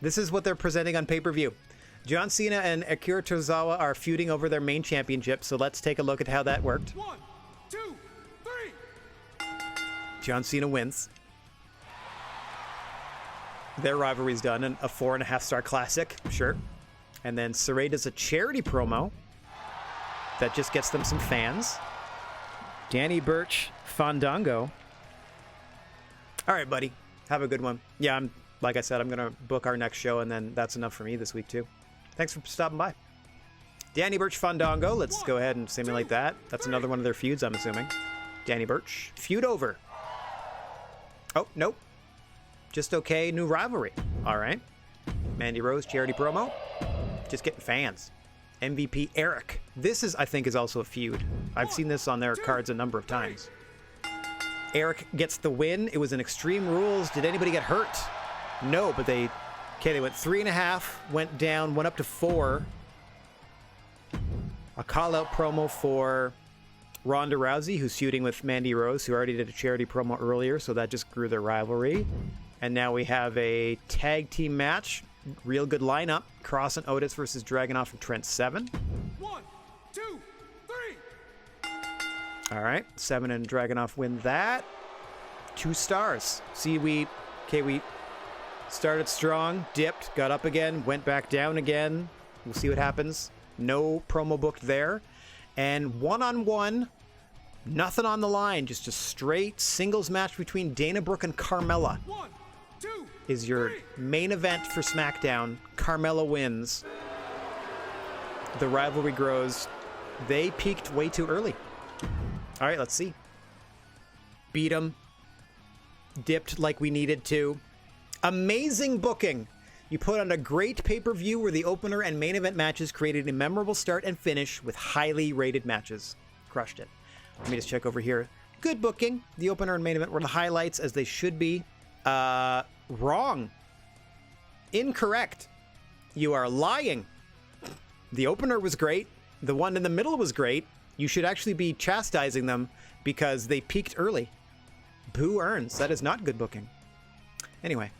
This is what they're presenting on pay-per-view. John Cena and Akira Tozawa are feuding over their main championship, so let's take a look at how that worked. 1, 2, 3. John Cena wins. Their rivalry's done, and a 4.5-star classic, sure. And then Saray does a charity promo that just gets them some fans. Danny Burch, Fandango. All right, buddy. Have a good one. Yeah, like I said, I'm going to book our next show, and then that's enough for me this week, too. Thanks for stopping by. Danny Burch, Fandango. Let's go ahead and simulate that. That's another one of their feuds, I'm assuming. Danny Burch. Feud over. Oh, nope. Just okay. New rivalry. All right. Mandy Rose, charity promo. Just getting fans. MVP Eric. This is, I think, is also a feud. I've seen this on their cards a number of times. Eric gets the win. It was an Extreme Rules. Did anybody get hurt? No, but they went 3.5, went down, went up to 4. A call-out promo for Ronda Rousey, who's feuding with Mandy Rose, who already did a charity promo earlier, so that just grew their rivalry. And now we have a tag team match. Real good lineup. Cross and Otis versus Dragunov and Trent Seven. 1, 2, 3. All right. Seven and Dragunov win that. 2 stars. See, we started strong, dipped, got up again, went back down again. We'll see what happens. No promo booked there. And one-on-one, nothing on the line. Just a straight singles match between Dana Brooke and Carmella. 1, 2, is your main event for SmackDown. Carmella wins. The rivalry grows. They peaked way too early. All right, let's see. Beat them. Dipped like we needed to. Amazing booking. You put on a great pay-per-view where the opener and main event matches created a memorable start and finish with highly rated matches. Crushed it. Let me just check over here. Good booking. The opener and main event were the highlights as they should be. Wrong. Incorrect. You are lying. The opener was great. The one in the middle was great. You should actually be chastising them because they peaked early. Boo earns. That is not good booking. Anyway.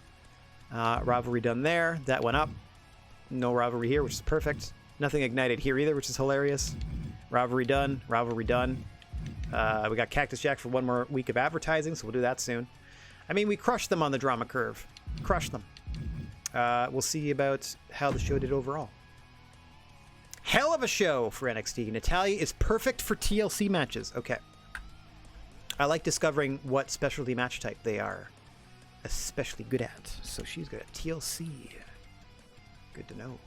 Rivalry done there. That went up. No rivalry here, which is perfect. Nothing ignited here either, which is hilarious. Rivalry done. Rivalry done. We got Cactus Jack for one more week of advertising, so we'll do that soon. I mean, we crushed them on the drama curve. Crushed them. We'll see about how the show did overall. Hell of a show for NXT. Natalya is perfect for TLC matches. Okay. I like discovering what specialty match type they are especially good at. So she's good at TLC. Good to know.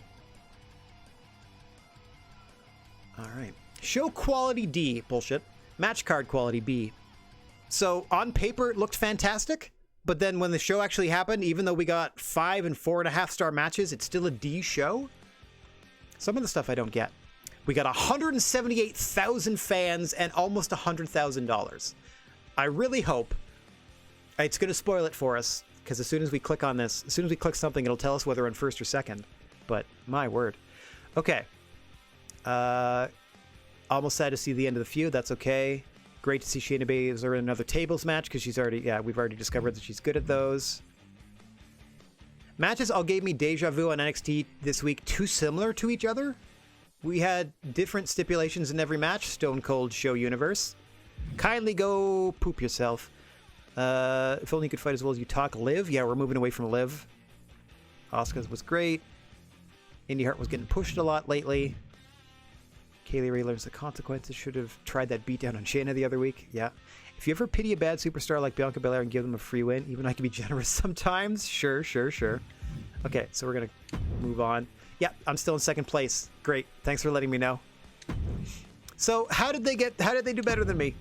All right. Show quality D. Bullshit. Match card quality B. So on paper, it looked fantastic. But then when the show actually happened, even though we got 5 and 4.5 star matches, it's still a D show. Some of the stuff I don't get. We got 178,000 fans and almost $100,000. I really hope it's going to spoil it for us, because as soon as we click on this, as soon as we click something, it'll tell us whether we're in first or second. But my word. Okay. Almost sad to see the end of the feud. That's okay. Great to see Shayna Baszler in another tables match, because she's already, we've already discovered that she's good at those. Matches all gave me deja vu on NXT this week, too similar to each other. We had different stipulations in every match. Stone Cold Show Universe. Kindly go poop yourself. If only you could fight as well as you talk. Liv. Yeah, we're moving away from Liv. Asuka's was great. Indy Hart was getting pushed a lot lately. Kaylee Ray learns the consequences. Should have tried that beatdown on Shayna the other week. Yeah. If you ever pity a bad superstar like Bianca Belair and give them a free win, even I can be generous sometimes. Sure. Okay, so we're going to move on. Yeah, I'm still in second place. Great. Thanks for letting me know. So how did they do better than me?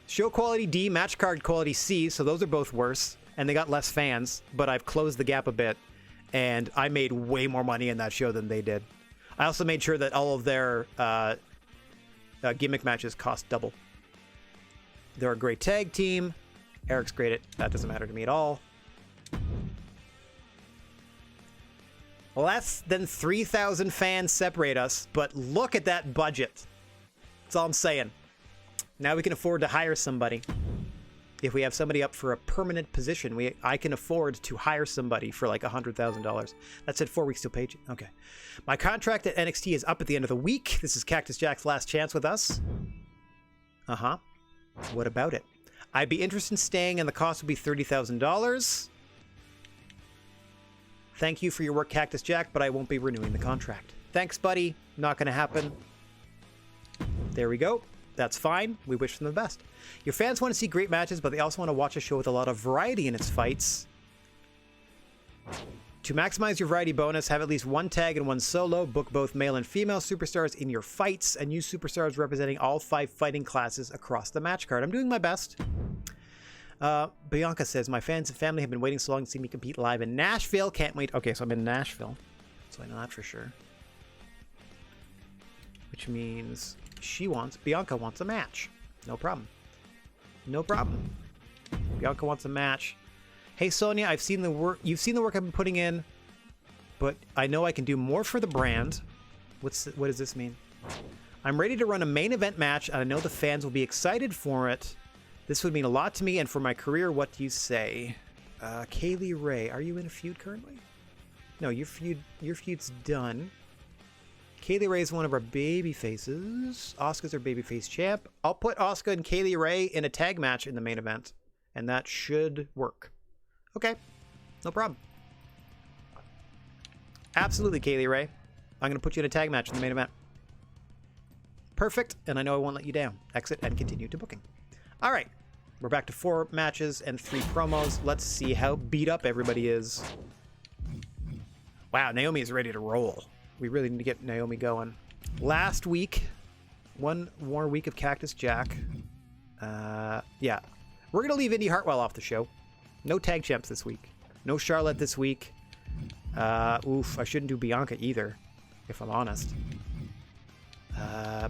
Show quality D, match card quality C, so those are both worse. And they got less fans, but I've closed the gap a bit. And I made way more money in that show than they did. I also made sure that all of their gimmick matches cost double. They're a great tag team. Eric's great at that. Doesn't matter to me at all. Less than 3,000 fans separate us, but look at that budget. That's all I'm saying. Now we can afford to hire somebody. If we have somebody up for a permanent position, I can afford to hire somebody for like $100,000. That's at 4 weeks till paycheck. Okay. My contract at NXT is up at the end of the week. This is Cactus Jack's last chance with us. Uh-huh. What about it? I'd be interested in staying, and the cost would be $30,000. Thank you for your work, Cactus Jack, but I won't be renewing the contract. Thanks, buddy. Not going to happen. There we go. That's fine. We wish them the best. Your fans want to see great matches, but they also want to watch a show with a lot of variety in its fights. To maximize your variety bonus, have at least one tag and one solo. Book both male and female superstars in your fights, and use superstars representing all 5 fighting classes across the match card. I'm doing my best. Bianca says, my fans and family have been waiting so long to see me compete live in Nashville. Can't wait. Okay, so I'm in Nashville. So I know that for sure. Which means Bianca wants a match. No problem. No problem. Bianca wants a match. Hey, Sonia, I've seen the work. You've seen the work I've been putting in, but I know I can do more for the brand. What does this mean? I'm ready to run a main event match, and I know the fans will be excited for it. This would mean a lot to me and for my career. What do you say? Kaylee Ray, are you in a feud currently? No, your feud's done. Kaylee Ray is one of our baby faces. Asuka's our babyface champ. I'll put Asuka and Kaylee Ray in a tag match in the main event, and that should work. Okay, no problem. Absolutely, Kaylee Ray. I'm going to put you in a tag match in the main event. Perfect, and I know I won't let you down. Exit and continue to booking. All right, we're back to 4 matches and 3 promos. Let's see how beat up everybody is. Wow, Naomi is ready to roll. We really need to get Naomi going. Last week, One more week of Cactus Jack. Yeah. We're going to leave Indy Hartwell off the show. No tag champs this week. No Charlotte this week. Oof, I shouldn't do Bianca either, if I'm honest.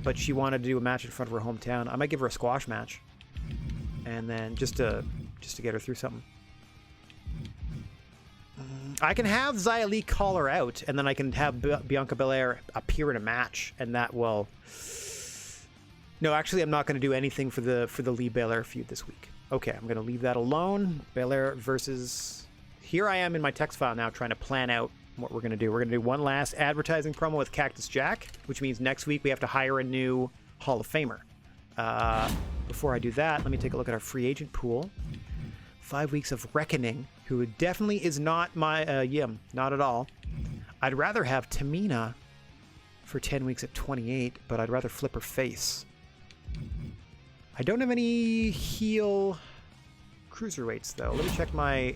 But she wanted to do a match in front of her hometown. I might give her a squash match. And then just to get her through something. I can have Xia Li call her out, and then I can have Bianca Belair appear in a match, and that will... No, actually, I'm not going to do anything for the Lee Belair feud this week. Okay, I'm going to leave that alone. Belair versus... Here I am in my text file now trying to plan out what we're going to do. We're going to do one last advertising promo with Cactus Jack, which means next week we have to hire a new Hall of Famer. Before I do that, let me take a look at our free agent pool. 5 weeks of Reckoning, who definitely is not my Yim, not at all. I'd rather have Tamina for 10 weeks at 28, but I'd rather flip her face. I don't have any heel cruiserweights, though. Let me check my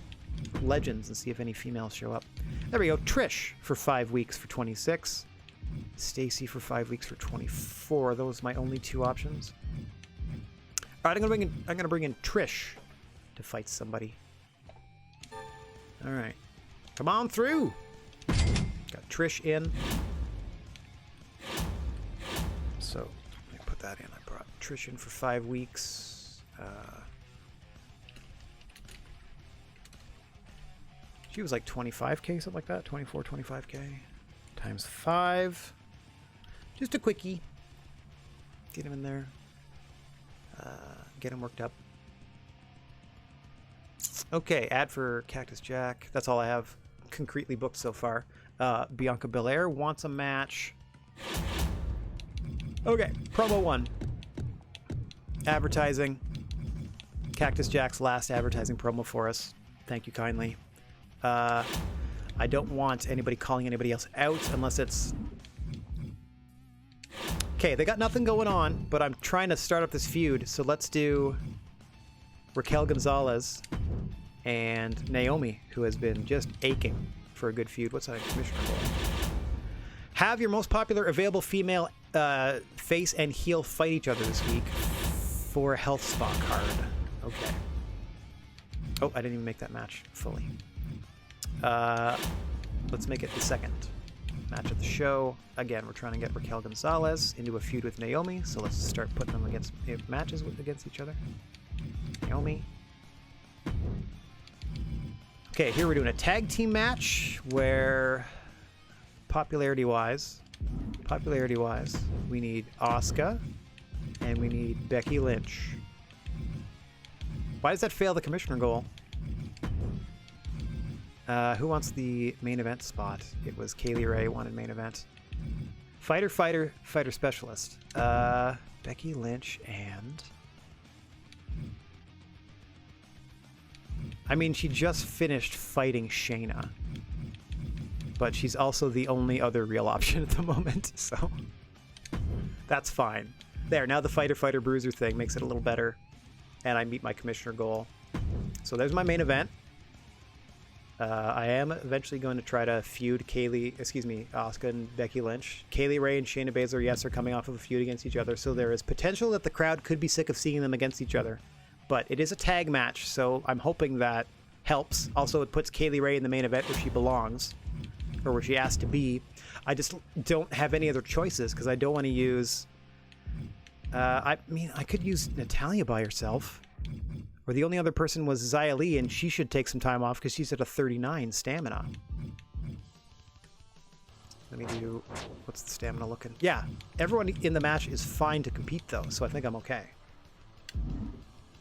legends and see if any females show up. There we go. Trish for 5 weeks for 26. Stacy for 5 weeks for 24. Those are my only two options. All right, I'm gonna bring in Trish to fight somebody. All right, come on through. Got Trish in. So let me put that in. I brought Trish in for 5 weeks. She was like 25k, something like that. 24, 25k times 5. Just a quickie. Get him in there. Get him worked up. Okay, ad for Cactus Jack. That's all I have concretely booked so far. Bianca Belair wants a match. Okay, promo 1. Advertising. Cactus Jack's last advertising promo for us. Thank you kindly. I don't want anybody calling anybody else out unless it's... Okay, they got nothing going on, but I'm trying to start up this feud, so let's do Raquel Gonzalez and Naomi, who has been just aching for a good feud. What's that, Commissioner Goal? Have your most popular available female face and heel fight each other this week for a health spot card. Okay. Oh, I didn't even make that match fully. Let's make it the second match of the show. Again, we're trying to get Raquel Gonzalez into a feud with Naomi, so let's start putting them against matches against each other. Naomi. Okay, here we're doing a tag team match where popularity-wise, we need Asuka and we need Becky Lynch. Why does that fail the Commissioner Goal? Who wants the main event spot? It was Kaylee Ray wanted main event. Fighter specialist. Becky Lynch and... I mean, she just finished fighting Shayna. But she's also the only other real option at the moment, so... That's fine. There, now the fighter bruiser thing makes it a little better. And I meet my Commissioner Goal. So there's my main event. I am eventually going to try to feud Asuka and Becky Lynch. Kaylee Ray and Shayna Baszler, yes, are coming off of a feud against each other, so there is potential that the crowd could be sick of seeing them against each other. But it is a tag match, so I'm hoping that helps. Also, it puts Kaylee Ray in the main event where she belongs, or where she has to be. I just don't have any other choices, because I don't want to use... I mean, I could use Natalia by herself. Or the only other person was Xia Li, and she should take some time off because she's at a 39 stamina. Let me do... What's the stamina looking? Yeah, everyone in the match is fine to compete, though, so I think I'm okay.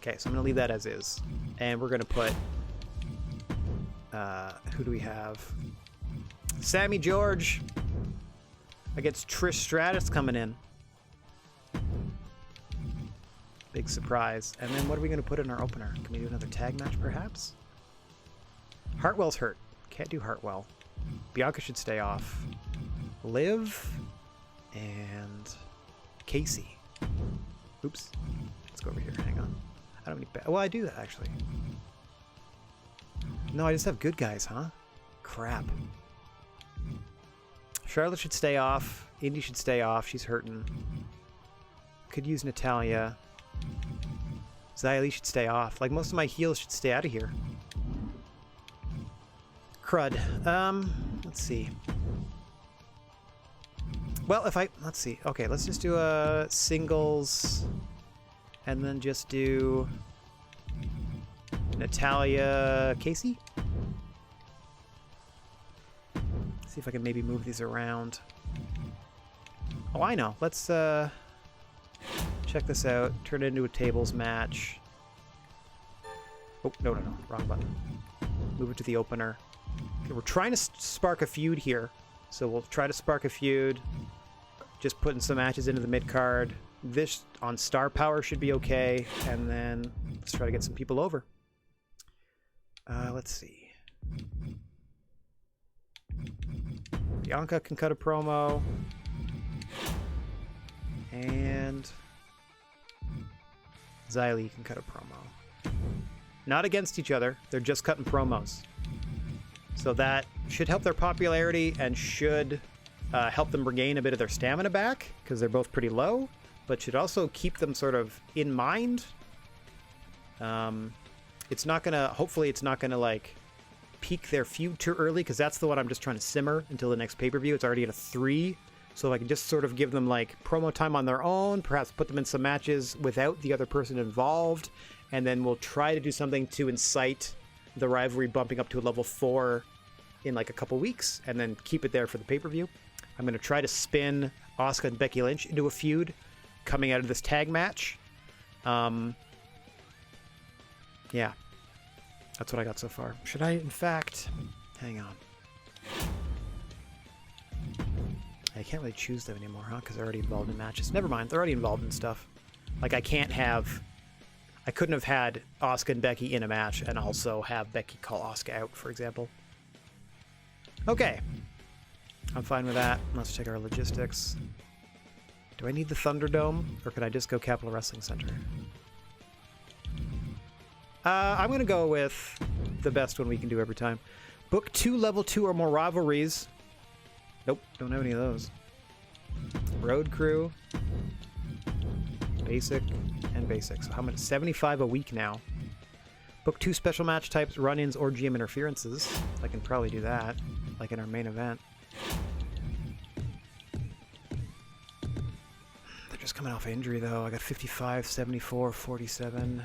Okay, so I'm going to leave that as is. And we're going to put... who do we have? Sammy George against Trish Stratus coming in. Big surprise. And then what are we going to put in our opener? Can we do another tag match, perhaps? Hartwell's hurt. Can't do Hartwell. Bianca should stay off. Liv and Casey. Oops. Let's go over here. Hang on. I don't need... Well, I do that, actually. No, I just have good guys, huh? Crap. Charlotte should stay off. Indy should stay off. She's hurting. Could use Natalia. Xylee should stay off. Like, most of my heals should stay out of here. Crud. Let's see. Well, let's see. Okay, let's just do a singles, and then just do Natalia, Casey. See if I can maybe move these around. Oh, I know. Let's check this out. Turn it into a tables match. Oh, no, wrong button. Move it to the opener. Okay, we're trying to spark a feud here. So we'll try to spark a feud. Just putting some matches into the mid-card. This on star power should be okay. And then let's try to get some people over. Let's see. Bianca can cut a promo. And Xylee can cut a promo. Not against each other. They're just cutting promos. So that should help their popularity and should help them regain a bit of their stamina back, because they're both pretty low, but should also keep them sort of in mind. It's not gonna, hopefully it's not gonna like peak their feud too early, because that's the one I'm just trying to simmer until the next pay-per-view. It's already at a 3, so I can just sort of give them like promo time on their own, perhaps put them in some matches without the other person involved, and then we'll try to do something to incite the rivalry bumping up to a level 4 in like a couple weeks, and then keep it there for the pay-per-view. I'm going to try to spin Asuka and Becky Lynch into a feud coming out of this tag match. Yeah, that's what I got so far. Should I, in fact, hang on. I can't really choose them anymore, huh? Because they're already involved in matches. Never mind, they're already involved in stuff. Like, I couldn't have had Asuka and Becky in a match and also have Becky call Asuka out, for example. Okay. I'm fine with that. Let's check our logistics. Do I need the Thunderdome, or can I just go Capital Wrestling Center? I'm going to go with the best one we can do every time. Book 2 level 2 or more rivalries. Nope, don't have any of those. Road Crew. Basic and basic. So how much? 75 a week now. Book 2 special match types, run-ins, or GM interferences. I can probably do that, like in our main event. They're just coming off injury, though. I got 55, 74, 47.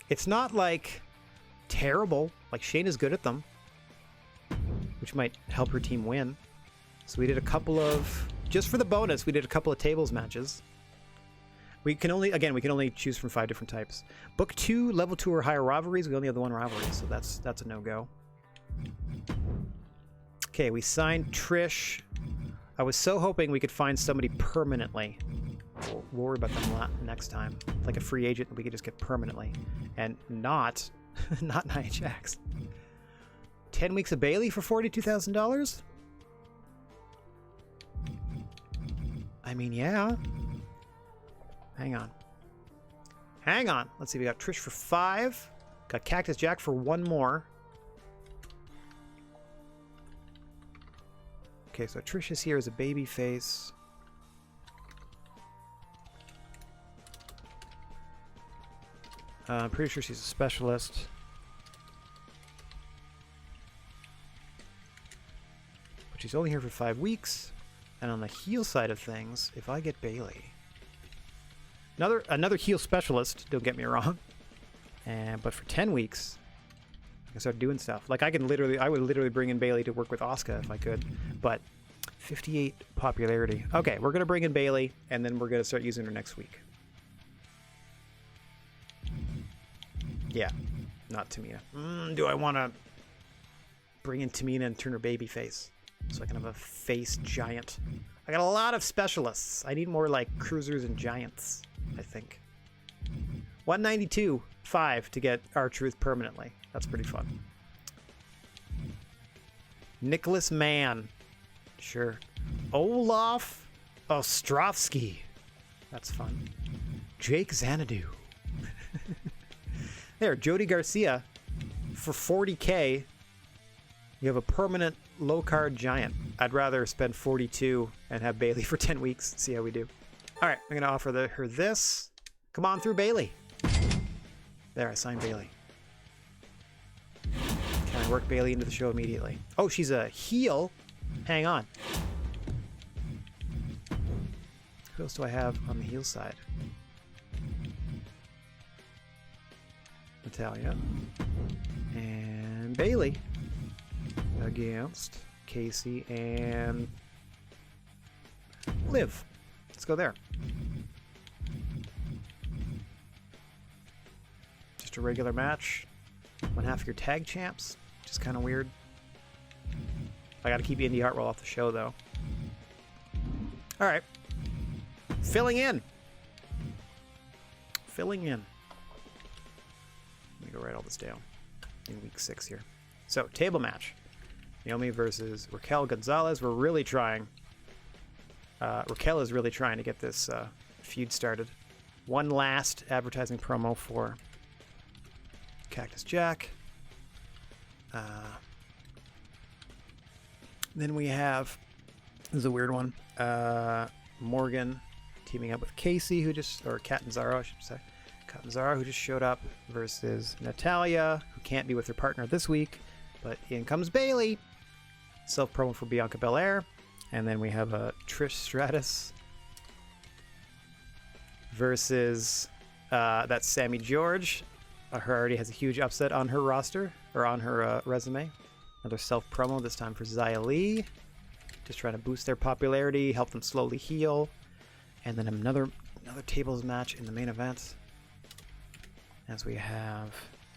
It's not, like, terrible. Like, Shane is good at them, which might help her team win. So we did a couple of... Just for the bonus, we did a couple of tables matches. We can only choose from 5 different types. Book 2, level 2 or higher rivalries. We only have the one rivalry, so that's a no-go. Okay, we signed Trish. I was so hoping we could find somebody permanently. We'll worry about them next time. Like a free agent that we could just get permanently. And not Nia Jax. 10 weeks of Bailey for $42,000? I mean, yeah. Hang on. Let's see, we got Trish for 5. Got Cactus Jack for 1 more. Okay, so Trish is here as a baby face. I'm pretty sure she's a specialist. But she's only here for 5 weeks. And on the heel side of things, if I get Bailey... Another heel specialist, don't get me wrong. But for 10 weeks, I can start doing stuff. Like I would literally bring in Bailey to work with Asuka if I could. But 58 popularity. Okay, we're gonna bring in Bailey, and then we're gonna start using her next week. Yeah, not Tamina. Do I want to bring in Tamina and turn her baby face so I can have a face giant? I got a lot of specialists. I need more like cruisers and giants, I think. 192.5 to get R-Truth permanently. That's pretty fun. Nicholas Mann. Sure. Olaf Ostrovsky. That's fun. Jake Xanadu. There, Jody Garcia for 40K. You have a permanent low card giant. I'd rather spend 42 and have Bailey for 10 weeks. See how we do. All right, I'm gonna offer her this. Come on through, Bailey. There, I signed Bailey. Can I work Bailey into the show immediately? Oh, she's a heel. Hang on. Who else do I have on the heel side? Natalia and Bailey against Casey and Liv. Let's go there. Just a regular match. One half of your tag champs. Just kind of weird. I got to keep Indy Hartwell off the show, though. All right. Filling in. Filling in. Let me go write all this down in week 6 here. So, table match. Naomi versus Raquel Gonzalez. We're really trying. Raquel is really trying to get this feud started. One last advertising promo for Cactus Jack. Then we have, this is a weird one, Morgan teaming up with Casey, or Catanzaro, I should say. Catanzaro, who just showed up, versus Natalia, who can't be with her partner this week, but in comes Bailey. Self-promo for Bianca Belair. And then we have Trish Stratus versus that's Sammy George. Her already has a huge upset on her roster, or on her resume. Another self-promo, this time for Xia Li. Just trying to boost their popularity, help them slowly heal. And then another tables match in the main event. As we have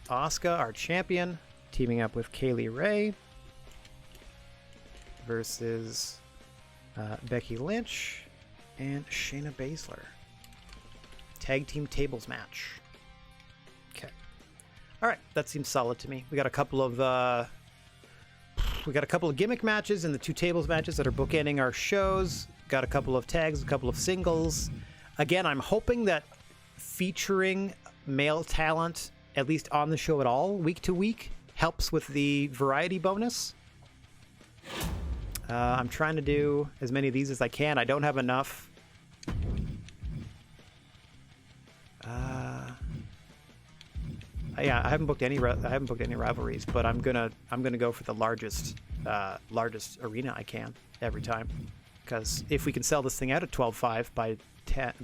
Asuka, our champion, teaming up with Kaylee Ray versus Becky Lynch and Shayna Baszler. Tag team tables match. Okay. All right, that seems solid to me. We got a couple of gimmick matches and the 2 tables matches that are bookending our shows. Got a couple of tags, a couple of singles. Again, I'm hoping that featuring male talent, at least on the show at all, week to week, helps with the variety bonus. I'm trying to do as many of these as I can. I don't have enough. Yeah, I haven't booked any rivalries, but I'm gonna go for the largest arena I can every time, because if we can sell this thing out at $12.5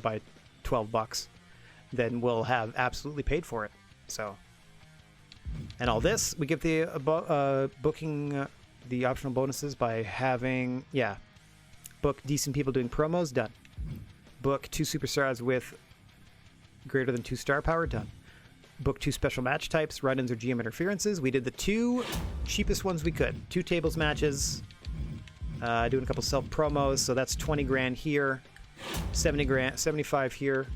by $12, then we'll have absolutely paid for it. So, and all this we give the booking the optional bonuses by having book decent people doing promos, done. Book 2 superstars with greater than 2 star power, done. Book 2 special match types, run-ins or GM interferences. We did the 2 cheapest ones we could. 2 tables matches, doing a couple self promos, so that's 20 grand here, 70 grand, 75 here.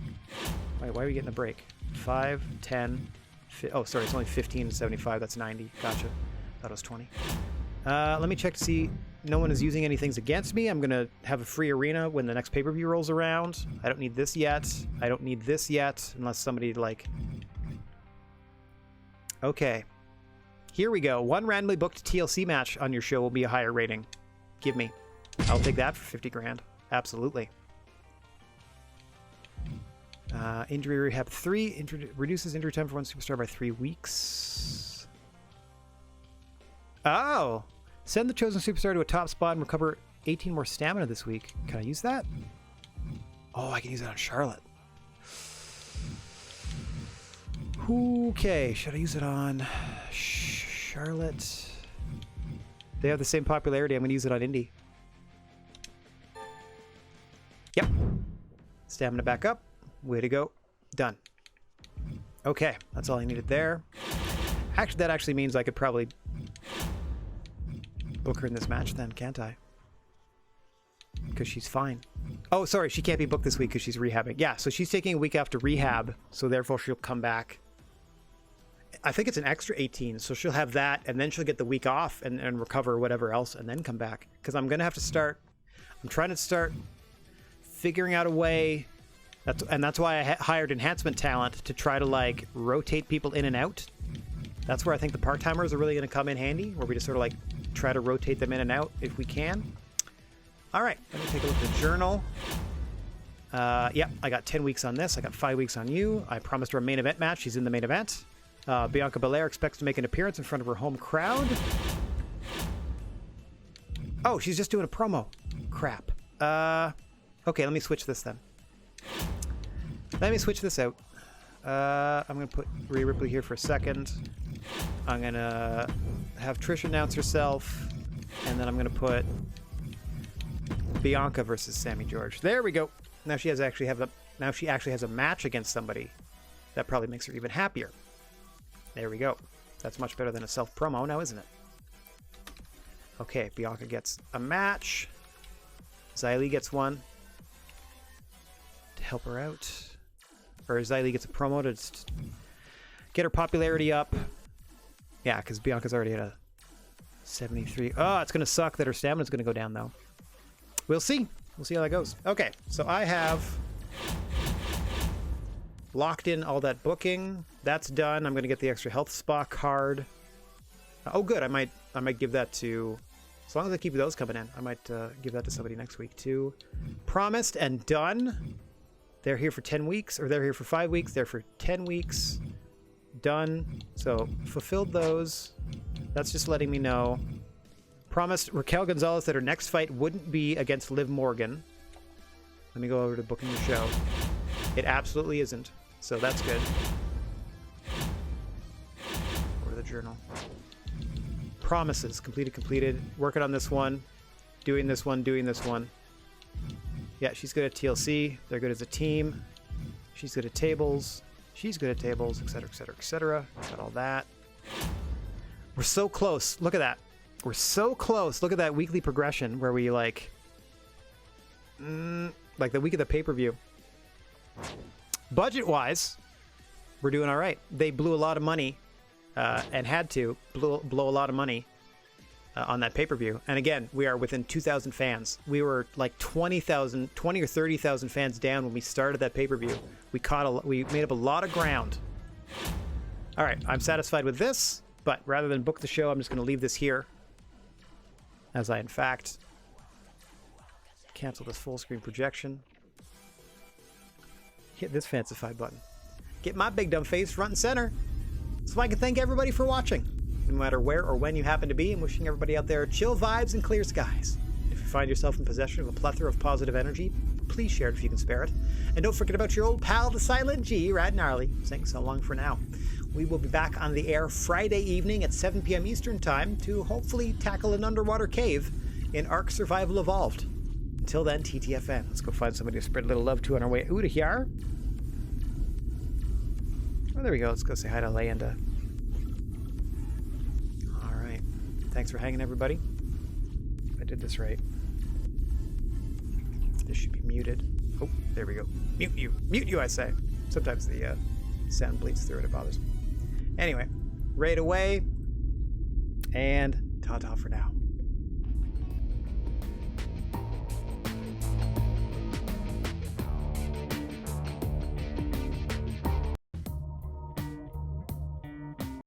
Wait, why are we getting a break? 5, 10, oh sorry, it's only 15 and 75, that's 90. Gotcha. Thought it was 20. Let me check to see no one is using any things against me. I'm gonna have a free arena when the next pay-per-view rolls around. I don't need this yet. I don't need this yet, unless somebody like... Okay. Here we go. 1 randomly booked TLC match on your show will be a higher rating. Give me. I'll take that for 50 grand. Absolutely. Injury Rehab 3 reduces injury time for 1 superstar by 3 weeks. Oh! Send the chosen superstar to a top spot and recover 18 more stamina this week. Can I use that? Oh, I can use that on Charlotte. Okay, should I use it on Charlotte? They have the same popularity. I'm going to use it on Indy. Yep. Stamina back up. Way to go. Done. Okay, that's all I needed there. Actually, that actually means I could probably book her in this match then, can't I? Because she's fine. Oh, sorry, she can't be booked this week because she's rehabbing. Yeah, so she's taking a week after rehab, so therefore she'll come back. I think it's an extra 18, so she'll have that, and then she'll get the week off and recover whatever else, and then come back. Because I'm going to have to start... I'm trying to start figuring out a way... That's why I hired enhancement talent to try to, like, rotate people in and out. That's where I think the part-timers are really going to come in handy, where we just sort of, like, try to rotate them in and out if we can. All right, let me take a look at the journal. Yeah, I got 10 weeks on this. I got 5 weeks on you. I promised her a main event match. She's in the main event. Bianca Belair expects to make an appearance in front of her home crowd. Oh, she's just doing a promo. Crap. Okay, let me switch this then. Let me switch this out. I'm going to put Rhea Ripley here for a second. I'm going to have Trish announce herself. And then I'm going to put Bianca versus Sammy George. There we go. Now she actually has a match against somebody. That probably makes her even happier. There we go. That's much better than a self-promo now, isn't it? Okay, Bianca gets a match. Xylee gets one to help her out. Or Xylee gets a promo to just get her popularity up. Yeah, because Bianca's already at a 73. Oh, it's going to suck that her stamina's going to go down, though. We'll see. We'll see how that goes. Okay, so I have locked in all that booking. That's done. I'm going to get the extra health spa card. Oh, good. I might give that to... As long as I keep those coming in, I might give that to somebody next week, too. Promised and done. They're here for 10 weeks, or they're here for 5 weeks. They're for 10 weeks. Done. So, fulfilled those. That's just letting me know. Promised Raquel Gonzalez that her next fight wouldn't be against Liv Morgan. Let me go over to booking the show. It absolutely isn't. So that's good. Go to the journal. Promises. Completed. Working on this one. Doing this one. Yeah, she's good at TLC. They're good as a team. She's good at tables. She's good at tables, etc., etc., etc. Got all that. We're so close. Look at that. We're so close. Look at that weekly progression where we like the week of the pay-per-view. Budget-wise, we're doing all right. They blew a lot of money and had to blow a lot of money on that pay-per-view. And again, we are within 2,000 fans. We were like 20 or 30,000 fans down when we started that pay-per-view. We made up a lot of ground. All right, I'm satisfied with this, but rather than book the show, I'm just going to leave this here. As I, in fact, cancel this full screen projection. Hit this fancified button. Get my big dumb face front and center so I can thank everybody for watching. No matter where or when you happen to be, I'm wishing everybody out there chill vibes and clear skies. If you find yourself in possession of a plethora of positive energy, please share it if you can spare it. And don't forget about your old pal, the Silent G, Rad Gnarly, saying so long for now. We will be back on the air Friday evening at 7 p.m. Eastern Time to hopefully tackle an underwater cave in Ark Survival Evolved. Until then, TTFN. Let's go find somebody to spread a little love to on our way out of here. Oh, there we go. Let's go say hi to Landa. All right. Thanks for hanging, everybody. I did this right. This should be muted. Oh, there we go. Mute you. Mute you, I say. Sometimes the sound bleeds through it. It bothers me. Anyway, raid away. And ta-ta for now.